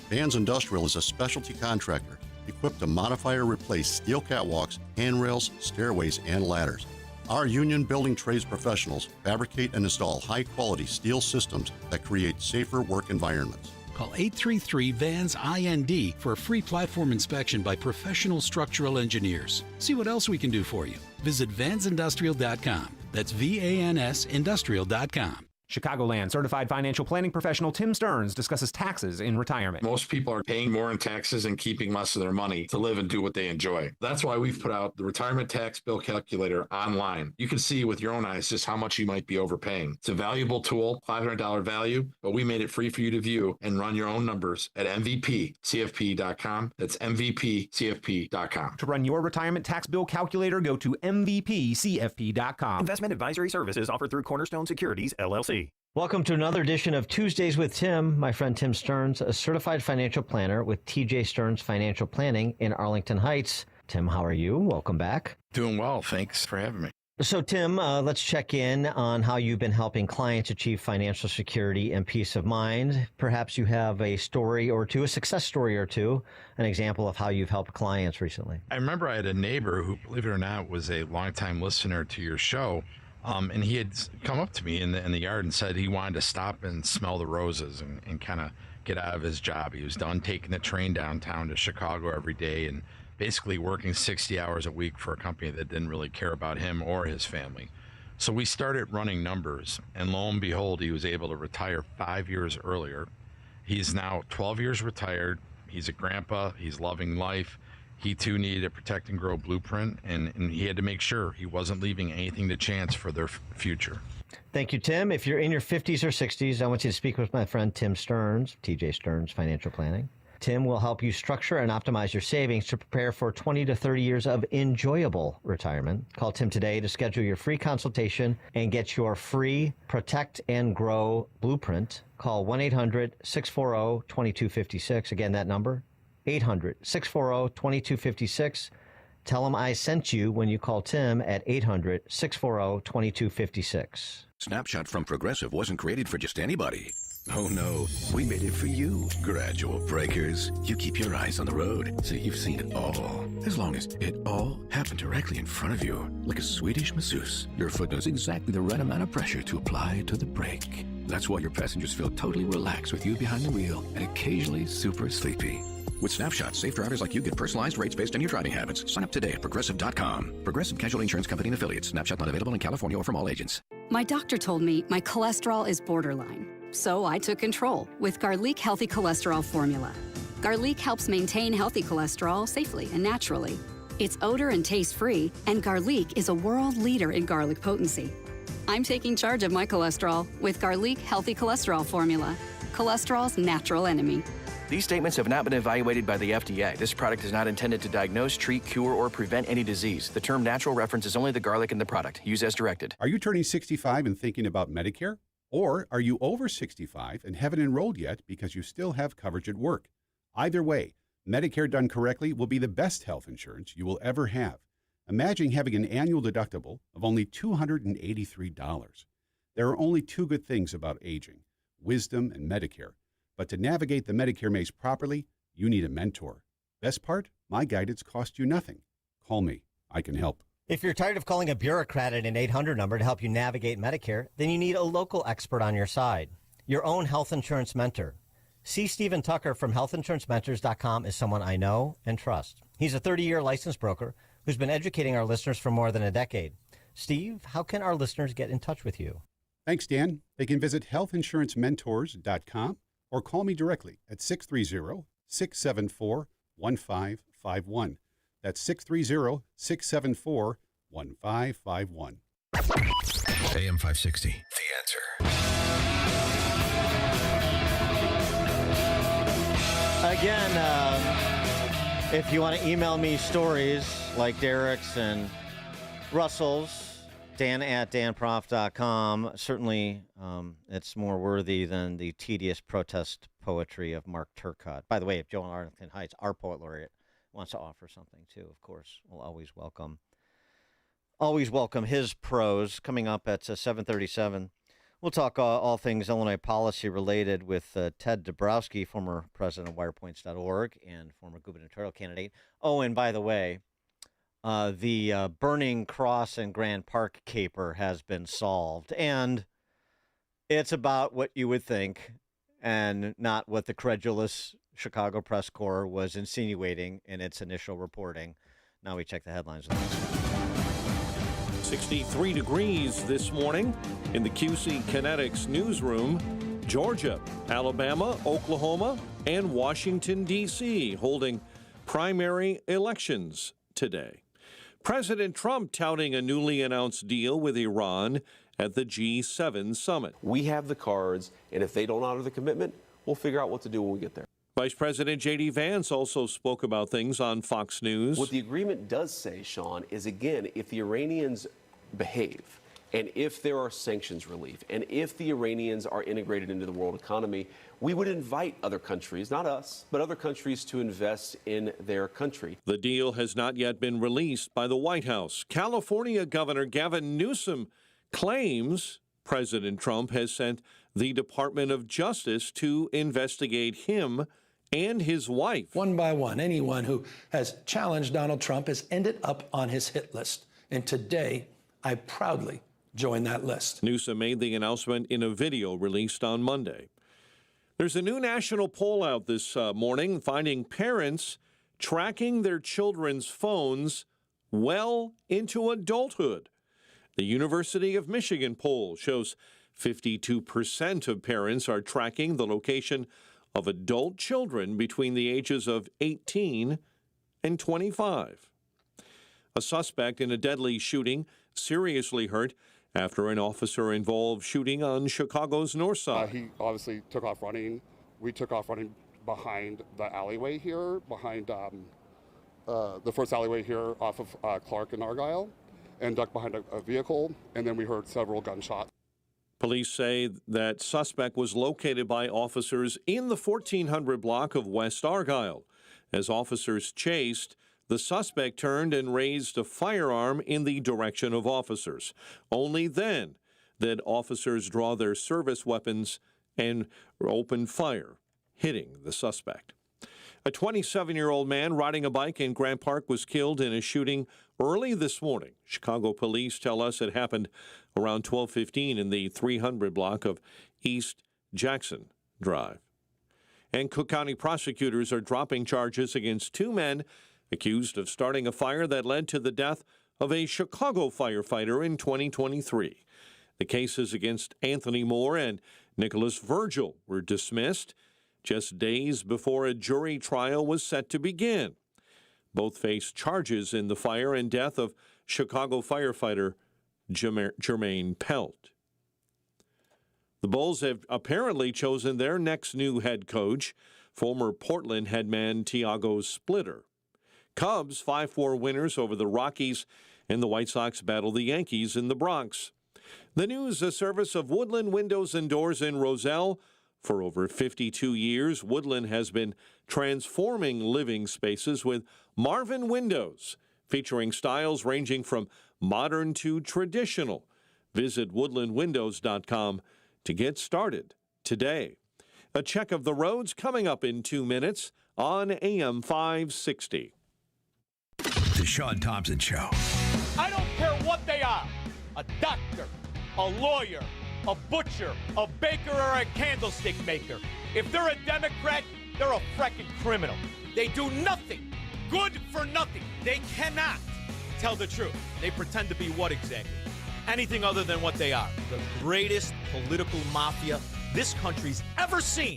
Vans Industrial is a specialty contractor equipped to modify or replace steel catwalks, handrails, stairways, and ladders. Our union building trades professionals fabricate and install high-quality steel systems that create safer work environments. Call 833-VANS-IND for a free platform inspection by professional structural engineers. See what else we can do for you. Visit vansindustrial.com. That's VANS Industrial.com. Chicagoland certified financial planning professional Tim Stearns discusses taxes in retirement. Most people are paying more in taxes and keeping less of their money to live and do what they enjoy. That's why we've put out the retirement tax bill calculator online. You can see with your own eyes just how much you might be overpaying. It's a valuable tool, $500 value, but we made it free for you to view and run your own numbers at MVPCFP.com. That's MVPCFP.com. To run your retirement tax bill calculator, go to MVPCFP.com. Investment advisory services offered through Cornerstone Securities, LLC. Welcome to another edition of Tuesdays with Tim. My friend Tim Stearns, a certified financial planner with TJ Stearns Financial Planning in Arlington Heights. Tim, how are you? Welcome back. Doing well. Thanks for having me. So, Tim, let's check in on how you've been helping clients achieve financial security and peace of mind. Perhaps you have a story or two, a success story or two, an example of how you've helped clients recently. I remember I had a neighbor who, believe it or not, was a longtime listener to your show. And he had come up to me in the yard and said he wanted to stop and smell the roses and kind of get out of his job. He was done taking the train downtown to Chicago every day and basically working 60 hours a week for a company that didn't really care about him or his family. So we started running numbers, and lo and behold, he was able to retire 5 years earlier. He's now 12 years retired. He's a grandpa. He's loving life. He, too, needed a protect and grow blueprint, and he had to make sure he wasn't leaving anything to chance for their future. Thank you, Tim. If you're in your 50s or 60s, I want you to speak with my friend Tim Stearns, TJ Stearns Financial Planning. Tim will help you structure and optimize your savings to prepare for 20 to 30 years of enjoyable retirement. Call Tim today to schedule your free consultation and get your free Protect and Grow blueprint. Call 1-800-640-2256. Again, that number, 800-640-2256. Tell them I sent you when you call Tim at 800-640-2256. Snapshot from Progressive wasn't created for just anybody. Oh no, we made it for you. Gradual breakers. You keep your eyes on the road, so you've seen it all. As long as it all happened directly in front of you, like a Swedish masseuse, your foot knows exactly the right amount of pressure to apply to the brake. That's why your passengers feel totally relaxed with you behind the wheel and occasionally super sleepy. With Snapshot, safe drivers like you get personalized rates based on your driving habits. Sign up today at Progressive.com. Progressive Casualty Insurance Company and Affiliates. Snapshot not available in California or from all agents. My doctor told me my cholesterol is borderline. So I took control with Garlic Healthy Cholesterol Formula. Garlic helps maintain healthy cholesterol safely and naturally. It's odor and taste-free, and Garlic is a world leader in garlic potency. I'm taking charge of my cholesterol with Garlic Healthy Cholesterol Formula. cholesterol's natural enemy. These statements have not been evaluated by the FDA. This product is not intended to diagnose, treat, cure, or prevent any disease. The term natural references only the garlic in the product. Use as directed. Are you turning 65 and thinking about Medicare? Or are you over 65 and haven't enrolled yet because you still have coverage at work? Either way, Medicare done correctly will be the best health insurance you will ever have. Imagine having an annual deductible of only $283. There are only two good things about aging, wisdom and Medicare. But to navigate the Medicare maze properly, you need a mentor. Best part? My guidance costs you nothing. Call me. I can help. If you're tired of calling a bureaucrat at an 800 number to help you navigate Medicare, then you need a local expert on your side, your own health insurance mentor. C. Stephen Tucker from healthinsurancementors.com is someone I know and trust. He's a 30-year licensed broker who's been educating our listeners for more than a decade. Steve, how can our listeners get in touch with you? Thanks, Dan. They can visit healthinsurancementors.com or call me directly at 630-674-1551. That's 630-674-1551. AM 560, The Answer. Again, if you want to email me stories like Derek's and Russell's, Dan@danprof.com. Certainly, it's more worthy than the tedious protest poetry of Mark Turcotte. By the way, if Joe in Arlington Heights, our poet laureate, wants to offer something too, of course, we'll always welcome his prose. Coming up at 7:37, we'll talk all things Illinois policy related with Ted Dabrowski, former president of wirepoints.org and former gubernatorial candidate. Oh, and by the way, the Burning Cross and Grand Park caper has been solved, and it's about what you would think and not what the credulous Chicago Press Corps was insinuating in its initial reporting. Now we check the headlines. 63 degrees this morning in the QC Kinetics newsroom. Georgia, Alabama, Oklahoma, and Washington, D.C. holding primary elections today. President Trump touting a newly announced deal with Iran at the G7 summit. We have the cards, and if they don't honor the commitment, we'll figure out what to do when we get there. Vice President J.D. Vance also spoke about things on Fox News. What the agreement does say, Sean, is again, if the Iranians behave, and if there are sanctions relief, and if the Iranians are integrated into the world economy, we would invite other countries, not us, but other countries to invest in their country. The deal has not yet been released by the White House. California Governor Gavin Newsom claims President Trump has sent the Department of Justice to investigate him and his wife. One by one, anyone who has challenged Donald Trump has ended up on his hit list. And today, I proudly join that list. Newsom made the announcement in a video released on Monday. There's a new national poll out this morning finding parents tracking their children's phones well into adulthood. The University of Michigan poll shows 52% of parents are tracking the location of adult children between the ages of 18 and 25. A suspect in a deadly shooting seriously hurt after an officer-involved shooting on Chicago's north side. He obviously took off running. We took off running behind the alleyway here, behind the first alleyway here off of Clark and Argyle, and ducked behind a vehicle, and then we heard several gunshots. Police say that suspect was located by officers in the 1400 block of West Argyle. As officers chased, the suspect turned and raised a firearm in the direction of officers. Only then did officers draw their service weapons and open fire, hitting the suspect. A 27-year-old man riding a bike in Grant Park was killed in a shooting early this morning. Chicago police tell us it happened around 12:15 in the 300 block of East Jackson Drive. And Cook County prosecutors are dropping charges against two men accused of starting a fire that led to the death of a Chicago firefighter in 2023. The cases against Anthony Moore and Nicholas Virgil were dismissed just days before a jury trial was set to begin. Both face charges in the fire and death of Chicago firefighter Jermaine Pelt. The Bulls have apparently chosen their next new head coach, former Portland headman Tiago Splitter. Cubs 5-4 winners over the Rockies, and the White Sox battle the Yankees in the Bronx. The news, a service of Woodland Windows and Doors in Roselle. For over 52 years, Woodland has been transforming living spaces with Marvin Windows, featuring styles ranging from modern to traditional. Visit woodlandwindows.com to get started today. A check of the roads coming up in 2 minutes on AM 560. The Sean Thompson Show. I don't care what they are, a doctor, a lawyer, a butcher, a baker, or a candlestick maker. If they're a Democrat, they're a frickin' criminal. They do nothing, good for nothing. They cannot tell the truth. They pretend to be what exactly? Anything other than what they are. The greatest political mafia this country's ever seen.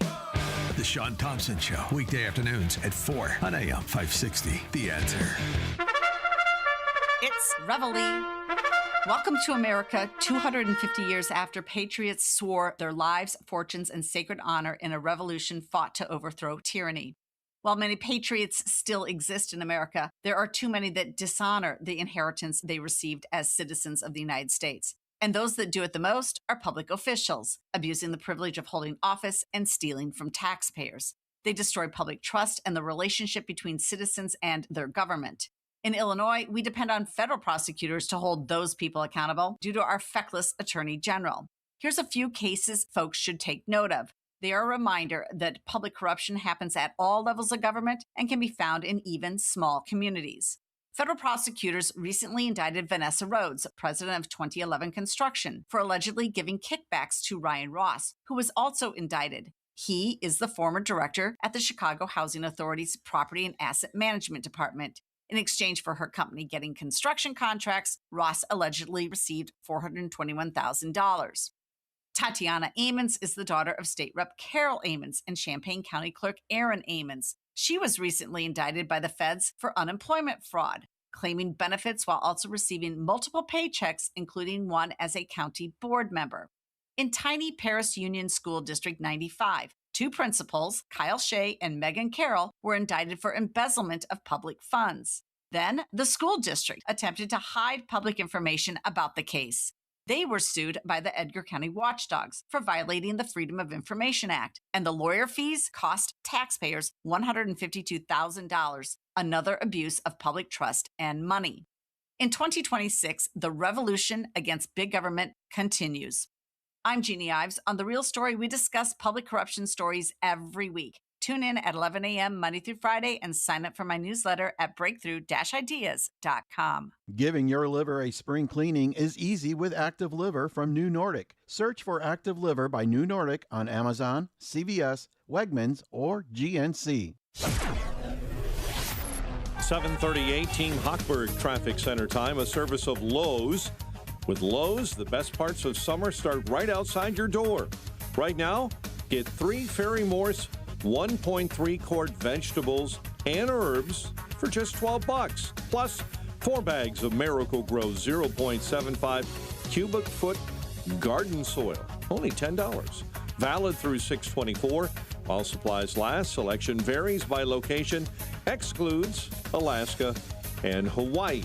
The Sean Thompson Show, weekday afternoons at 4 on AM 560. The Answer. It's Reveille. Welcome to America, 250 years after patriots swore their lives, fortunes, and sacred honor in a revolution fought to overthrow tyranny. While many patriots still exist in America, there are too many that dishonor the inheritance they received as citizens of the United States. And those that do it the most are public officials, abusing the privilege of holding office and stealing from taxpayers. They destroy public trust and the relationship between citizens and their government. In Illinois, we depend on federal prosecutors to hold those people accountable due to our feckless attorney general. Here's a few cases folks should take note of. They are a reminder that public corruption happens at all levels of government and can be found in even small communities. Federal prosecutors recently indicted Vanessa Rhodes, president of 2011 Construction, for allegedly giving kickbacks to Ryan Ross, who was also indicted. He is the former director at the Chicago Housing Authority's Property and Asset Management Department. In exchange for her company getting construction contracts, Ross allegedly received $421,000. Tatiana Amons is the daughter of State Rep Carol Amons and Champaign County Clerk Aaron Amons. She was recently indicted by the feds for unemployment fraud, claiming benefits while also receiving multiple paychecks, including one as a county board member. In tiny Paris Union School District 95, two principals, Kyle Shea and Megan Carroll, were indicted for embezzlement of public funds. Then, the school district attempted to hide public information about the case. They were sued by the Edgar County Watchdogs for violating the Freedom of Information Act, and the lawyer fees cost taxpayers $152,000, another abuse of public trust and money. In 2026, the revolution against big government continues. I'm Jeannie Ives. On The Real Story, we discuss public corruption stories every week. Tune in at 11 a.m. Monday through Friday and sign up for my newsletter at breakthrough-ideas.com. Giving your liver a spring cleaning is easy with Active Liver from New Nordic. Search for Active Liver by New Nordic on Amazon, CVS, Wegmans, or GNC. 7:38 Team Hochberg Traffic Center time, a service of Lowe's. With Lowe's, the best parts of summer start right outside your door. Right now, get 3 Ferry Morse 1.3 quart vegetables and herbs for just $12, plus 4 bags of Miracle-Gro 0.75 cubic foot garden soil, only $10. Valid through 6/24. While supplies last, selection varies by location, excludes Alaska and Hawaii.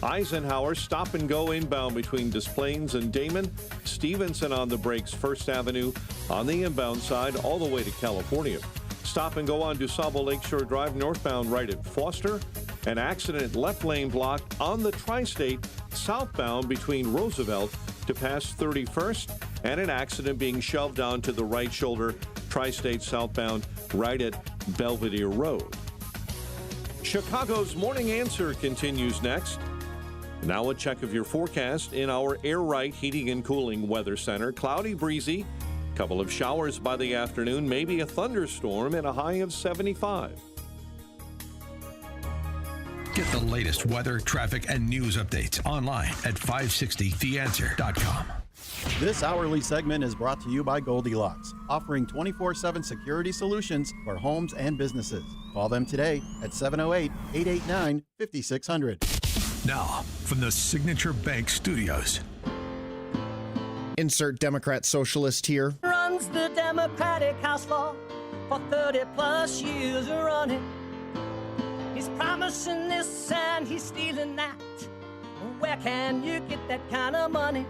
Eisenhower stop and go inbound between Des Plaines and Damon. Stevenson on the brakes, First Avenue on the inbound side all the way to California. Stop and go on DuSable Lakeshore Drive northbound right at Foster. An accident left lane block on the Tri-State southbound between Roosevelt to pass 31st, and an accident being shoved onto the right shoulder Tri-State southbound right at Belvedere Road. Chicago's Morning Answer continues next. Now a check of your forecast in our Air Right Heating and Cooling Weather Center. Cloudy, breezy, couple of showers by the afternoon, maybe a thunderstorm, and a high of 75. Get the latest weather, traffic, and news updates online at 560theanswer.com. This hourly segment is brought to you by Goldilocks, offering 24/7 security solutions for homes and businesses. Call them today at 708-889-5600. Now, from the Signature Bank Studios. insert Democrat socialist here. Runs the Democratic House floor for 30 plus years running. He's promising this and he's stealing that. Where can you get that kind of money?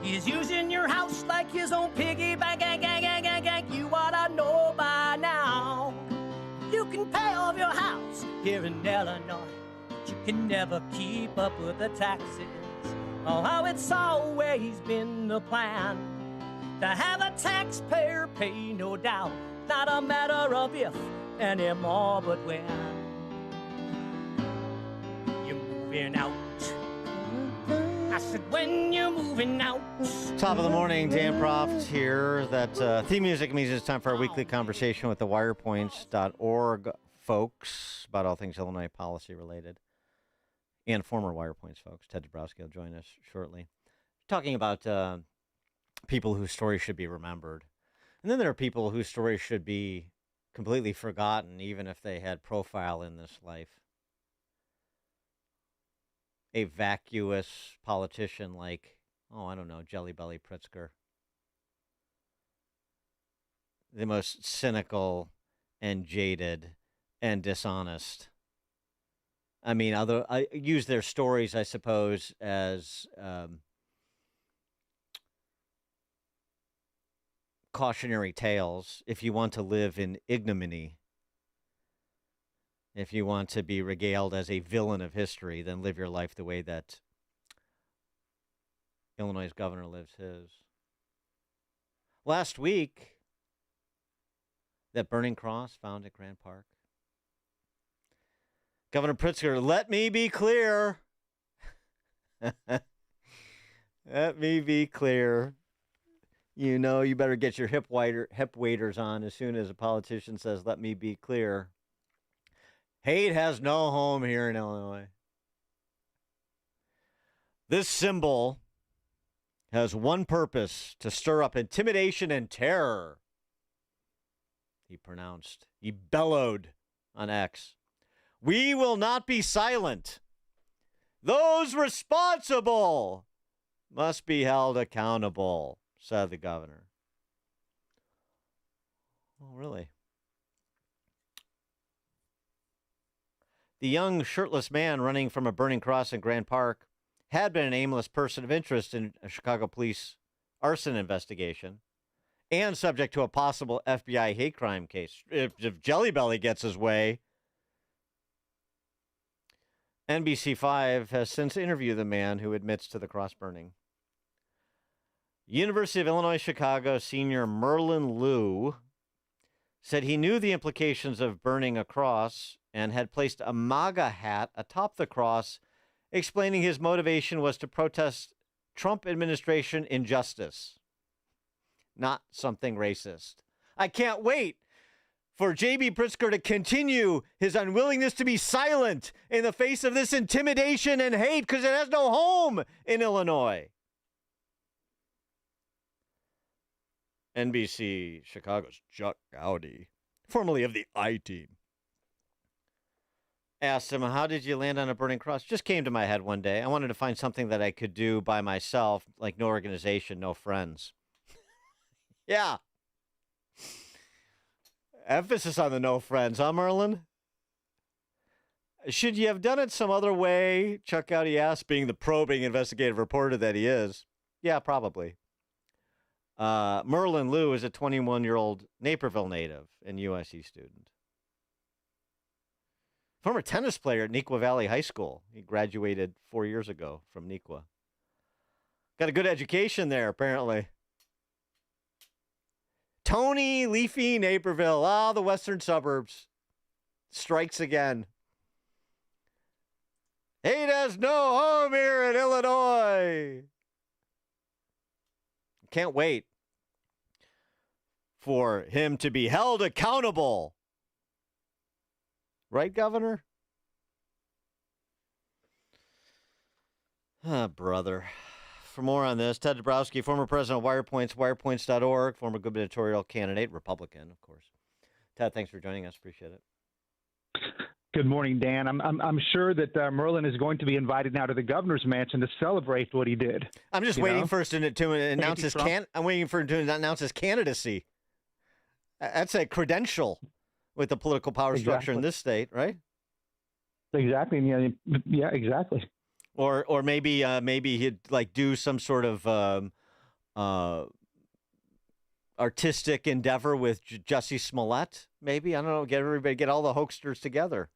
He's using your house like his own piggy bank. You ought to know by now. You can pay off your house here in Illinois, but you can never keep up with the taxes. Oh, how it's always been the plan to have a taxpayer pay, no doubt. Not a matter of if anymore, but when. You're moving out. I said, when you're moving out. Top of the morning, Dan Proft here. That theme music means it's time for our weekly conversation with the wirepoints.org folks about all things Illinois policy related. And former WirePoints folks. Ted Dabrowski will join us shortly. Talking about people whose stories should be remembered. And then there are people whose stories should be completely forgotten, even if they had profile in this life. A vacuous politician like, I don't know, Jelly Belly Pritzker. The most cynical and jaded and dishonest. I mean, I use their stories, I suppose, as cautionary tales if you want to live in ignominy. If you want to be regaled as a villain of history, then live your life the way that Illinois' governor lives his. Last week, that burning cross found at Grant Park. Governor Pritzker, let me be clear. Let me be clear. You know, you better get your hip waders on as soon as a politician says, let me be clear. Hate has no home here in Illinois. This symbol has one purpose: to stir up intimidation and terror. He pronounced. He bellowed on X. We will not be silent. Those responsible must be held accountable, said the governor. Oh, really? The young shirtless man running from a burning cross in Grant Park had been an aimless person of interest in a Chicago police arson investigation and subject to a possible FBI hate crime case. If Jelly Belly gets his way. NBC5 has since interviewed the man who admits to the cross burning. University of Illinois Chicago senior Merlin Liu said he knew the implications of burning a cross and had placed a MAGA hat atop the cross, explaining his motivation was to protest Trump administration injustice, not something racist. I can't wait for J.B. Pritzker to continue his unwillingness to be silent in the face of this intimidation and hate, because it has no home in Illinois. NBC Chicago's Chuck Gowdy, formerly of the I-Team, asked him, how did you land on a burning cross? Just came to my head one day. I wanted to find something that I could do by myself, like no organization, no friends. Yeah. Emphasis on the no friends, huh, Merlin? Should you have done it some other way? Chuck Gowdy asked, being the probing investigative reporter that he is. Yeah, probably. Merlin Liu is a 21-year-old Naperville native and USC student. Former tennis player at Neuqua Valley High School. He graduated 4 years ago from Neuqua. Got a good education there, apparently. Tony, leafy Naperville. The western suburbs. Strikes again. Hate has no home here in Illinois. Can't wait for him to be held accountable. Right, Governor? Brother. For more on this, Ted Dabrowski, former president of WirePoints, wirepoints.org, former gubernatorial candidate, Republican, of course. Ted, thanks for joining us. Appreciate it. Good morning, Dan. I'm sure that Merlin is going to be invited now to the governor's mansion to celebrate what he did. I'm just waiting for us to announce his I'm waiting for him to announce his candidacy. That's a credential with the political power structure in this state, right? Exactly. Yeah, exactly. Or maybe he'd like do some sort of artistic endeavor with Jussie Smollett. Maybe, I don't know. Get all the hoaxsters together.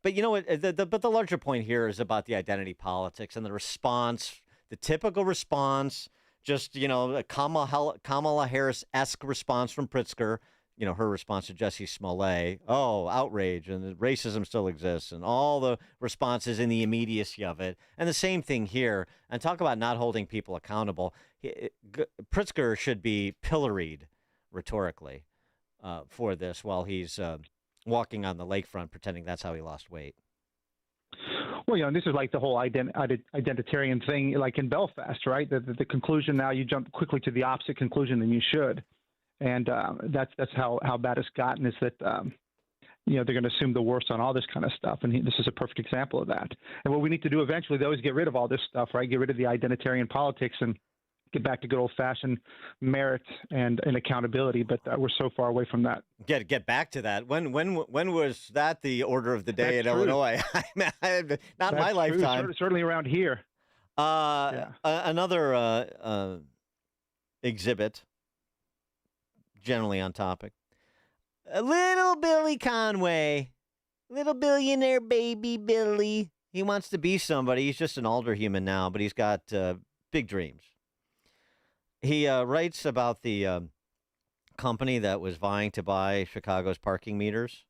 But you know what? But the larger point here is about the identity politics and the response, the typical response. Just a Kamala Harris-esque response from Pritzker. Her response to Jussie Smollett, outrage, and racism still exists, and all the responses in the immediacy of it. And the same thing here. And talk about not holding people accountable. Pritzker should be pilloried rhetorically for this while he's walking on the lakefront pretending that's how he lost weight. Well, and this is like the whole identitarian thing, like in Belfast, right? The conclusion now, you jump quickly to the opposite conclusion than you should. And that's how bad it's gotten, is that, they're going to assume the worst on all this kind of stuff. And this is a perfect example of that. And what we need to do eventually, though, is get rid of all this stuff, right? Get rid of the identitarian politics and get back to good old-fashioned merit and accountability. But we're so far away from that. Get back to that. When was that the order of the day in Illinois? Not my lifetime. Certainly around here. Another exhibit, generally on topic. A little Billy Conway, little billionaire baby Billy. He wants to be somebody. He's just an older human now, but he's got big dreams. He writes about the company that was vying to buy Chicago's parking meters.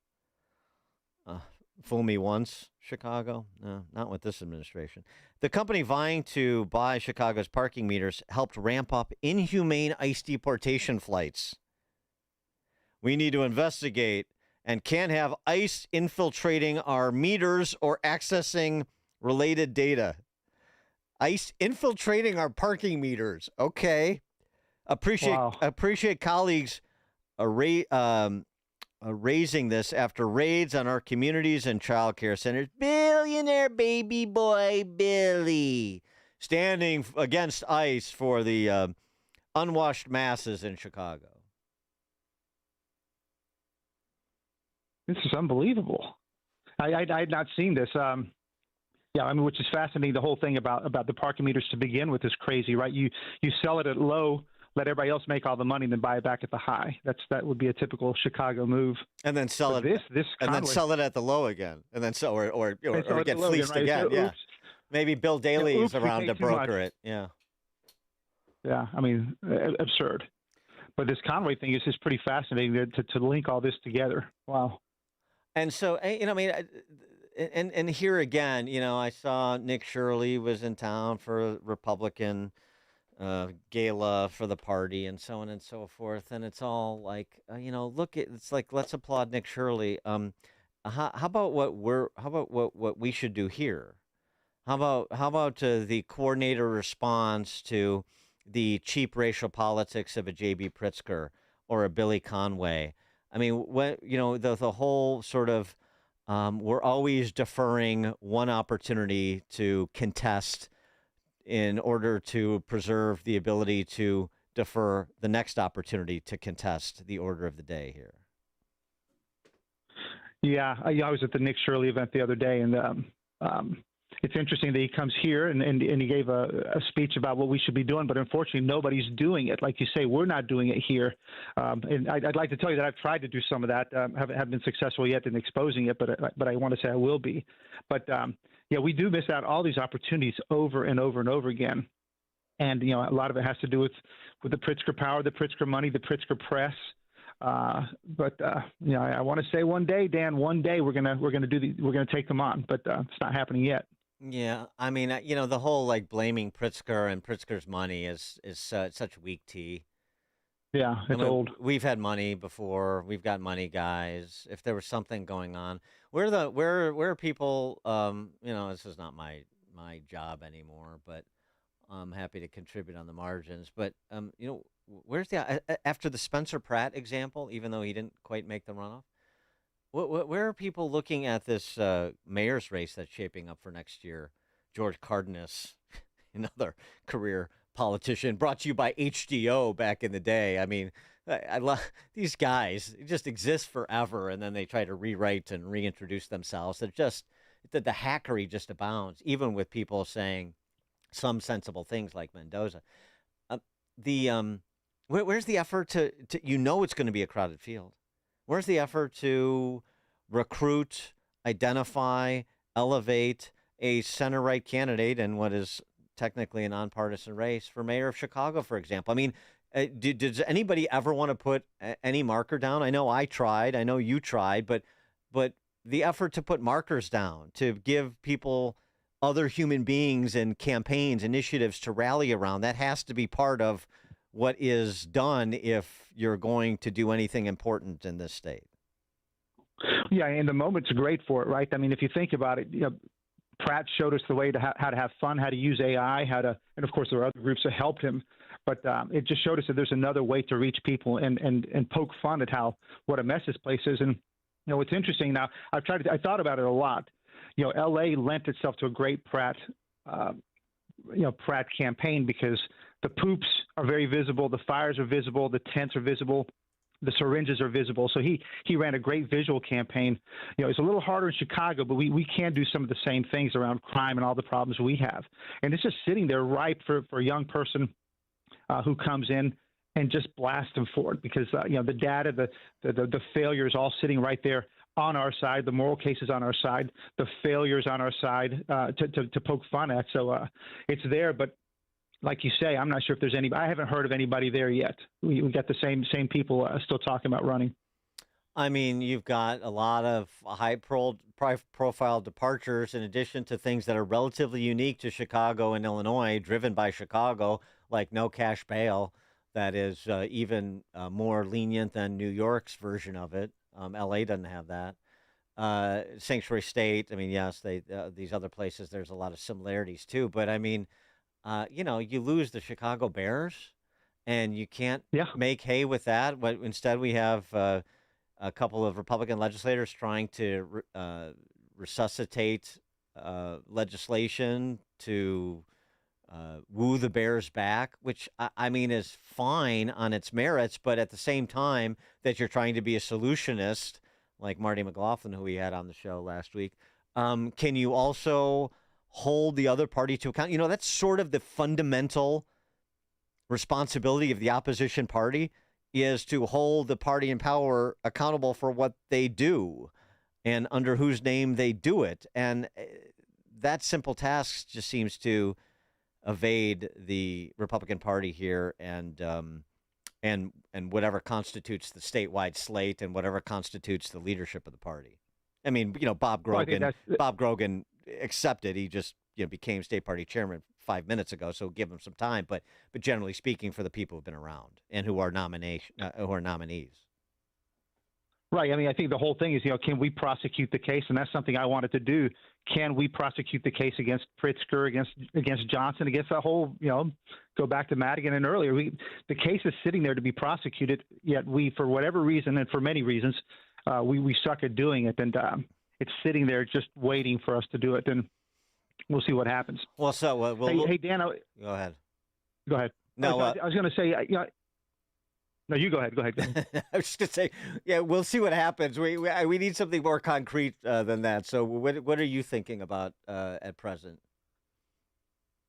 Fool me once, Chicago. No, not with this administration. The company vying to buy Chicago's parking meters helped ramp up inhumane ICE deportation flights. We need to investigate and can't have ICE infiltrating our meters or accessing related data. ICE infiltrating our parking meters. Okay. Appreciate colleagues raising this after raids on our communities and child care centers. Billionaire baby boy Billy standing against ICE for the unwashed masses in Chicago. This is unbelievable. I had not seen this. Which is fascinating. The whole thing about the parking meters to begin with is crazy, right? You sell it at low, let everybody else make all the money, and then buy it back at the high. That would be a typical Chicago move. And then sell it. Then sell it at the low again, and then or get fleeced again. Yeah, maybe Bill Daley is around to broker it. Yeah. Yeah, I mean, absurd. But this Conway thing is just pretty fascinating to link all this together. Wow. And so, and here again, I saw Nick Shirley was in town for a Republican gala for the party and so on and so forth. And it's all like, it's like, let's applaud Nick Shirley. How about what we should do here? How about the coordinated response to the cheap racial politics of a J.B. Pritzker or a Billy Conway? I mean, the whole sort of, we're always deferring one opportunity to contest in order to preserve the ability to defer the next opportunity to contest the order of the day here. Yeah, I was at the Nick Shirley event the other day, and it's interesting that he comes here and he gave a speech about what we should be doing, but unfortunately nobody's doing it. Like you say, we're not doing it here. And I'd like to tell you that I've tried to do some of that. Haven't been successful yet in exposing it, but I want to say I will be. But we do miss out all these opportunities over and over and over again. And a lot of it has to do with the Pritzker power, the Pritzker money, the Pritzker press. I want to say one day, Dan, we're gonna take them on, but it's not happening yet. Yeah, I mean, the whole like blaming Pritzker and Pritzker's money is such weak tea. Yeah, it's old. We've had money before. We've got money guys. If there was something going on, where are people? This is not my job anymore, but I'm happy to contribute on the margins. But where's after the Spencer Pratt example? Even though he didn't quite make the runoff, Where are people looking at this mayor's race that's shaping up for next year? George Cardenas, another career politician, brought to you by HDO back in the day. I mean, I love these guys. They just exist forever, and then they try to rewrite and reintroduce themselves. They're just the hackery just abounds, even with people saying some sensible things like Mendoza. Where's the effort to it's going to be a crowded field? Where's the effort to recruit, identify, elevate a center-right candidate in what is technically a nonpartisan race for mayor of Chicago, for example? I mean, does anybody ever want to put any marker down? I know I tried. I know you tried. But the effort to put markers down, to give people, other human beings and campaigns, initiatives to rally around, that has to be part of what is done if you're going to do anything important in this state. Yeah, and the moment's great for it, right? I mean, if you think about it, Pratt showed us the way to how to have fun, how to use AI, and of course there are other groups that helped him. But it just showed us that there's another way to reach people and poke fun at what a mess this place is. And it's interesting. Now I thought about it a lot. L.A. lent itself to a great Pratt campaign because the poops are very visible, the fires are visible, the tents are visible, the syringes are visible. So he ran a great visual campaign. It's a little harder in Chicago, but we can do some of the same things around crime and all the problems we have. And it's just sitting there ripe for a young person who comes in and just blast them for it because, the data, the failure is all sitting right there on our side. The moral case is on our side. The failures on our side to poke fun at. So it's there, but like you say, I'm not sure if there's anybody. I haven't heard of anybody there yet. We got the same people still talking about running. I mean, you've got a lot of high-profile departures in addition to things that are relatively unique to Chicago and Illinois, driven by Chicago, like no cash bail. That is even more lenient than New York's version of it. L.A. doesn't have that. Sanctuary State, I mean, yes, these other places, there's a lot of similarities too. But I mean, you lose the Chicago Bears, and you can't make hay with that. But instead, we have a couple of Republican legislators trying to resuscitate legislation to woo the Bears back, which I mean is fine on its merits, but at the same time that you're trying to be a solutionist, like Marty McLaughlin, who we had on the show last week, can you also hold the other party to account? That's sort of the fundamental responsibility of the opposition party, is to hold the party in power accountable for what they do and under whose name they do it. And that simple task just seems to evade the Republican Party here, and whatever constitutes the statewide slate and whatever constitutes the leadership of the party. I mean, Bob Grogan accepted. He just became state party chairman 5 minutes ago, so give him some time. But generally speaking, for the people who've been around and who are nominees. Right. I mean, I think the whole thing is, can we prosecute the case? And that's something I wanted to do. Can we prosecute the case against Pritzker, against Johnson, against that whole, go back to Madigan and earlier? The case is sitting there to be prosecuted, yet we, for whatever reason, and for many reasons, we suck at doing it. And it's sitting there just waiting for us to do it. And we'll see what happens. Well, so hey, Dan, go ahead. Go ahead. No, I was going to say, no, you go ahead. Go ahead. I was just going to say, yeah, we'll see what happens. We need something more concrete than that. So what are you thinking about at present?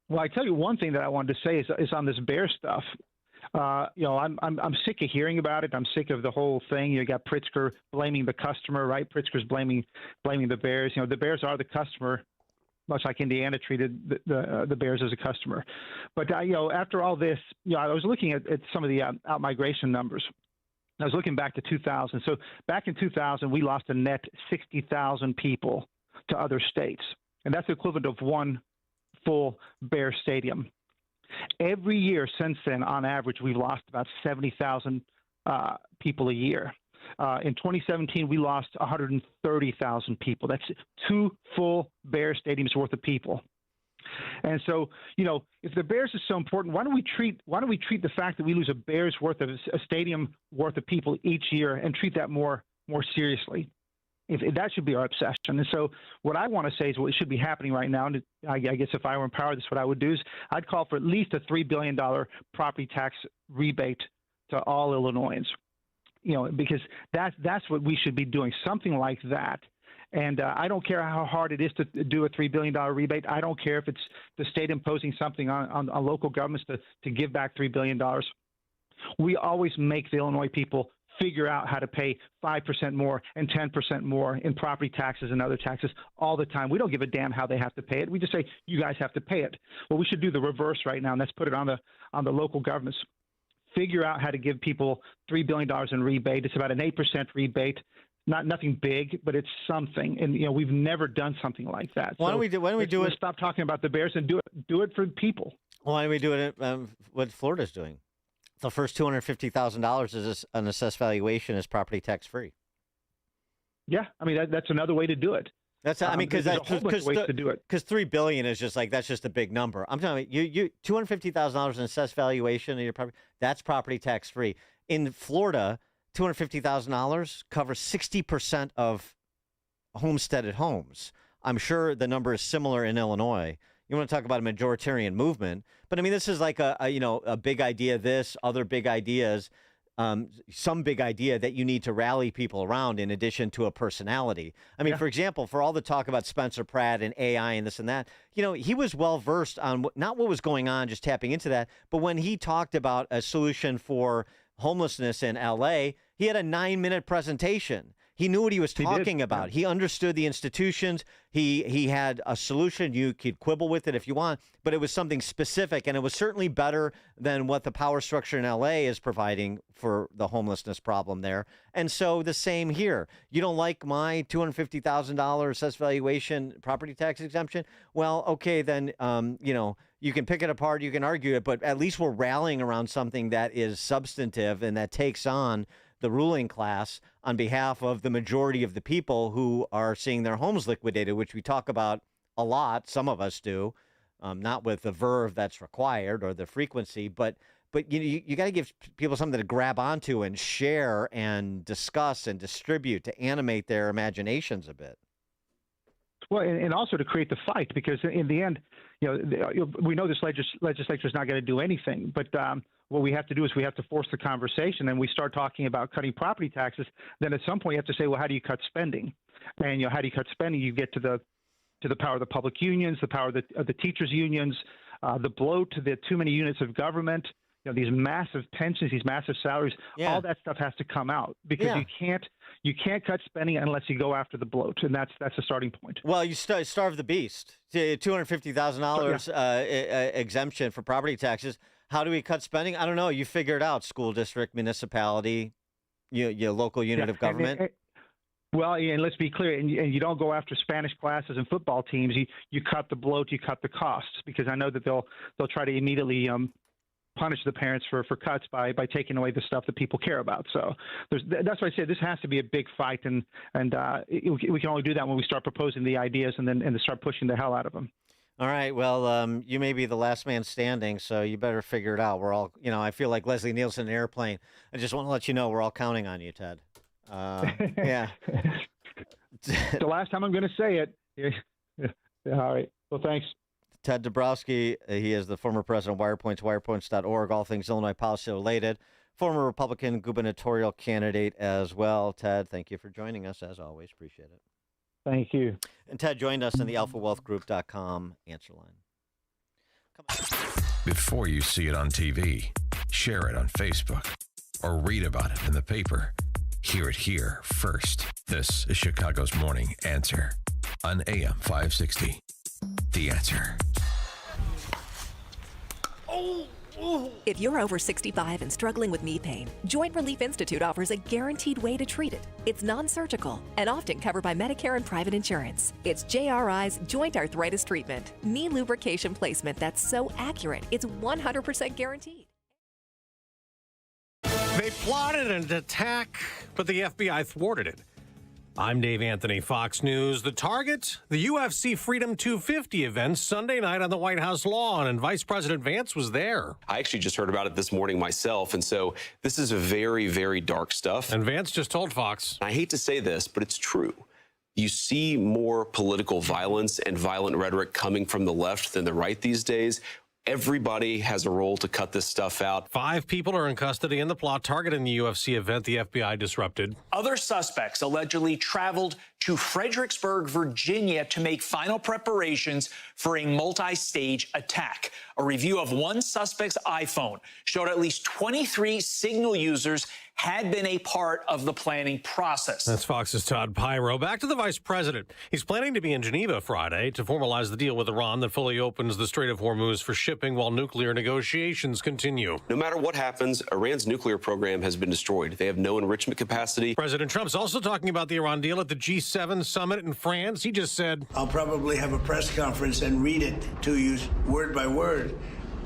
Well, I tell you one thing that I wanted to say is on this bear stuff. I'm sick of hearing about it. I'm sick of the whole thing. You got Pritzker blaming the customer, right? Pritzker's blaming the Bears. The Bears are the customer, much like Indiana treated the Bears as a customer. But, after all this, I was looking at some of the out-migration numbers. I was looking back to 2000. So back in 2000, we lost a net 60,000 people to other states. And that's the equivalent of one full Bear stadium. Every year since then, on average, we've lost about 70,000 people a year. In 2017, we lost 130,000 people. That's 2 full Bear stadiums worth of people. And so, if the Bears is so important, why don't we treat the fact that we lose a Bears worth of a stadium worth of people each year and treat that more seriously? If that should be our obsession. And so what I want to say is what should be happening right now, and I guess if I were in power, this is what I would do, is I'd call for at least a $3 billion property tax rebate to all Illinoisans, because that's what we should be doing, something like that. And I don't care how hard it is to do a $3 billion rebate. I don't care if it's the state imposing something on local governments to give back $3 billion. We always make the Illinois people figure out how to pay 5% more and 10% more in property taxes and other taxes all the time. We don't give a damn how they have to pay it. We just say, you guys have to pay it. Well, we should do the reverse right now, and let's put it on the local governments. Figure out how to give people $3 billion in rebate. It's about an 8% rebate. Nothing big, but it's something. And, we've never done something like that. Why don't we do it? Stop talking about the Bears and do it for people. Why don't we do it what Florida's doing? The first $250,000 is an assessed valuation is property tax free. Yeah, I mean that's another way to do it. That's because ways to do it. Because $3 billion is just like that's just a big number. I'm telling you, $250,000 in assessed valuation of your property, that's property tax free. In Florida, $250,000 covers 60% of homesteaded homes. I'm sure the number is similar in Illinois. You want to talk about a majoritarian movement, but I mean, this is like a big idea. This other big ideas, some big idea that you need to rally people around in addition to a personality. I mean, for example, for all the talk about Spencer Pratt and AI and this and that, he was well versed on not what was going on, just tapping into that, but when he talked about a solution for homelessness in LA, he had a 9-minute presentation. He knew what he was talking about. He understood the institutions. He had a solution. You could quibble with it if you want, but it was something specific, and it was certainly better than what the power structure in L.A. is providing for the homelessness problem there. And so the same here. You don't like my $250,000 assessed valuation property tax exemption? Well, okay, then, you can pick it apart. You can argue it, but at least we're rallying around something that is substantive and that takes on the ruling class on behalf of the majority of the people who are seeing their homes liquidated, which we talk about a lot. Some of us do, not with the verve that's required or the frequency, but you got to give people something to grab onto and share and discuss and distribute to animate their imaginations a bit. Well, and also to create the fight, because in the end, we know this legislature is not going to do anything, but what we have to do is we have to force the conversation, and we start talking about cutting property taxes. Then at some point you have to say, well, how do you cut spending? And how do you cut spending? You get to the power of the public unions, the power of the teachers unions, the blow to the too many units of government. These massive pensions, these massive salaries, all that stuff has to come out, because you can't cut spending unless you go after the bloat, and that's the starting point. Well, you starve the beast. $250,000 exemption for property taxes. How do we cut spending? I don't know. You figure it out. School district, municipality, your local unit of government. And let's be clear, and you don't go after Spanish classes and football teams. You cut the bloat, you cut the costs, because I know that they'll try to immediately punish the parents for cuts by taking away the stuff that people care about. So that's why I say this has to be a big fight, and we can only do that when we start proposing the ideas and start pushing the hell out of them. All right. Well, you may be the last man standing, so you better figure it out. We're all, I feel like Leslie Nielsen in an airplane. I just want to let you know we're all counting on you, Ted. Yeah. The last time I'm going to say it. Yeah. All right. Well, thanks. Ted Dabrowski, he is the former president of WirePoints, wirepoints.org, all things Illinois policy related, former Republican gubernatorial candidate as well. Ted, thank you for joining us, as always. Appreciate it. Thank you. And Ted joined us in the alphawealthgroup.com answer line. Before you see it on TV, share it on Facebook, or read about it in the paper, hear it here first. This is Chicago's Morning Answer on AM 560. The Answer. If you're over 65 and struggling with knee pain, Joint Relief Institute offers a guaranteed way to treat it. It's non-surgical and often covered by Medicare and private insurance. It's JRI's Joint Arthritis Treatment, knee lubrication placement that's so accurate, it's 100% guaranteed. They plotted an attack, but the FBI thwarted it. I'm Dave Anthony, Fox News. The target, the UFC Freedom 250 event Sunday night on the White House lawn, and Vice President Vance was there. I actually just heard about it this morning myself, and so this is very, very dark stuff. And Vance just told Fox. I hate to say this, but it's true. You see more political violence and violent rhetoric coming from the left than the right these days. Everybody has a role to cut this stuff out. 5 people are in custody in the plot targeting the UFC event the FBI disrupted. Other suspects allegedly traveled to Fredericksburg, Virginia to make final preparations for a multi-stage attack. A review of one suspect's iPhone showed at least 23 Signal users had been a part of the planning process. That's Fox's Todd Pyro. Back to the vice president. He's planning to be in Geneva Friday to formalize the deal with Iran that fully opens the Strait of Hormuz for shipping while nuclear negotiations continue. No matter what happens, Iran's nuclear program has been destroyed. They have no enrichment capacity. President Trump's also talking about the Iran deal at the G7 summit in France. He just said, I'll probably have a press conference and read it to you word by word,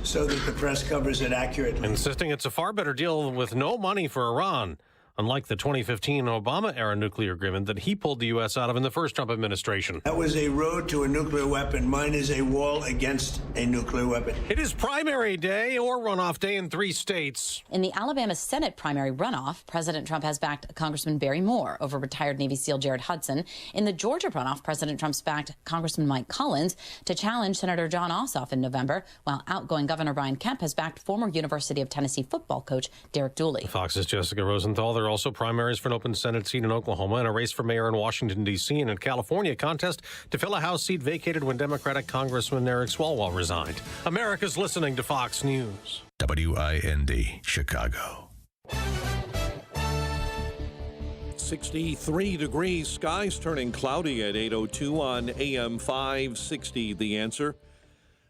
so that the press covers it accurately. Insisting it's a far better deal with no money for Iran, unlike the 2015 Obama-era nuclear agreement that he pulled the U.S. out of in the first Trump administration. That was a road to a nuclear weapon. Mine is a wall against a nuclear weapon. It is primary day or runoff day in 3 states. In the Alabama Senate primary runoff, President Trump has backed Congressman Barry Moore over retired Navy SEAL Jared Hudson. In the Georgia runoff, President Trump's backed Congressman Mike Collins to challenge Senator John Ossoff in November, while outgoing Governor Brian Kemp has backed former University of Tennessee football coach Derek Dooley. Fox's Jessica Rosenthal. There are also primaries for an open Senate seat in Oklahoma and a race for mayor in Washington, D.C. and in California, a contest to fill a House seat vacated when Democratic Congressman Eric Swalwell resigned. America's listening to Fox News. WIND, Chicago. 63 degrees, skies turning cloudy at 8:02 on AM 560. The Answer.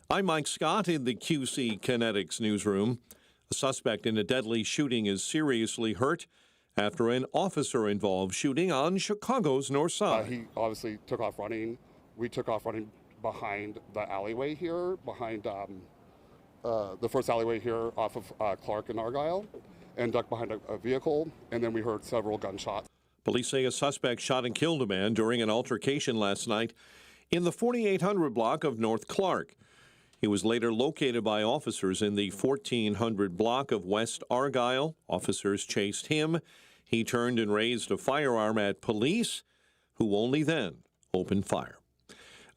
I'm Mike Scott in the QC Kinetics newsroom. A suspect in a deadly shooting is seriously hurt after an officer-involved shooting on Chicago's north side. He obviously took off running. We took off running behind the alleyway here, behind the first alleyway here off of Clark and Argyle, and ducked behind a vehicle, and then we heard several gunshots. Police say a suspect shot and killed a man during an altercation last night in the 4800 block of North Clark. He was later located by officers in the 1400 block of West Argyle. Officers chased him. He turned and raised a firearm at police, who only then opened fire.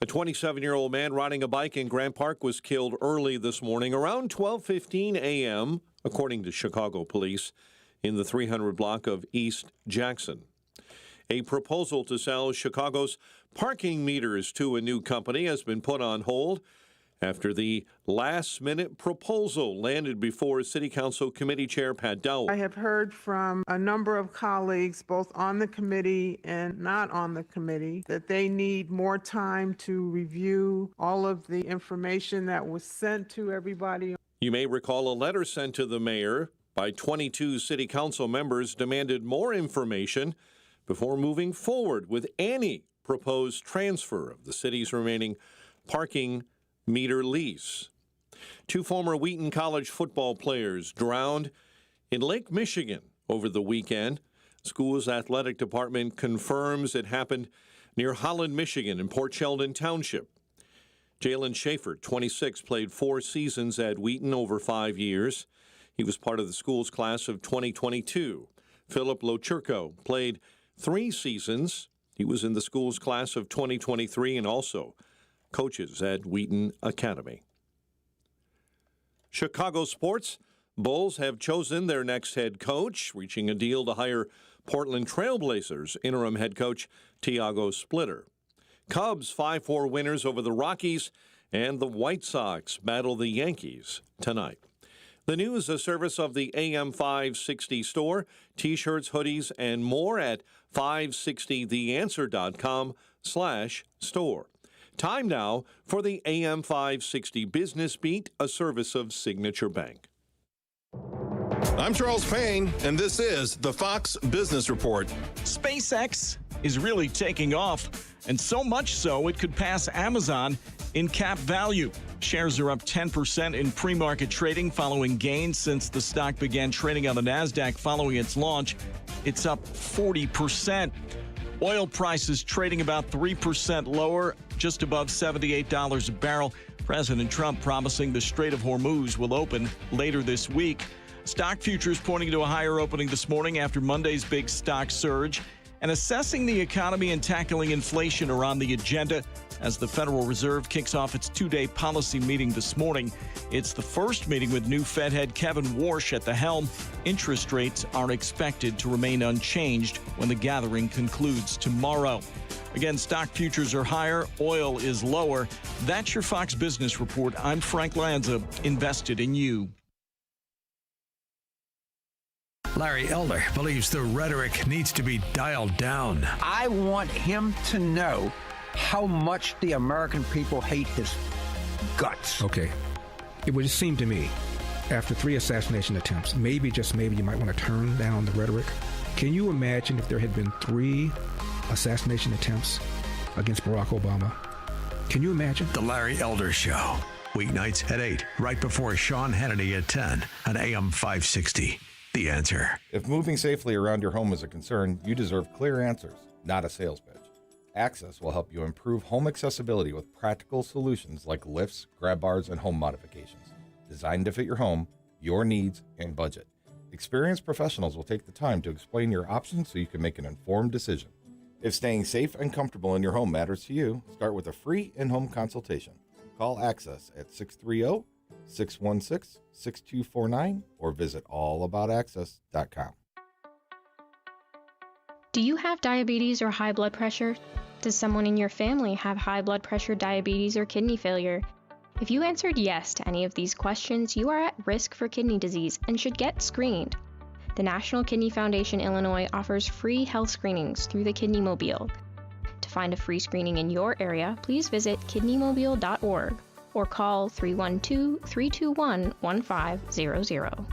A 27-year-old man riding a bike in Grant Park was killed early this morning around 12:15 a.m., according to Chicago police, in the 300 block of East Jackson. A proposal to sell Chicago's parking meters to a new company has been put on hold after the last-minute proposal landed before City Council Committee Chair Pat Dowell. I have heard from a number of colleagues, both on the committee and not on the committee, that they need more time to review all of the information that was sent to everybody. You may recall a letter sent to the mayor by 22 City Council members demanded more information before moving forward with any proposed transfer of the city's remaining parking meter lease. 2 former Wheaton College football players drowned in Lake Michigan over the weekend. School's athletic department confirms it happened near Holland, Michigan in Port Sheldon Township. Jalen Schaefer, 26, played 4 seasons at Wheaton over 5 years. He was part of the school's class of 2022. Philip Lochurko played 3 seasons. He was in the school's class of 2023 and also coaches at Wheaton Academy. Chicago sports. Bulls have chosen their next head coach, reaching a deal to hire Portland Trailblazers interim head coach Tiago Splitter. Cubs 5-4 winners over the Rockies, and the White Sox battle the Yankees tonight. The news, a service of the AM 560 store. T-shirts, hoodies, and more at 560theanswer.com/store. Time now for the AM 560 Business Beat, a service of Signature Bank. I'm Charles Payne, and this is the Fox Business Report. SpaceX is really taking off, and so much so it could pass Amazon in cap value. Shares are up 10% in pre-market trading following gains since the stock began trading on the NASDAQ following its launch. It's up 40%. Oil prices trading about 3% lower, just above $78 a barrel. President Trump promising the Strait of Hormuz will open later this week. Stock futures pointing to a higher opening this morning after Monday's big stock surge. and assessing the economy and tackling inflation are on the agenda as the Federal Reserve kicks off its two-day policy meeting this morning. It's the first meeting with new Fed head Kevin Warsh at the helm. Interest rates are expected to remain unchanged when the gathering concludes tomorrow. Again, stock futures are higher, oil is lower. That's your Fox Business Report. I'm Frank Lanza, invested in you. Larry Elder believes the rhetoric needs to be dialed down. I want him to know how much the American people hate his guts. Okay. It would just seem to me, after 3 assassination attempts, maybe, just maybe, you might want to turn down the rhetoric. Can you imagine if there had been 3 assassination attempts against Barack Obama? Can you imagine? The Larry Elder Show. Weeknights at 8, right before Sean Hannity at 10 on AM 560. The Answer. If moving safely around your home is a concern, you deserve clear answers, not a sales pitch. Access will help you improve home accessibility with practical solutions like lifts, grab bars, and home modifications, designed to fit your home, your needs, and budget. Experienced professionals will take the time to explain your options so you can make an informed decision. If staying safe and comfortable in your home matters to you, start with a free in-home consultation. Call Access at 630-616-6249 or visit allaboutaccess.com. Do you have diabetes or high blood pressure? Does someone in your family have high blood pressure, diabetes, or kidney failure? If you answered yes to any of these questions, you are at risk for kidney disease and should get screened. The National Kidney Foundation Illinois offers free health screenings through the Kidney Mobile. To find a free screening in your area, please visit kidneymobile.org or call 312-321-1500.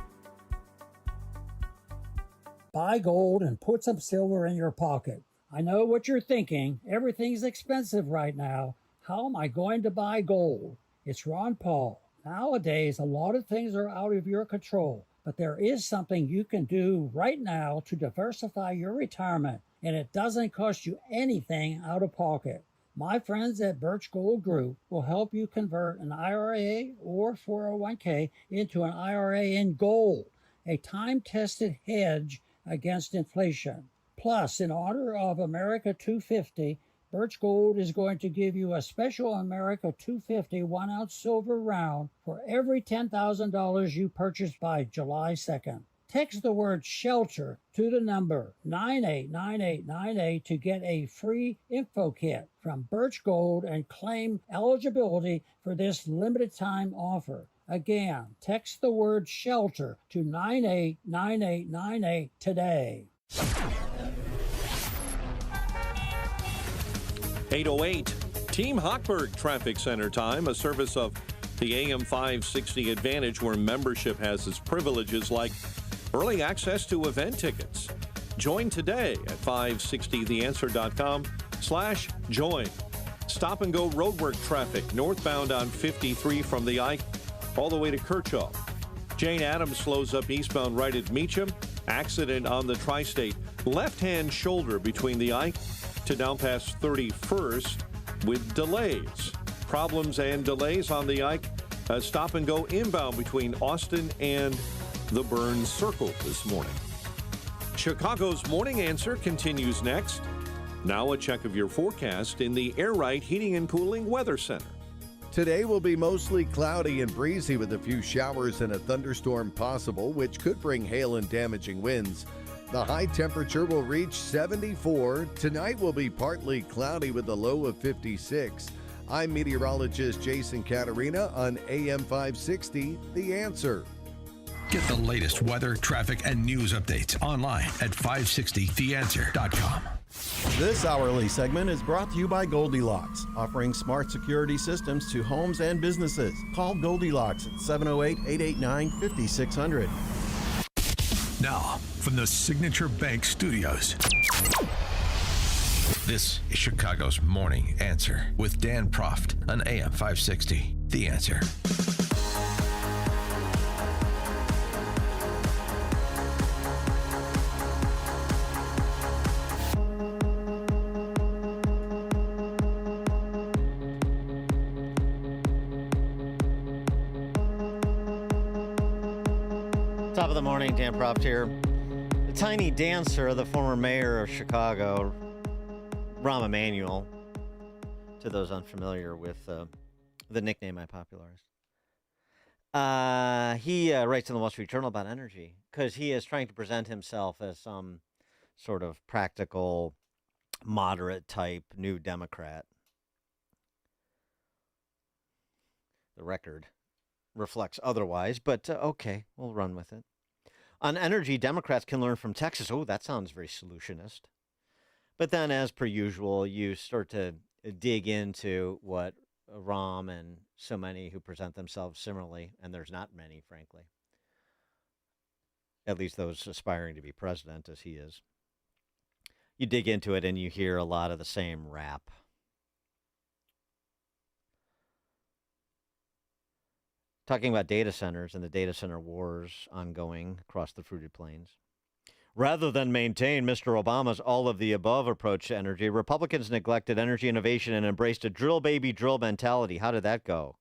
Buy gold and put some silver in your pocket. I know what you're thinking. Everything's expensive right now. How am I going to buy gold? It's Ron Paul. Nowadays, a lot of things are out of your control, but there is something you can do right now to diversify your retirement, and it doesn't cost you anything out of pocket. My friends at Birch Gold Group will help you convert an IRA or 401k into an IRA in gold, a time-tested hedge against inflation. Plus, in honor of America 250, Birch Gold is going to give you a special America 250 1-ounce silver round for every $10,000 you purchase by July 2nd. Text the word SHELTER to the number 989898 to get a free info kit from Birch Gold and claim eligibility for this limited time offer. Again, text the word SHELTER to 989898 today. 8:08, Team Hochberg Traffic Center time, a service of the AM 560 Advantage, where membership has its privileges like early access to event tickets. Join today at 560theanswer.com/join. Stop and go roadwork traffic northbound on 53 from the Ike all the way to Kirchhoff. Jane Addams slows up eastbound right at Meacham. Accident on the Tri-State left-hand shoulder between the Ike to down past 31st with delays. Problems and delays on the Ike. Stop and go inbound between Austin and the Burns Circle this morning. Chicago's Morning Answer continues next. Now a check of your forecast in the Air Right Heating and Cooling Weather Center. Today will be mostly cloudy and breezy with a few showers and a thunderstorm possible, which could bring hail and damaging winds. The high temperature will reach 74. Tonight will be partly cloudy with a low of 56. I'm meteorologist Jason Caterina on AM 560, The Answer. Get the latest weather, traffic, and news updates online at 560theanswer.com. This hourly segment is brought to you by Goldilocks, offering smart security systems to homes and businesses. Call Goldilocks at 708-889-5600. Now, from the Signature Bank Studios, this is Chicago's Morning Answer with Dan Proft on AM 560, The Answer. Top of the morning, Dan Proft here. The tiny dancer, the former mayor of Chicago, Rahm Emanuel, to those unfamiliar with the nickname I popularized. He writes in the Wall Street Journal about energy because he is trying to present himself as some sort of practical, moderate type new Democrat. The record reflects otherwise, but okay, we'll run with it. On energy, Democrats can learn from Texas. Oh, that sounds very solutionist. But then, as per usual, you start to dig into what Rahm and so many who present themselves similarly, and there's not many, frankly, at least those aspiring to be president, as he is. You dig into it and you hear a lot of the same rap. Talking about data centers and the data center wars ongoing across the fruited plains. Rather than maintain Mr. Obama's all-of-the-above approach to energy, Republicans neglected energy innovation and embraced a drill, baby, drill mentality. How did that go?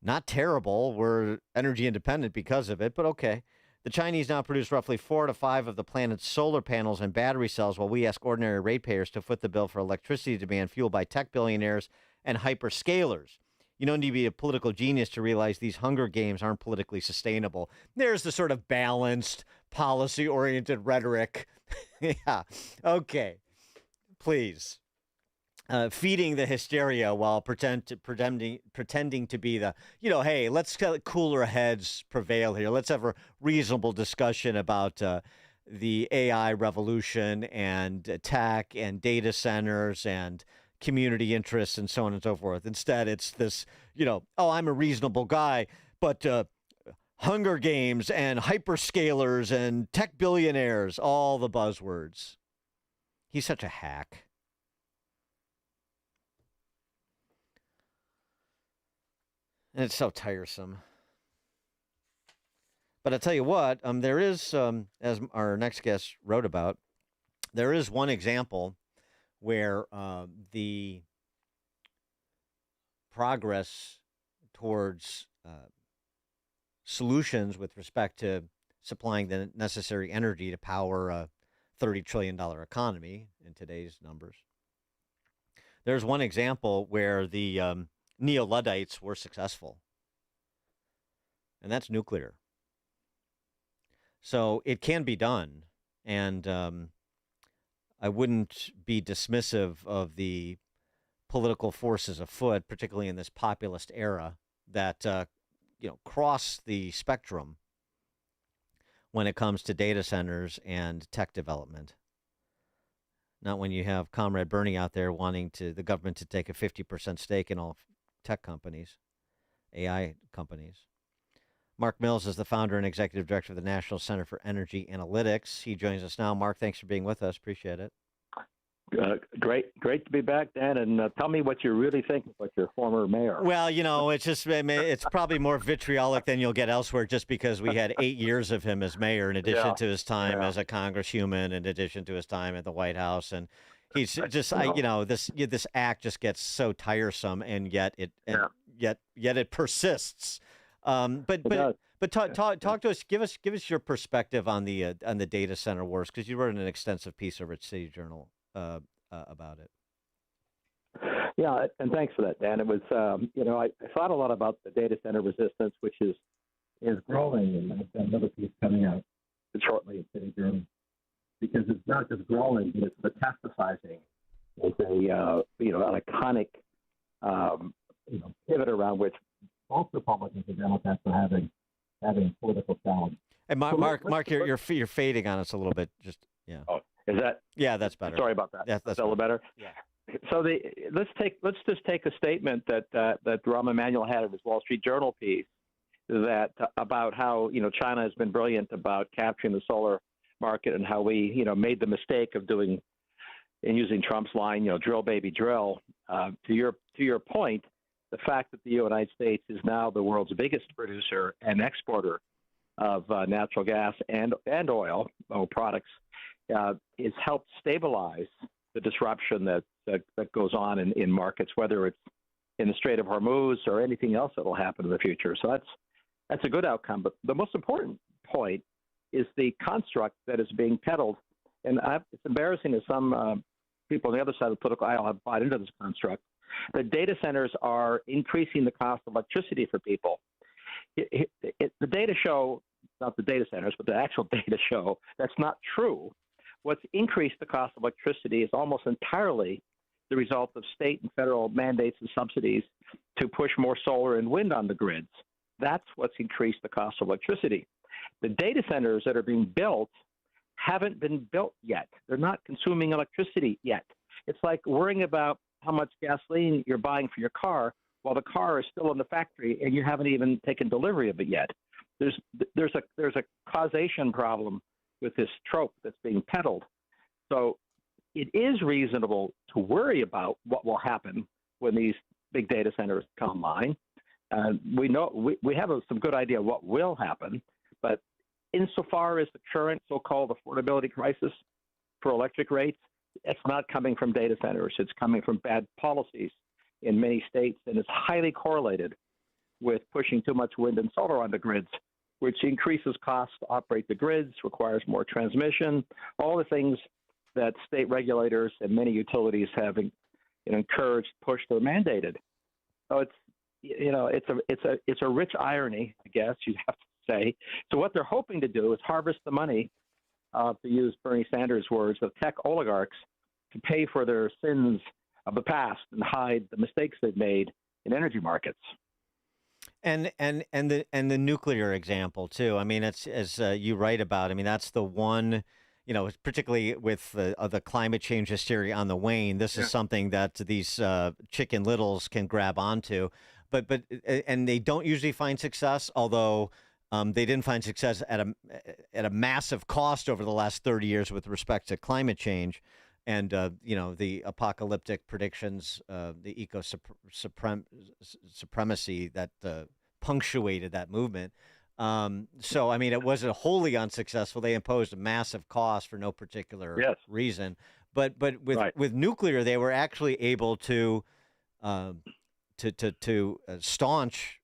Not terrible. We're energy independent because of it, but okay. The Chinese now produce roughly 4 to 5 of the planet's solar panels and battery cells, while we ask ordinary ratepayers to foot the bill for electricity demand fueled by tech billionaires and hyperscalers. You don't need to be a political genius to realize these Hunger Games aren't politically sustainable. There's the sort of balanced, policy-oriented rhetoric. Yeah, okay. Please. Feeding the hysteria while pretending to be the, hey, let's let cooler heads prevail here. Let's have a reasonable discussion about the AI revolution and tech and data centers and community interests and so on and so forth. Instead, it's this, I'm a reasonable guy, but Hunger Games and hyperscalers and tech billionaires, all the buzzwords. He's such a hack. And it's so tiresome. But I tell you what, there is, as our next guest wrote about, there is one example where the progress towards solutions with respect to supplying the necessary energy to power a $30 trillion economy in today's numbers. There's one example where the Neo-Luddites were successful, and that's nuclear. So it can be done, and I wouldn't be dismissive of the political forces afoot, particularly in this populist era, that cross the spectrum when it comes to data centers and tech development. Not when you have Comrade Bernie out there wanting the government to take a 50% stake in all tech companies, AI companies. Mark Mills is the founder and executive director of the National Center for Energy Analytics. He joins us now. Mark, thanks for being with us. Appreciate it. Great to be back, Dan. And tell me what you really think about your former mayor. Well, it's probably more vitriolic than you'll get elsewhere, just because we had 8 years of him as mayor, in addition to his time as a congresshuman, in addition to his time at the White House, and he's just, this act just gets so tiresome, and yet it persists. But talk to us. Give us your perspective on the data center wars, because you wrote an extensive piece over at City Journal about it. Yeah, and thanks for that, Dan. It was, I thought a lot about the data center resistance, which is growing, and I've got another piece coming out shortly in City Journal, because it's not just growing, but it's metastasizing. It's an iconic, pivot around which both Republicans and Democrats are having political challenge. And Mark, you're fading on us a little bit. Just Oh, is that? Yeah, that's better. Sorry about that. That's a little better. Yeah. So let's just take a statement that Rahm Emanuel had in his Wall Street Journal piece about how China has been brilliant about capturing the solar market, and how we made the mistake of using Trump's line, drill baby drill. To your point, the fact that the United States is now the world's biggest producer and exporter of natural gas and oil products has helped stabilize the disruption that goes on in markets, whether it's in the Strait of Hormuz or anything else that will happen in the future. So that's a good outcome. But the most important point is the construct that is being peddled. And it's embarrassing that some people on the other side of the political aisle have bought into this construct. The data centers are increasing the cost of electricity for people. The data show, not the data centers, but the actual data show that's not true. What's increased the cost of electricity is almost entirely the result of state and federal mandates and subsidies to push more solar and wind on the grids. That's what's increased the cost of electricity. The data centers that are being built haven't been built yet. They're not consuming electricity yet. It's like worrying about how much gasoline you're buying for your car while the car is still in the factory and you haven't even taken delivery of it yet. There's a causation problem with this trope that's being peddled. So it is reasonable to worry about what will happen when these big data centers come online. We know we have some good idea what will happen, but insofar as the current so-called affordability crisis for electric rates, it's not coming from data centers. It's coming from bad policies in many states, and it's highly correlated with pushing too much wind and solar on the grids, which increases costs to operate the grids, requires more transmission, all the things that state regulators and many utilities have encouraged, pushed, or mandated. So it's a rich irony, I guess you'd have to say. So what they're hoping to do is harvest the money, to use Bernie Sanders' words, of tech oligarchs to pay for their sins of the past and hide the mistakes they've made in energy markets. And the nuclear example too. I mean, it's as you write about. I mean, that's the one. Particularly with the climate change hysteria on the wane. This is something that these Chicken Littles can grab onto, but they don't usually find success. Although they didn't find success at a massive cost over the last 30 years with respect to climate change. And, the apocalyptic predictions, the supremacy that punctuated that movement. So, I mean, it wasn't wholly unsuccessful. They imposed a massive cost for no particular reason. But with nuclear, they were actually able to staunch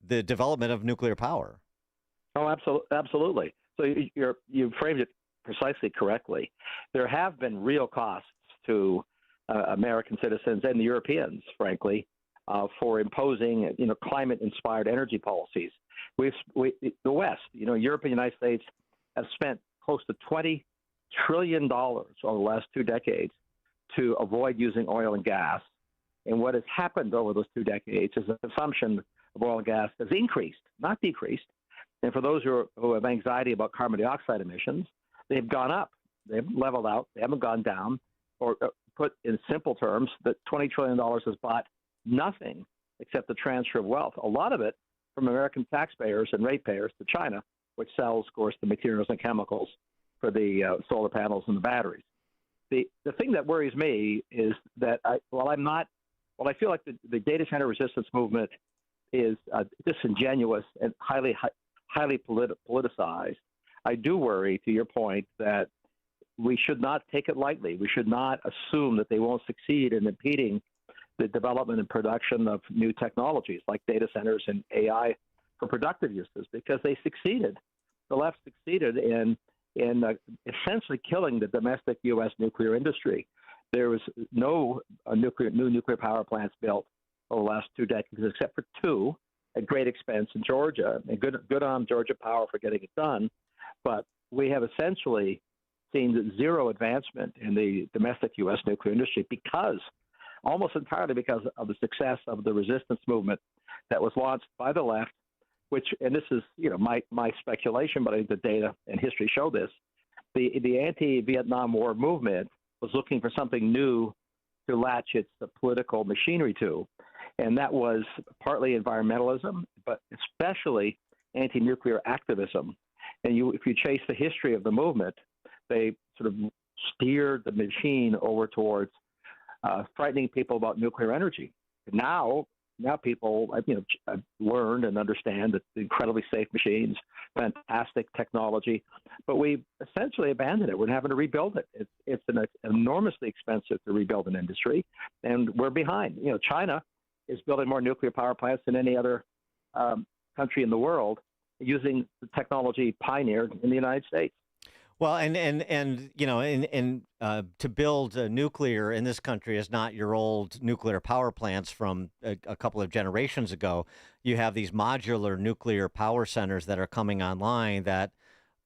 the development of nuclear power. Oh, absolutely. So you framed it precisely correctly. There have been real costs to American citizens and the Europeans, frankly, for imposing climate-inspired energy policies. The West, Europe and the United States have spent close to $20 trillion over the last 2 decades to avoid using oil and gas. And what has happened over those 2 decades is the consumption of oil and gas has increased, not decreased. And for those who have anxiety about carbon dioxide emissions, they've gone up. They haven't leveled out. They haven't gone down. Or put in simple terms, that $20 trillion has bought nothing except the transfer of wealth. A lot of it from American taxpayers and ratepayers to China, which sells, of course, the materials and chemicals for the solar panels and the batteries. The thing that worries me is that while I feel like the data center resistance movement is disingenuous and highly politicized, I do worry, to your point, that we should not take it lightly. We should not assume that they won't succeed in impeding the development and production of new technologies like data centers and AI for productive uses, because they succeeded. The left succeeded in essentially killing the domestic U.S. nuclear industry. There was no new nuclear power plants built over the last 2 decades, except for 2 at great expense in Georgia. And good on Georgia Power for getting it done. But we have essentially seen zero advancement in the domestic U.S. nuclear industry almost entirely because of the success of the resistance movement that was launched by the left, which, and this is my speculation, but I think the data and history show this, the anti-Vietnam War movement was looking for something new to latch its political machinery to, and that was partly environmentalism, but especially anti-nuclear activism. And if you chase the history of the movement, they sort of steered the machine over towards frightening people about nuclear energy. Now people have learned and understand that the incredibly safe machines, fantastic technology, but we essentially abandoned it. We're having to rebuild it. It's enormously expensive to rebuild an industry, and we're behind. China is building more nuclear power plants than any other country in the world, using the technology pioneered in the United States. Well, and you know, to build nuclear in this country is not your old nuclear power plants from a couple of generations ago. You have these modular nuclear power centers that are coming online that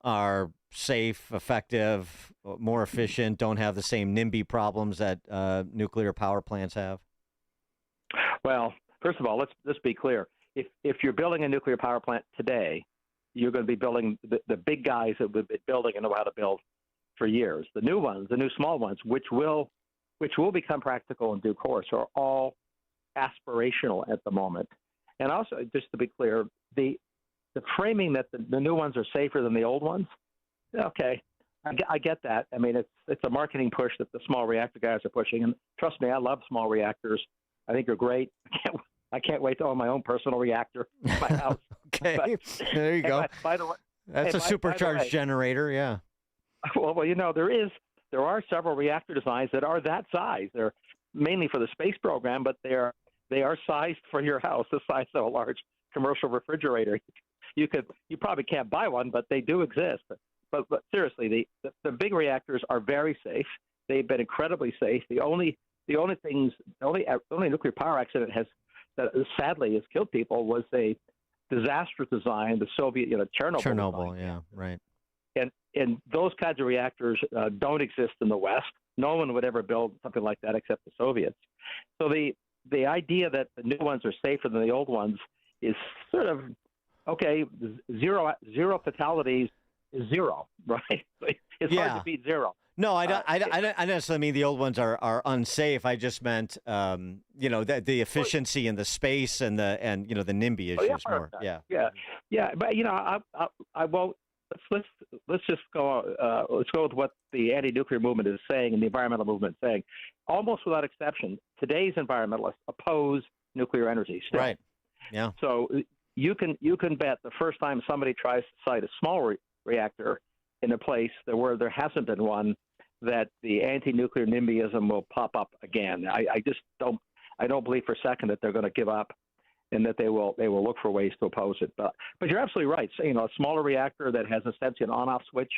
are safe, effective, more efficient, don't have the same NIMBY problems that nuclear power plants have. Well, first of all, let's be clear. If you're building a nuclear power plant today, you're going to be building the big guys that we've been building and know how to build for years. The new ones, the new small ones, which will become practical in due course, are all aspirational at the moment. And also, just to be clear, the framing that the new ones are safer than the old ones, okay, I get that. I mean, it's a marketing push that the small reactor guys are pushing. And trust me, I love small reactors. I think they're great. I can't wait to own my own personal reactor in my house. Okay, but, there you go. By the way, that's a supercharged generator, yeah. Well, you know, there are several reactor designs that are that size. They're mainly for the space program, but they are sized for your house, the size of a large commercial refrigerator. You probably can't buy one, but they do exist. But seriously, the big reactors are very safe. They've been incredibly safe. The only nuclear power accident that sadly has killed people was a disastrous design, the Soviet, Chernobyl. Chernobyl, design. yeah, right. And those kinds of reactors don't exist in the West. No one would ever build something like that except the Soviets. So the idea that the new ones are safer than the old ones is sort of okay. Zero fatalities is zero, right? It's hard to beat zero. No, I don't necessarily mean the old ones are unsafe. I just meant, the efficiency and the space and the NIMBY issues more. Yeah. But I won't. Let's just go. Let's go with what the anti-nuclear movement is saying and the environmental movement is saying. Almost without exception, today's environmentalists oppose nuclear energy. Still. Right. Yeah. So you can bet the first time somebody tries to cite a small reactor in a place where there hasn't been one, that the anti-nuclear NIMBYism will pop up again. I just don't believe for a second that they're going to give up, and that they will look for ways to oppose it. But you're absolutely right. So, a smaller reactor that has essentially an on-off switch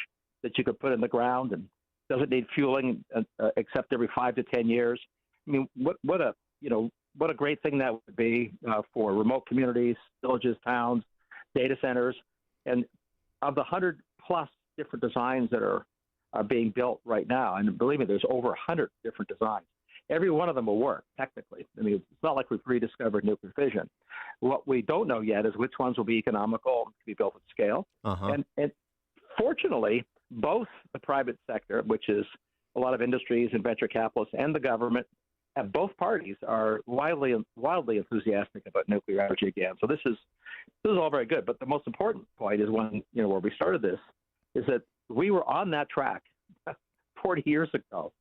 that you could put in the ground and doesn't need fueling except every 5 to 10 years. I mean, what a great thing that would be for remote communities, villages, towns, data centers, and of the 100+ different designs that are being built right now, and believe me, there's over 100 different designs. Every one of them will work, technically. I mean, it's not like we've rediscovered nuclear fission. What we don't know yet is which ones will be economical to be built at scale. Uh-huh. And fortunately, both the private sector, which is a lot of industries and venture capitalists, and the government, and both parties are wildly enthusiastic about nuclear energy again. So this is all very good. But the most important point is where we started this, is that we were on that track 40 years ago,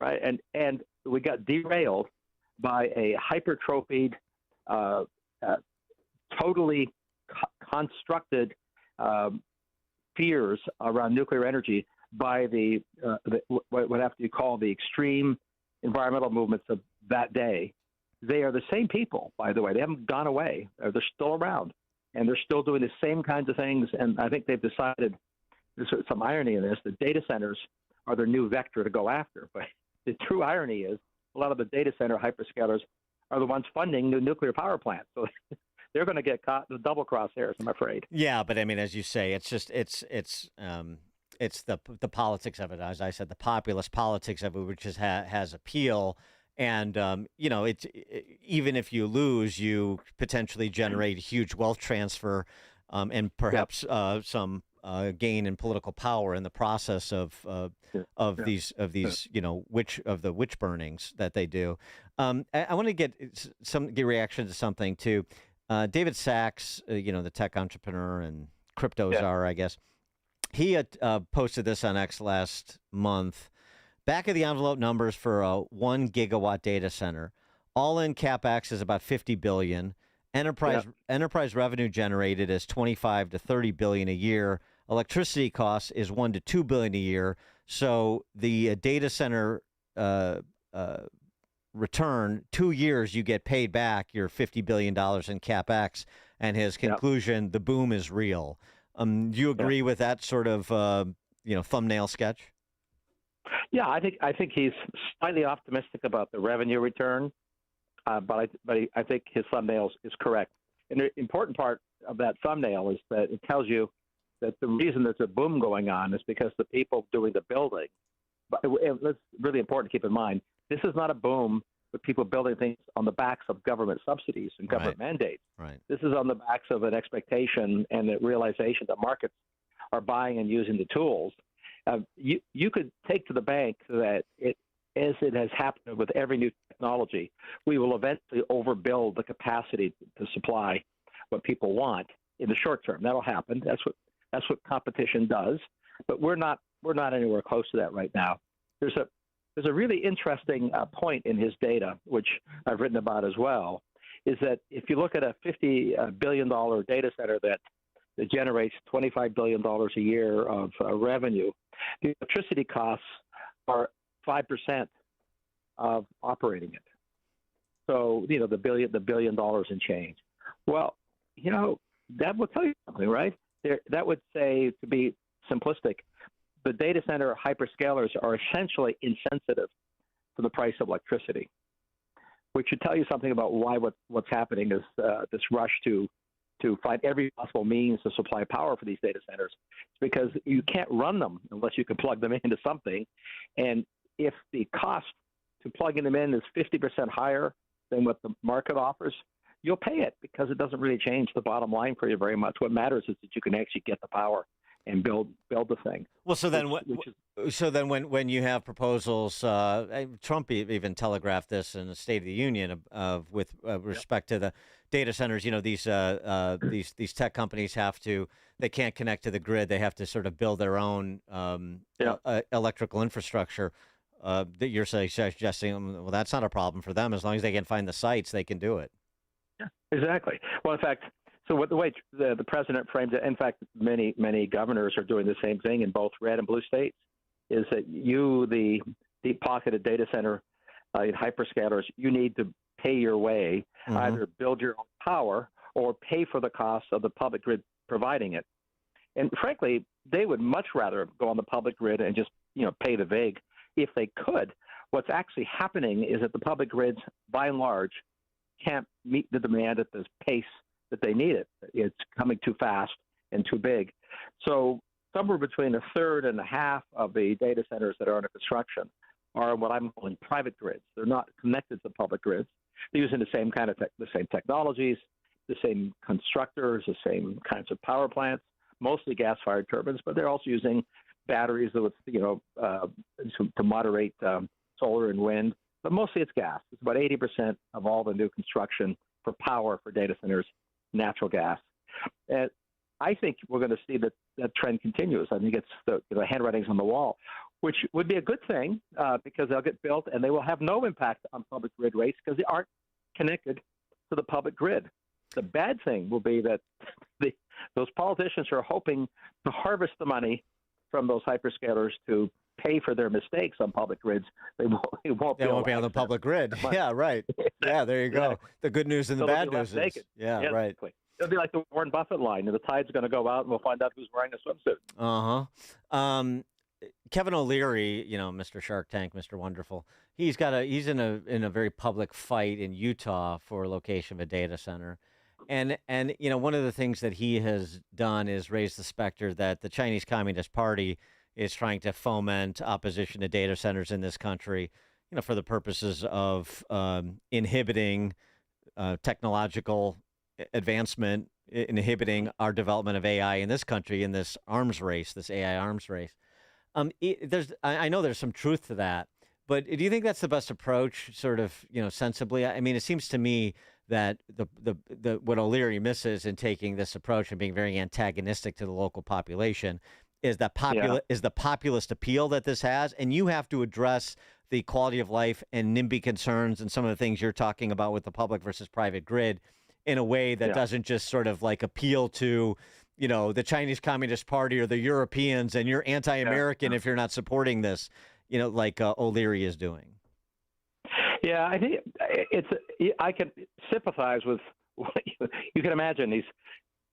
right? And we got derailed by a hypertrophied, totally constructed fears around nuclear energy by what have to be called the extreme environmental movements of that day. They are the same people, by the way. They haven't gone away. They're still around, and they're still doing the same kinds of things. And I think they've decided, there's some irony in this, the data centers are their new vector to go after. But the true irony is a lot of the data center hyperscalers are the ones funding new nuclear power plants. So they're going to get caught in the double crosshairs, I'm afraid. Yeah, but I mean, as you say, it's just it's the politics of it. As I said, the populist politics of it, which has appeal. And it's even if you lose, you potentially generate huge wealth transfer, and perhaps some gain in political power in the process of these witch burnings that they do. I want to get reaction to something too. David Sachs, the tech entrepreneur and crypto czar, I guess. He had posted this on X last month. Back of the envelope numbers for a 1 gigawatt data center. All-in CapEx is about $50 billion. Enterprise revenue generated is $25 to $30 billion a year. Electricity costs is $1 to $2 billion a year. So the data center return, 2 years you get paid back your $50 billion in CapEx. And his conclusion, the boom is real. Do you agree with that sort of thumbnail sketch? Yeah, I think he's slightly optimistic about the revenue return, but I think his thumbnail is correct. And the important part of that thumbnail is that it tells you that the reason there's a boom going on is because the people doing the building. But it's really important to keep in mind, this is not a boom with people building things on the backs of government subsidies and government mandates. Right. This is on the backs of an expectation and the realization that markets are buying and using the tools. You could take to the bank that as it has happened with every new technology, we will eventually overbuild the capacity to supply what people want in the short term. That'll happen. That's what competition does. But we're not anywhere close to that right now. There's a really interesting point in his data, which I've written about as well, is that if you look at a $50 billion data center that generates $25 billion a year of revenue, the electricity costs are 5% of operating it. So, the $1 billion and change. Well, that will tell you something, right? That would say, to be simplistic, the data center hyperscalers are essentially insensitive to the price of electricity, which should tell you something about why what's happening is this rush to find every possible means to supply power for these data centers. It's because you can't run them unless you can plug them into something. And if the cost to plugging them in is 50% higher than what the market offers, you'll pay it because it doesn't really change the bottom line for you very much. What matters is that you can actually get the power and build the thing. Well, so then, when you have proposals, Trump even telegraphed this in the State of the Union with respect to the data centers. These tech companies they can't connect to the grid. They have to sort of build their own electrical infrastructure. That you're suggesting, well, that's not a problem for them as long as they can find the sites, they can do it. Yeah, exactly. Well, in fact. So the way the president framed it, in fact, many governors are doing the same thing in both red and blue states, is that the deep-pocketed data center hyperscalers, you need to pay your way, either build your own power or pay for the cost of the public grid providing it. And frankly, they would much rather go on the public grid and just pay the vig if they could. What's actually happening is that the public grids, by and large, can't meet the demand at this pace that they need it. It's coming too fast and too big. So somewhere between a third and a half of the data centers that are under construction are what I'm calling private grids. They're not connected to public grids. They're using the same the same technologies, the same constructors, the same kinds of power plants, mostly gas-fired turbines, but they're also using batteries that to moderate solar and wind. But mostly it's gas. It's about 80% of all the new construction for power for data centers, natural gas. And I think we're going to see that trend continues. I think it's the handwriting's on the wall, which would be a good thing because they'll get built and they will have no impact on public grid rates because they aren't connected to the public grid. The bad thing will be that those politicians are hoping to harvest the money from those hyperscalers to pay for their mistakes on public grids. They won't be on the public grid. Yeah, right. Yeah, there you go. Exactly. The good news and the bad news is. Yeah, right. Exactly. It'll be like the Warren Buffett line, and the tide's going to go out, and we'll find out who's wearing a swimsuit. Kevin O'Leary, Mr. Shark Tank, Mr. Wonderful. He's in a very public fight in Utah for location of a data center. And one of the things that he has done is raise the specter that the Chinese Communist Party is trying to foment opposition to data centers in this country, for the purposes of inhibiting technological advancement, inhibiting our development of AI in this country, in this arms race, this AI arms race. I know there's some truth to that, but do you think that's the best approach, sort of, sensibly? I mean, it seems to me that the what O'Leary misses in taking this approach and being very antagonistic to the local population is the populist appeal that this has, and you have to address the quality of life and NIMBY concerns and some of the things you're talking about with the public versus private grid in a way that doesn't just sort of like appeal to, the Chinese Communist Party or the Europeans, and you're anti-American if you're not supporting this, like O'Leary is doing. Yeah, I think I can sympathize with. You can imagine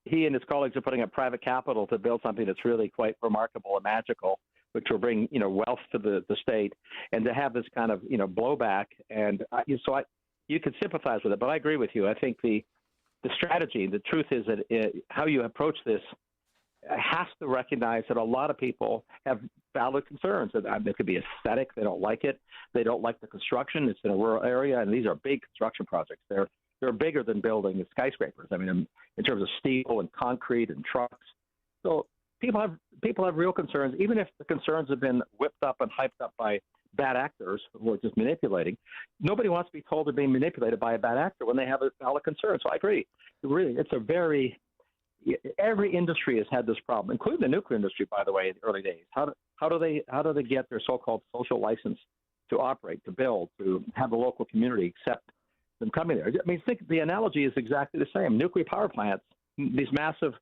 he and his colleagues are putting up private capital to build something that's really quite remarkable and magical, which will bring wealth to the state, and to have this kind of blowback, and you can sympathize with it. But I agree with you. I think the strategy, the truth is that how you approach this has to recognize that a lot of people have valid concerns. It could be aesthetic; they don't like it. They don't like the construction. It's in a rural area, and these are big construction projects. They're bigger than building skyscrapers. I mean, in terms of steel and concrete and trucks. So people have real concerns, even if the concerns have been whipped up and hyped up by bad actors who are just manipulating. Nobody wants to be told they're being manipulated by a bad actor when they have a valid concern. So I agree. Really, every industry has had this problem, including the nuclear industry, by the way, in the early days. How do they get their so-called social license to operate, to build, to have the local community accept them coming there? I mean, think the analogy is exactly the same. Nuclear power plants, these massive,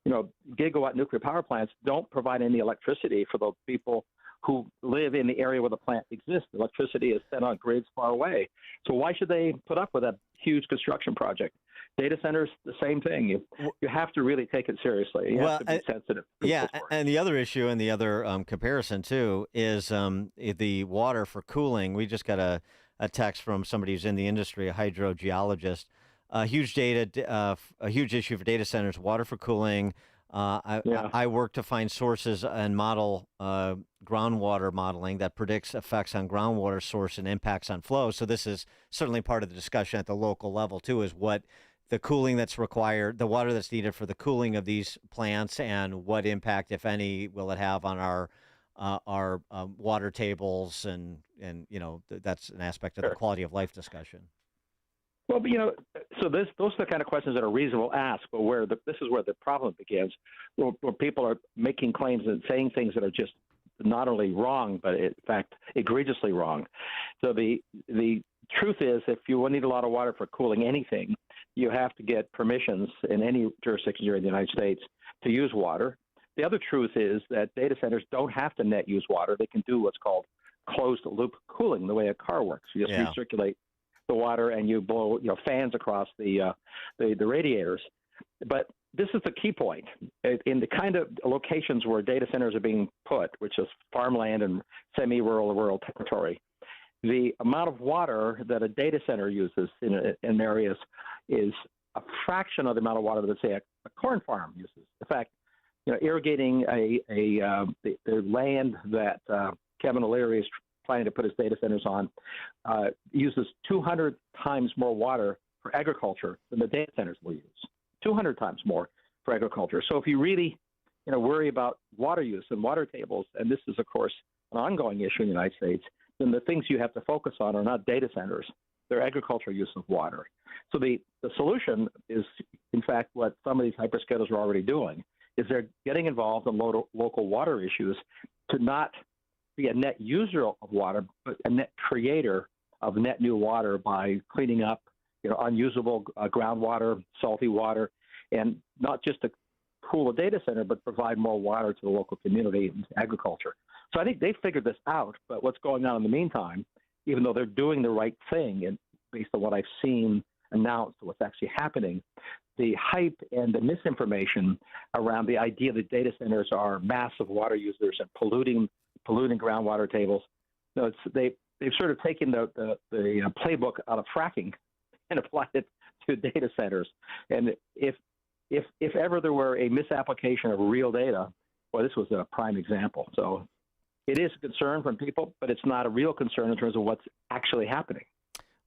gigawatt nuclear power plants don't provide any electricity for the people who live in the area where the plant exists. The electricity is sent on grids far away. So why should they put up with a huge construction project? Data centers, the same thing. You have to really take it seriously. You have to be sensitive. Yeah, and the other issue and the other comparison, too, is the water for cooling. We just got a text from somebody who's in the industry, a hydrogeologist. A huge issue for data centers, water for cooling. I work to find sources and model groundwater modeling that predicts effects on groundwater source and impacts on flow. So this is certainly part of the discussion at the local level, too, is what the cooling that's required, the water that's needed for the cooling of these plants, and what impact, if any, will it have on our water tables, and that's an aspect of the quality of life discussion. Well, so those are the kind of questions that are reasonable to ask, but this is where the problem begins, where people are making claims and saying things that are just not only wrong, but in fact egregiously wrong. So the truth is, if you need a lot of water for cooling anything, you have to get permissions in any jurisdiction here in the United States to use water. The other truth is that data centers don't have to net use water. They can do what's called closed loop cooling, the way a car works. You just recirculate the water and you blow fans across the radiators. But this is the key point. In the kind of locations where data centers are being put, which is farmland and semi-rural, rural territory, the amount of water that a data center uses in areas is a fraction of the amount of water that, say, a corn farm uses. In fact, irrigating the land that Kevin O'Leary is planning to put his data centers on uses 200 times more water for agriculture than the data centers will use. 200 times more for agriculture. So if you really worry about water use and water tables, and this is, of course, an ongoing issue in the United States, then the things you have to focus on are not data centers. They're agricultural use of water. So the solution is, in fact, what some of these hyperscalers are already doing, is they're getting involved in local water issues to not be a net user of water, but a net creator of net new water by cleaning up unusable groundwater, salty water, and not just to cool a data center, but provide more water to the local community and agriculture. So I think they figured this out, but what's going on in the meantime, even though they're doing the right thing, and based on what I've seen announced, what's actually happening, the hype and the misinformation around the idea that data centers are massive water users and polluting groundwater tables, they've sort of taken the playbook out of fracking and applied it to data centers. And if ever there were a misapplication of real data, well, this was a prime example. So it is a concern from people, but it's not a real concern in terms of what's actually happening.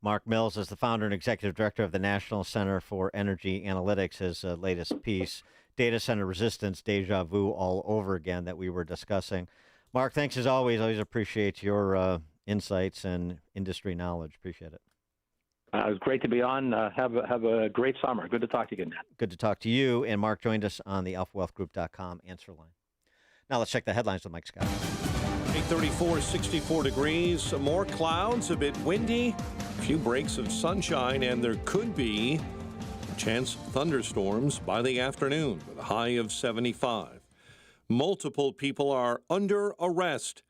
Mark Mills is the founder and executive director of the National Center for Energy Analytics. His latest piece, Data Center Resistance, Deja Vu All Over Again, that we were discussing. Mark, thanks as always. Always appreciate your insights and industry knowledge. Appreciate it. It was great to be on. Have a great summer. Good to talk to you again, Matt. Good to talk to you. And Mark joined us on the alphawealthgroup.com answer line. Now let's check the headlines with Mike Scott. 834, 64 degrees. More clouds, a bit windy, a few breaks of sunshine, and there could be a chance of thunderstorms by the afternoon with a high of 75. Multiple people are under arrest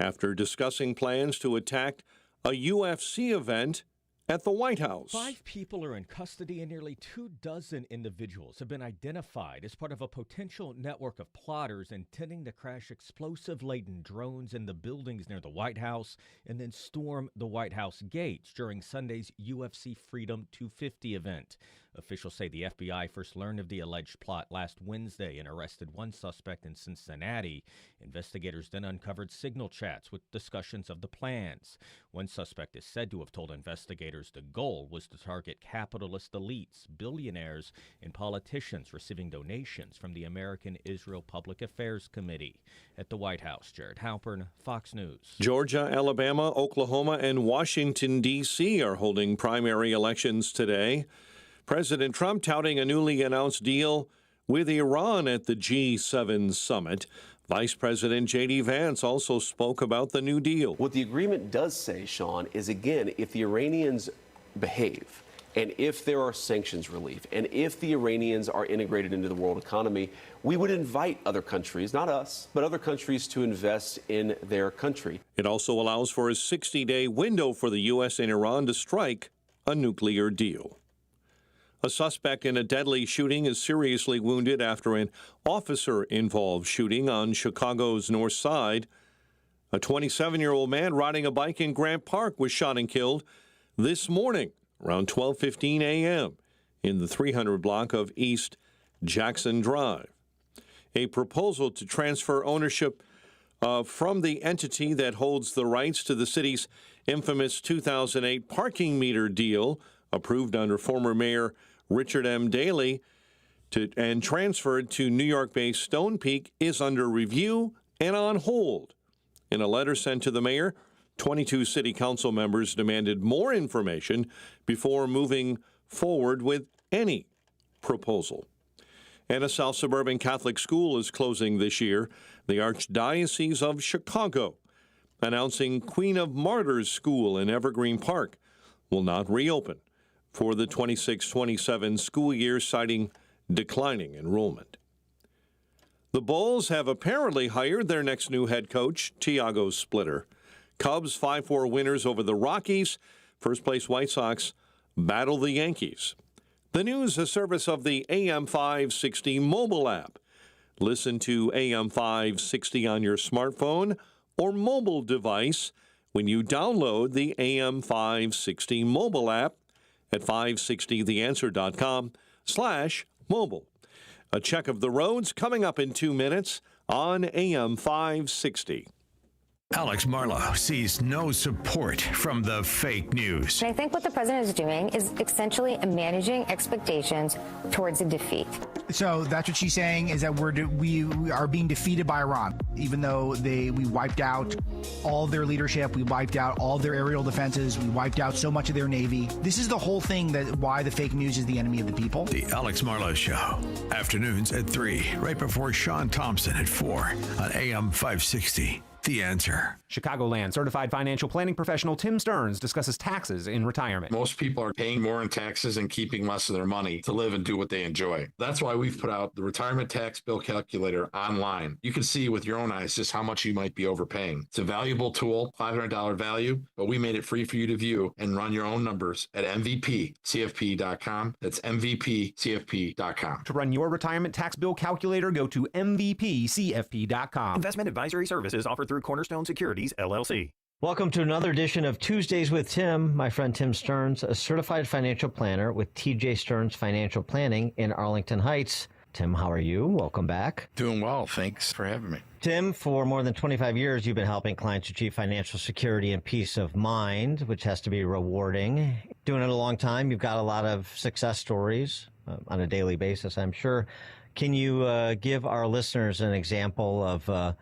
after discussing plans to attack a UFC event at the White House. 5 people are in custody and nearly 24 individuals have been identified as part of a potential network of plotters intending to crash explosive-laden drones in the buildings near the White House and then storm the White House gates during Sunday's UFC Freedom 250 event. Officials say the FBI first learned of the alleged plot last Wednesday and arrested one suspect in Cincinnati. Investigators then uncovered signal chats with discussions of the plans. One suspect is said to have told investigators the goal was to target capitalist elites, billionaires, and politicians receiving donations from the American Israel Public Affairs Committee. At the White House, Jared Halpern, Fox News. Georgia, Alabama, Oklahoma, and Washington, D.C. are holding primary elections today. President Trump touting a newly announced deal with Iran at the G7 summit. Vice President J.D. Vance also spoke about the new deal. What the agreement does say, Sean, is again, if the Iranians behave, and if there are sanctions relief, and if the Iranians are integrated into the world economy, we would invite other countries, not us, but other countries to invest in their country. It also allows for a 60-day window for the U.S. and Iran to strike a nuclear deal. A suspect in a deadly shooting is seriously wounded after an officer-involved shooting on Chicago's North Side. A 27-year-old man riding a bike in Grant Park was shot and killed this morning around 12:15 a.m. in the 300 block of East Jackson Drive. A proposal to transfer ownership from the entity that holds the rights to the city's infamous 2008 parking meter deal, approved under former Mayor Richard M. Daley and transferred to New York-based Stone Peak, is under review and on hold. In a letter sent to the mayor, 22 city council members demanded more information before moving forward with any proposal. And a South Suburban Catholic school is closing this year. The Archdiocese of Chicago announcing Queen of Martyrs School in Evergreen Park will not reopen for the 26-27 school year, citing declining enrollment. The Bulls have apparently hired their next new head coach, Tiago Splitter. Cubs 5-4 winners over the Rockies. First-place White Sox battle the Yankees. The news, a service of the AM 560 mobile app. Listen to AM 560 on your smartphone or mobile device when you download the AM 560 mobile app at 560theanswer.com/mobile. A check of the roads coming up in 2 minutes on AM 560. Alex Marlow sees no support from the fake news. And I think what the president is doing is essentially managing expectations towards a defeat. So that's what she's saying, is that we are being defeated by Iran, even though we wiped out all their leadership, we wiped out all their aerial defenses, we wiped out so much of their navy. This is the whole thing, that why the fake news is the enemy of the people. The Alex Marlow Show, afternoons at 3, right before Sean Thompson at 4 on AM 560. The Answer. Chicagoland certified financial planning professional Tim Stearns discusses taxes in retirement. Most people are paying more in taxes and keeping less of their money to live and do what they enjoy. That's why we've put out the retirement tax bill calculator online. You can see with your own eyes just how much you might be overpaying. It's a valuable tool, $500 value, but we made it free for you to view and run your own numbers at MVPCFP.com. That's MVPCFP.com. To run your retirement tax bill calculator, go to MVPCFP.com. Investment advisory services offered through Cornerstone Securities, LLC. Welcome to another edition of Tuesdays with Tim. My friend Tim Stearns, a certified financial planner with TJ Stearns Financial Planning in Arlington Heights. Tim, how are you? Welcome back. Doing well. Thanks for having me. Tim, for more than 25 years, you've been helping clients achieve financial security and peace of mind, which has to be rewarding. Doing it a long time. You've got a lot of success stories on a daily basis, I'm sure. Can you give our listeners an example of a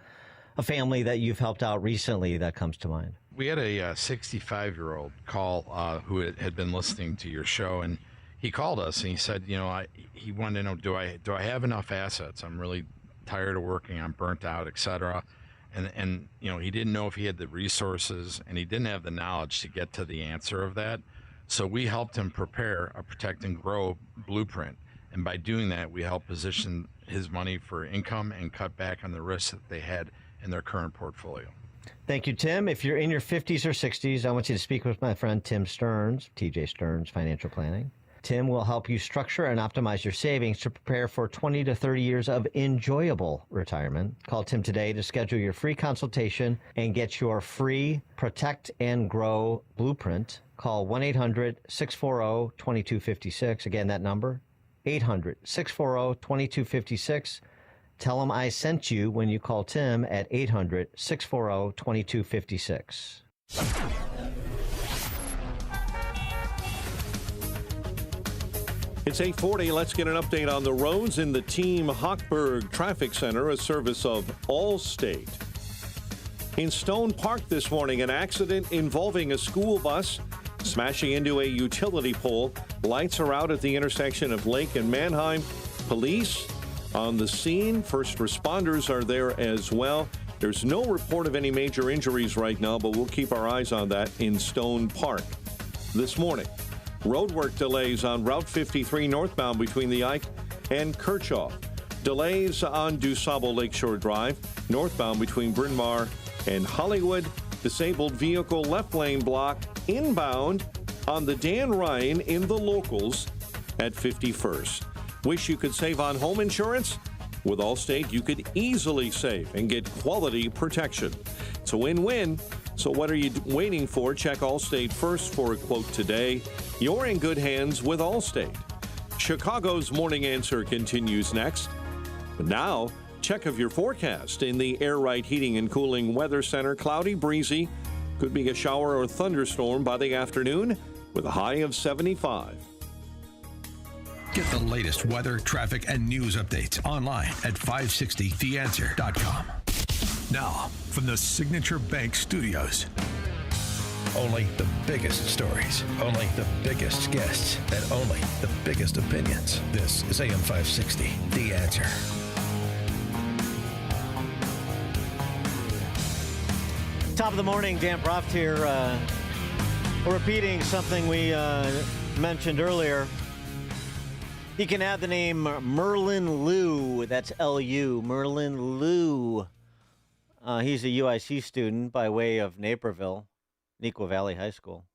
family that you've helped out recently that comes to mind? We had a 65-year-old call who had been listening to your show, and he called us and he said, he wanted to know, do I have enough assets? I'm really tired of working. I'm burnt out, etc. And he didn't know if he had the resources, and he didn't have the knowledge to get to the answer of that. So we helped him prepare a Protect and Grow blueprint. And by doing that, we helped position his money for income and cut back on the risks that they had in their current portfolio. Thank you, Tim. If you're in your 50s or 60s, I want you to speak with my friend Tim Stearns, TJ Stearns Financial Planning. Tim will help you structure and optimize your savings to prepare for 20 to 30 years of enjoyable retirement. Call Tim today to schedule your free consultation and get your free Protect and Grow blueprint. Call 1-800-640-2256. Again, that number, 800-640-2256. Tell him I sent you when you call Tim at 800-640-2256. It's 8:40. Let's get an update on the roads in the Team Hochberg Traffic Center, a service of Allstate. In Stone Park this morning, an accident involving a school bus smashing into a utility pole. Lights are out at the intersection of Lake and Manheim. Police on the scene. First responders are there as well. There's no report of any major injuries right now, but we'll keep our eyes on that in Stone Park this morning. Roadwork delays on Route 53 northbound between the Ike and Kirchhoff. Delays on DuSable Lakeshore Drive northbound between Bryn Mawr and Hollywood. Disabled vehicle left lane block inbound on the Dan Ryan in the locals at 51st. Wish you could save on home insurance? With Allstate, you could easily save and get quality protection. It's a win-win. So what are you waiting for? Check Allstate first for a quote today. You're in good hands with Allstate. Chicago's Morning Answer continues next. But now, check of your forecast in the Air Right Heating and Cooling Weather Center. Cloudy, breezy. Could be a shower or thunderstorm by the afternoon with a high of 75. Get the latest weather, traffic, and news updates online at 560theanswer.com. Now, from the Signature Bank Studios. Only the biggest stories, only the biggest guests, and only the biggest opinions. This is AM 560, The Answer. Top of the morning, Dan Proft here. Repeating something we mentioned earlier. You can add the name Merlin Liu. That's L-U, Merlin Liu. He's a UIC student by way of Naperville, Neuqua Valley High School.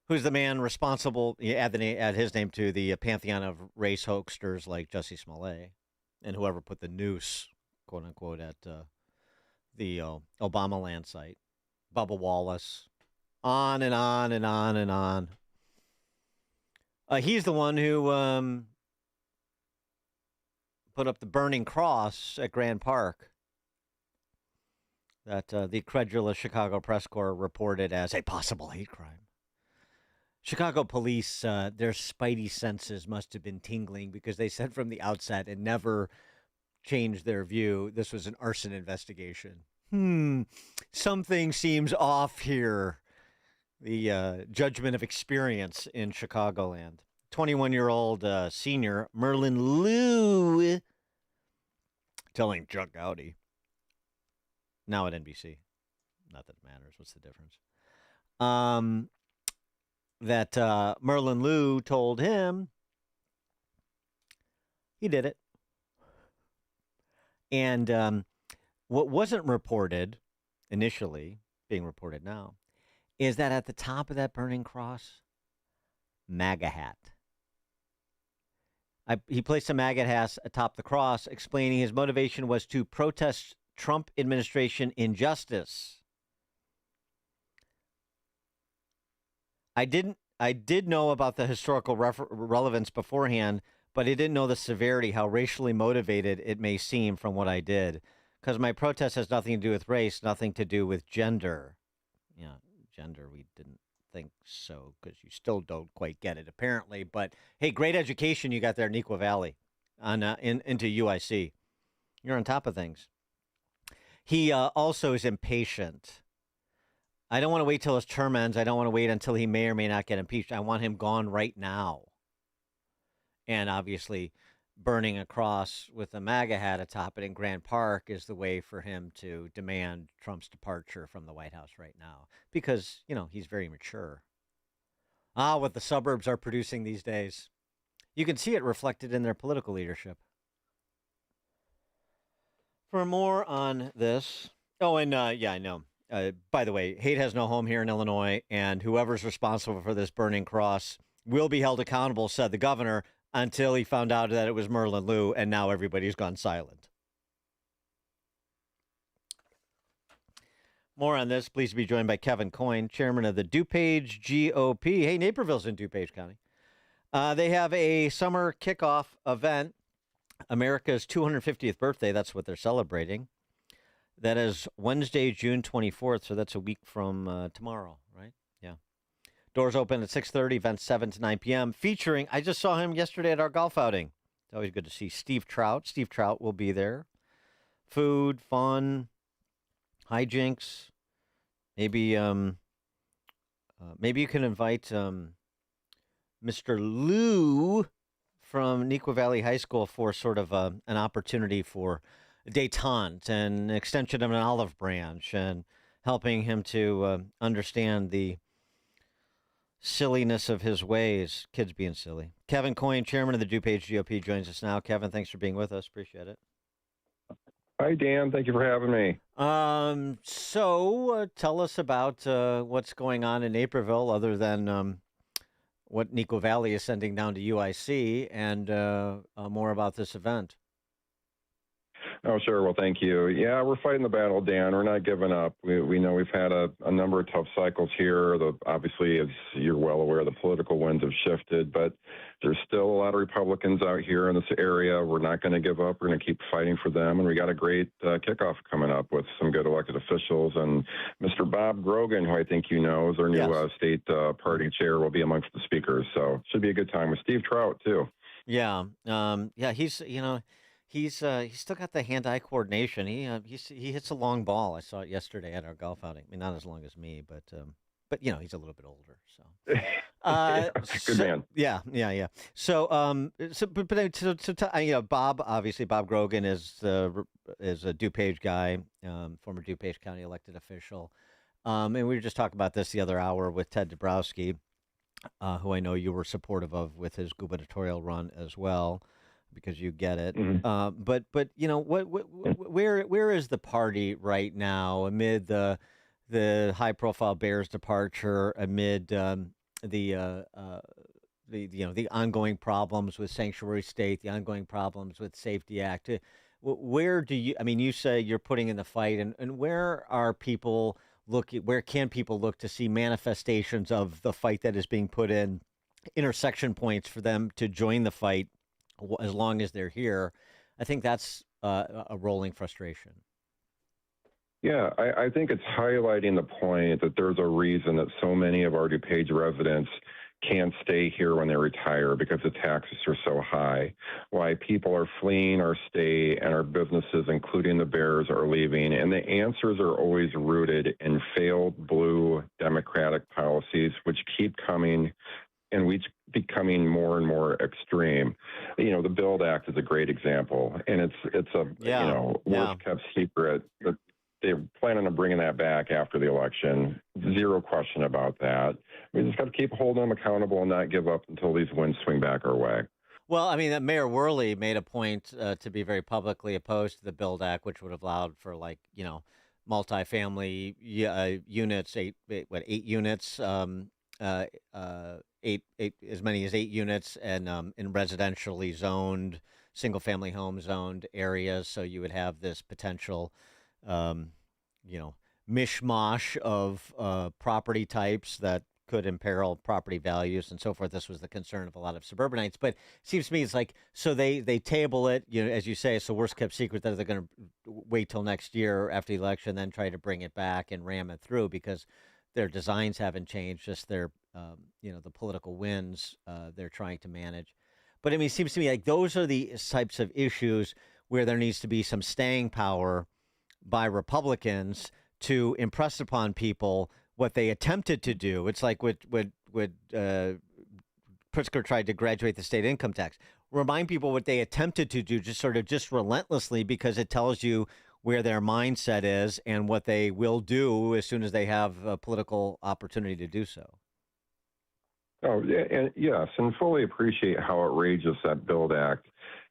Who's the man responsible? You add his name to the pantheon of race hoaxsters like Jussie Smollett and whoever put the noose, quote unquote, at the Obama land site. Bubba Wallace. On and on and on and on. He's the one who put up the burning cross at Grand Park that the credulous Chicago Press Corps reported as a possible hate crime. Chicago police, their spidey senses must have been tingling because they said from the outset and never changed their view. This was an arson investigation. Something seems off here. The judgment of experience in Chicagoland. 21-year-old senior Merlin Liu telling Chuck Gowdy, now at NBC, not that it matters, what's the difference, that Merlin Liu told him he did it. And what wasn't reported initially, being reported now, is that at the top of that burning cross, MAGA hat. He placed a MAGA hat atop the cross, explaining his motivation was to protest Trump administration injustice. I did know about the historical relevance beforehand, but I didn't know the severity, how racially motivated it may seem from what I did. Because my protest has nothing to do with race, nothing to do with gender. Yeah, gender, we didn't think so, because you still don't quite get it, apparently. But, hey, great education you got there in Neuqua Valley into UIC. You're on top of things. He also is impatient. I don't want to wait till his term ends. I don't want to wait until he may or may not get impeached. I want him gone right now. And obviously, burning a cross with a MAGA hat atop it in Grand Park is the way for him to demand Trump's departure from the White House right now. Because, you know, he's very mature. What the suburbs are producing these days. You can see it reflected in their political leadership. For more on this, Oh, and yeah, I know. By the way, hate has no home here in Illinois, and whoever's responsible for this burning cross will be held accountable, said the governor, until he found out that it was Merlin Liu, and now everybody's gone silent. More on this. Pleased to be joined by Kevin Coyne, chairman of the DuPage GOP. Hey, Naperville's in DuPage County. They have a summer kickoff event, America's 250th birthday. That's what they're celebrating. That is Wednesday, June 24th, so that's a week from tomorrow, right? Yeah. Doors open at 6:30, event 7 to 9 p.m., featuring, I just saw him yesterday at our golf outing. It's always good to see Steve Trout. Steve Trout will be there. Food, fun, hijinks. Maybe maybe you can invite Mr. Liu from Neuqua Valley High School for sort of an opportunity for détente and an extension of an olive branch and helping him to understand the silliness of his ways, kids being silly. Kevin Coyne, chairman of the DuPage GOP, joins us now. Kevin, thanks for being with us. Appreciate it. Hi, Dan. Thank you for having me. So tell us about what's going on in Naperville other than what Neuqua Valley is sending down to UIC and more about this event. Oh, sure. Well, thank you. Yeah, we're fighting the battle, Dan. We're not giving up. We know we've had a number of tough cycles here. Obviously, as you're well aware, the political winds have shifted, but there's still a lot of Republicans out here in this area. We're not going to give up. We're going to keep fighting for them. And we got a great kickoff coming up with some good elected officials. And Mr. Bob Grogan, who I think you know is our new state party chair, will be amongst the speakers. So should be a good time with Steve Trout, too. Yeah. He's, He's still got the hand-eye coordination. He hits a long ball. I saw it yesterday at our golf outing. I mean, not as long as me, but he's a little bit older. So good man. Yeah. So Bob Grogan is a DuPage guy, former DuPage County elected official, and we were just talking about this the other hour with Ted Dabrowski, who I know you were supportive of with his gubernatorial run as well, because you get it. Mm-hmm. But where is the party right now amid the high-profile Bears departure, amid the ongoing problems with Sanctuary State, the ongoing problems with Safety Act? Where do you? I mean, you say you're putting in the fight, and where are people looking? Where can people look to see manifestations of the fight that is being put in, intersection points for them to join the fight? As long as they're here, I think that's a rolling frustration. Yeah, I think it's highlighting the point that there's a reason that so many of our DuPage residents can't stay here when they retire because the taxes are so high. Why people are fleeing our state and our businesses, including the Bears, are leaving. And the answers are always rooted in failed blue Democratic policies, which keep coming and we becoming more and more extreme. The BUILD Act is a great example, and it's a worst kept secret. They're planning on bringing that back after the election. Zero question about that. We just got to keep holding them accountable and not give up until these winds swing back our way. Well, I mean, Mayor Worley made a point to be very publicly opposed to the BUILD Act, which would have allowed for multifamily units, eight units. Eight as many as 8 units, and in residentially zoned, single-family home zoned areas. So you would have this potential, mishmash of property types that could imperil property values and so forth. This was the concern of a lot of suburbanites. But it seems to me it's like, so they table it, as you say, it's the worst-kept secret that they're going to wait till next year after the election, then try to bring it back and ram it through because their designs haven't changed, just their the political winds they're trying to manage. But I mean, it seems to me like those are the types of issues where there needs to be some staying power by Republicans to impress upon people what they attempted to do. It's like what Pritzker tried to graduate the state income tax. Remind people what they attempted to do, just relentlessly, because it tells you where their mindset is and what they will do as soon as they have a political opportunity to do so. Oh, yeah, and yes, and fully appreciate how outrageous that BUILD Act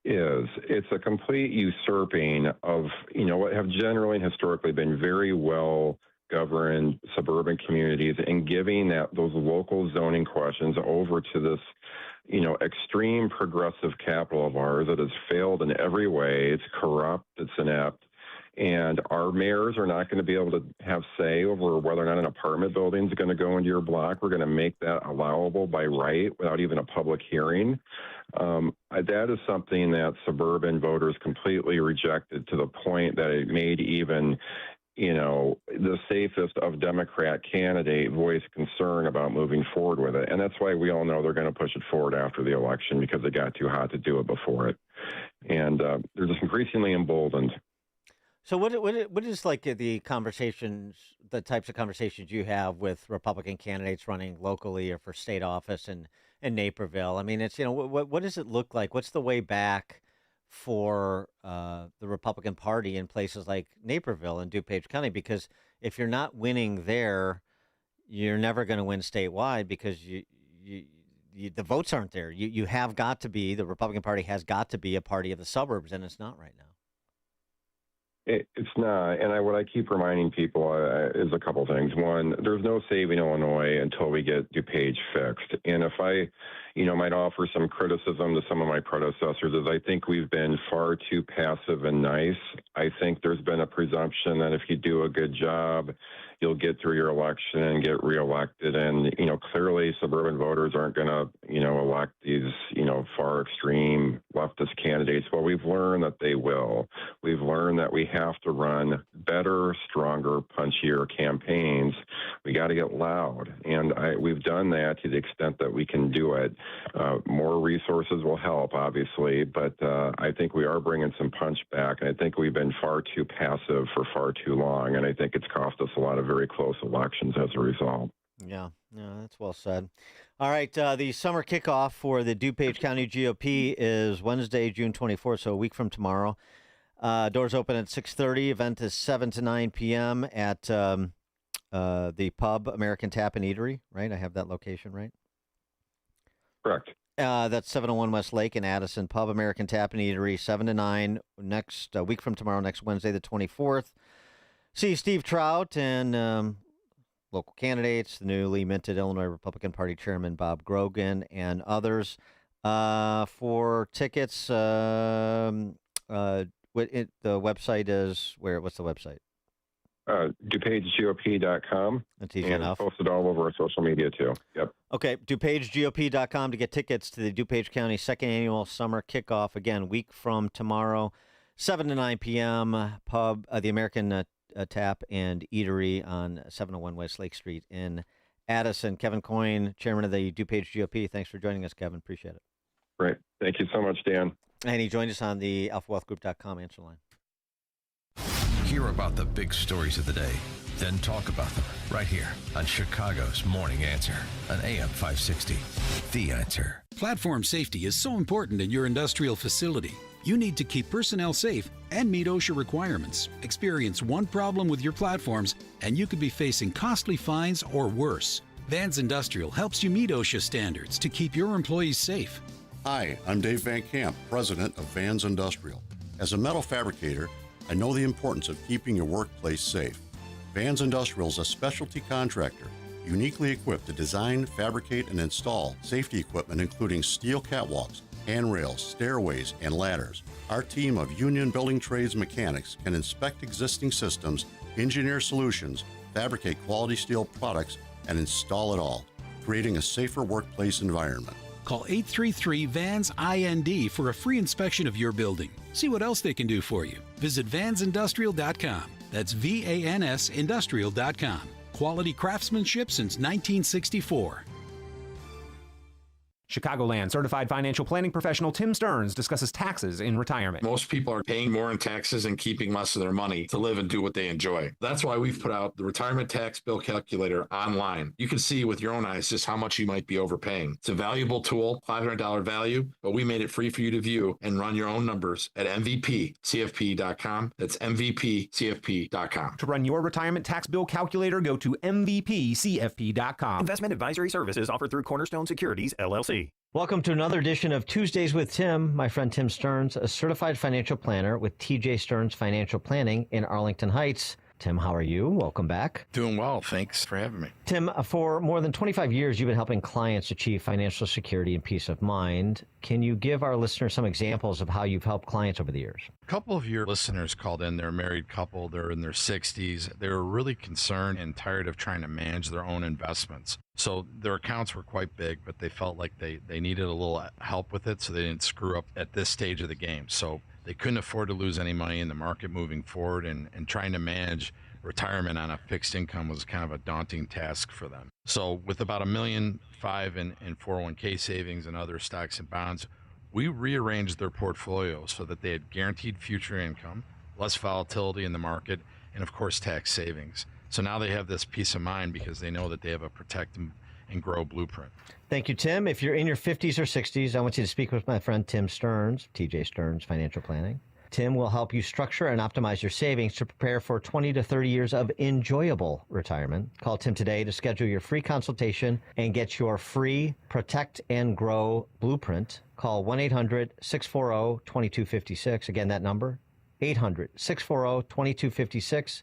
is. It's a complete usurping of, what have generally and historically been very well governed suburban communities and giving those local zoning questions over to this, extreme progressive capital of ours that has failed in every way. It's corrupt, it's inept. And our mayors are not going to be able to have say over whether or not an apartment building is going to go into your block. We're going to make that allowable by right without even a public hearing. That is something that suburban voters completely rejected to the point that it made even, the safest of Democrat candidate voice concern about moving forward with it. And that's why we all know they're going to push it forward after the election because it got too hot to do it before it. And they're just increasingly emboldened. So what is like the conversations, the types of conversations you have with Republican candidates running locally or for state office in Naperville? I mean, it's, what does it look like? What's the way back for the Republican Party in places like Naperville and DuPage County? Because if you're not winning there, you're never going to win statewide because the votes aren't there. You have got to be, the Republican Party has got to be a party of the suburbs, and it's not right now. It's not, and what I keep reminding people is a couple things. One, there's no saving Illinois until we get DuPage fixed. And if I, might offer some criticism to some of my predecessors, is I think we've been far too passive and nice. I think there's been a presumption that if you do a good job, you'll get through your election and get reelected. And, clearly suburban voters aren't going to, elect these, far extreme leftist candidates. Well, we've learned that they will. We've learned that we have to run better, stronger, punchier campaigns. We got to get loud. And we've done that to the extent that we can do it. More resources will help, obviously, but I think we are bringing some punch back. And I think we've been far too passive for far too long. And I think it's cost us a lot of very close elections as a result. Yeah, that's well said. All right, the summer kickoff for the DuPage County GOP is Wednesday, June 24th, so a week from tomorrow. Doors open at 6:30. Event is 7 to 9 p.m. at the pub, American Tap and Eatery, right? I have that location, right? Correct. That's 701 West Lake in Addison. Pub, American Tap and Eatery, 7 to 9 next week from tomorrow, next Wednesday, the 24th. See Steve Trout and local candidates, the newly minted Illinois Republican Party Chairman Bob Grogan, and others. For tickets, the website is where? What's the website? DuPageGOP.com. That's easy enough. Posted all over our social media too. Yep. Okay, DuPageGOP.com to get tickets to the DuPage County second annual summer kickoff. Again, week from tomorrow, 7 to 9 p.m. Pub, the American Tap and Eatery on 701 West Lake Street in Addison. Kevin Coyne, chairman of the DuPage GOP. Thanks for joining us, Kevin. Appreciate it. Great. Thank you so much, Dan. And he joined us on the alphawealthgroup.com answer line. Hear about the big stories of the day, then talk about them right here on Chicago's Morning Answer on AM 560. The Answer. Platform safety is so important in your industrial facility. You need to keep personnel safe and meet OSHA requirements. Experience one problem with your platforms, and you could be facing costly fines or worse. Vans Industrial helps you meet OSHA standards to keep your employees safe. Hi, I'm Dave Van Camp, president of Vans Industrial. As a metal fabricator, I know the importance of keeping your workplace safe. Vans Industrial is a specialty contractor, uniquely equipped to design, fabricate, and install safety equipment including steel catwalks, handrails, stairways, and ladders. Our team of union building trades mechanics can inspect existing systems, engineer solutions, fabricate quality steel products, and install it all, creating a safer workplace environment. Call 833-VANS-IND for a free inspection of your building. See what else they can do for you. Visit vansindustrial.com. That's VANS Industrial.com. Quality craftsmanship since 1964. Chicagoland certified financial planning professional Tim Stearns discusses taxes in retirement. Most people are paying more in taxes and keeping less of their money to live and do what they enjoy. That's why we've put out the retirement tax bill calculator online. You can see with your own eyes just how much you might be overpaying. It's a valuable tool, $500 value, but we made it free for you to view and run your own numbers at MVPCFP.com. That's MVPCFP.com. To run your retirement tax bill calculator, go to MVPCFP.com. Investment advisory services offered through Cornerstone Securities, LLC. Welcome to another edition of Tuesdays with Tim. My friend Tim Stearns, a certified financial planner with TJ Stearns Financial Planning in Arlington Heights. Tim, how are you? Welcome back. Doing well. Thanks for having me. Tim, for more than 25 years, you've been helping clients achieve financial security and peace of mind. Can you give our listeners some examples of how you've helped clients over the years? A couple of your listeners called in. They're a married couple. They're in their 60s. They were really concerned and tired of trying to manage their own investments. So their accounts were quite big, but they felt like they needed a little help with it so they didn't screw up at this stage of the game. So they couldn't afford to lose any money in the market moving forward, and trying to manage retirement on a fixed income was kind of a daunting task for them. So with about $1.5 million in 401k savings and other stocks and bonds, we rearranged their portfolio so that they had guaranteed future income, less volatility in the market, and of course tax savings. So now they have this peace of mind because they know that they have a protect and grow blueprint. Thank you, Tim. If you're in your 50s or 60s, I want you to speak with my friend Tim Stearns, TJ Stearns Financial Planning. Tim will help you structure and optimize your savings to prepare for 20 to 30 years of enjoyable retirement. Call Tim today to schedule your free consultation and get your free Protect and Grow blueprint. Call 1-800-640-2256. Again, that number, 800-640-2256.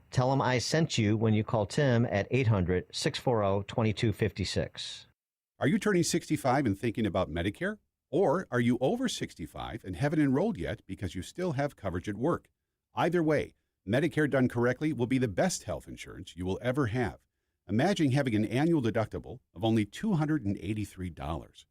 Tell him I sent you when you call Tim at 800-640-2256. Are you turning 65 and thinking about Medicare? Or are you over 65 and haven't enrolled yet because you still have coverage at work? Either way, Medicare done correctly will be the best health insurance you will ever have. Imagine having an annual deductible of only $283.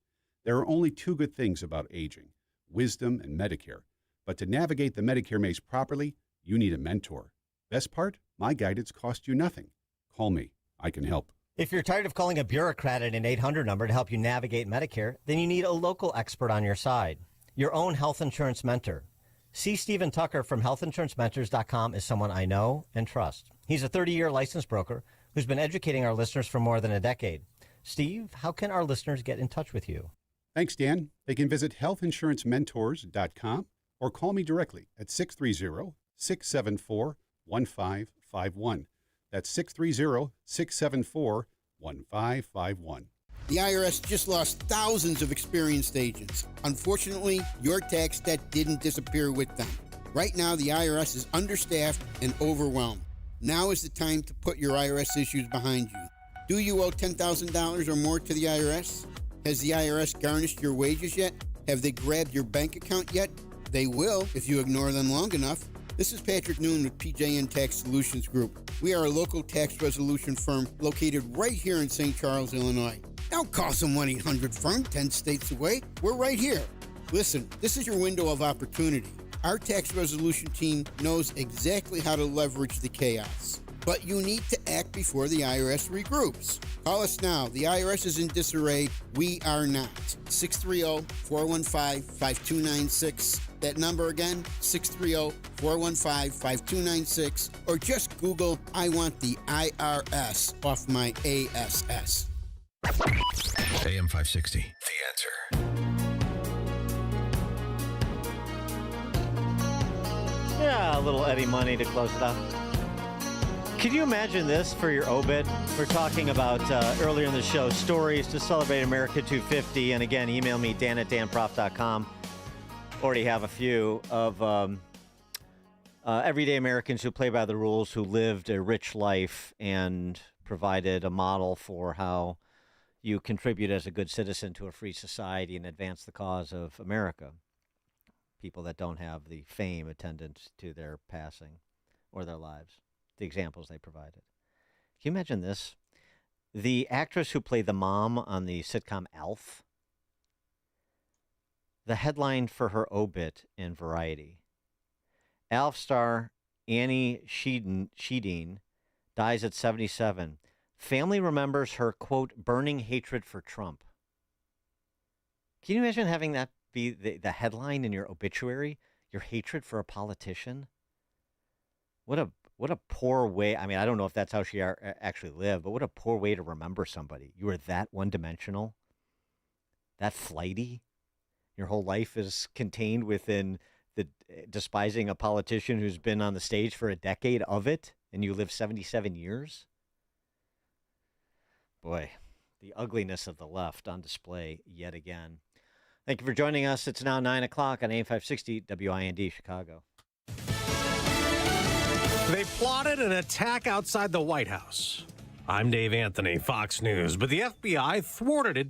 There are only two good things about aging, wisdom and Medicare. But to navigate the Medicare maze properly, you need a mentor. Best part? My guidance costs you nothing. Call me. I can help. If you're tired of calling a bureaucrat at an 800 number to help you navigate Medicare, then you need a local expert on your side, your own health insurance mentor. C. Stephen Tucker from healthinsurancementors.com is someone I know and trust. He's a 30-year licensed broker who's been educating our listeners for more than a decade. Steve, how can our listeners get in touch with you? Thanks, Dan. They can visit healthinsurancementors.com or call me directly at 630-674-1551. That's 630-674-1551. The IRS just lost thousands of experienced agents. Unfortunately, your tax debt didn't disappear with them. Right now, the IRS is understaffed and overwhelmed. Now is the time to put your IRS issues behind you. Do you owe $10,000 or more to the IRS? Has the IRS garnished your wages yet? Have they grabbed your bank account yet? They will if you ignore them long enough. This is Patrick Noon with PJN Tax Solutions Group. We are a local tax resolution firm located right here in St. Charles, Illinois. Don't call some 1-800-FIRM 10 states away. We're right here. Listen, this is your window of opportunity. Our tax resolution team knows exactly how to leverage the chaos. But you need to act before the IRS regroups. Call us now. The IRS is in disarray. We are not. 630-415-5296. That number again, 630-415-5296. Or just Google, I want the IRS off my ASS. AM 560, The Answer. Yeah, a little Eddie Money to close it up. Can you imagine this for your obit? We're talking about earlier in the show, stories to celebrate America 250. And again, email me, dan@danprof.com. Already have a few of everyday Americans who play by the rules, who lived a rich life and provided a model for how you contribute as a good citizen to a free society and advance the cause of America. People that don't have the fame attendant to their passing or their lives. The examples they provided. Can you imagine this? The actress who played the mom on the sitcom Alf, the headline for her obit in Variety: Alf star Annie Sheedine dies at 77. Family remembers her, quote, burning hatred for Trump. Can you imagine having that be the headline in your obituary? Your hatred for a politician? What a poor way. I mean, I don't know if that's how she actually lived, but what a poor way to remember somebody. You were that one-dimensional, that flighty. Your whole life is contained within the despising a politician who's been on the stage for a decade of it, and you live 77 years? Boy, the ugliness of the left on display yet again. Thank you for joining us. It's now 9 o'clock on AM 560 WIND Chicago. They plotted an attack outside the White House. I'm Dave Anthony, Fox News, but the FBI thwarted it.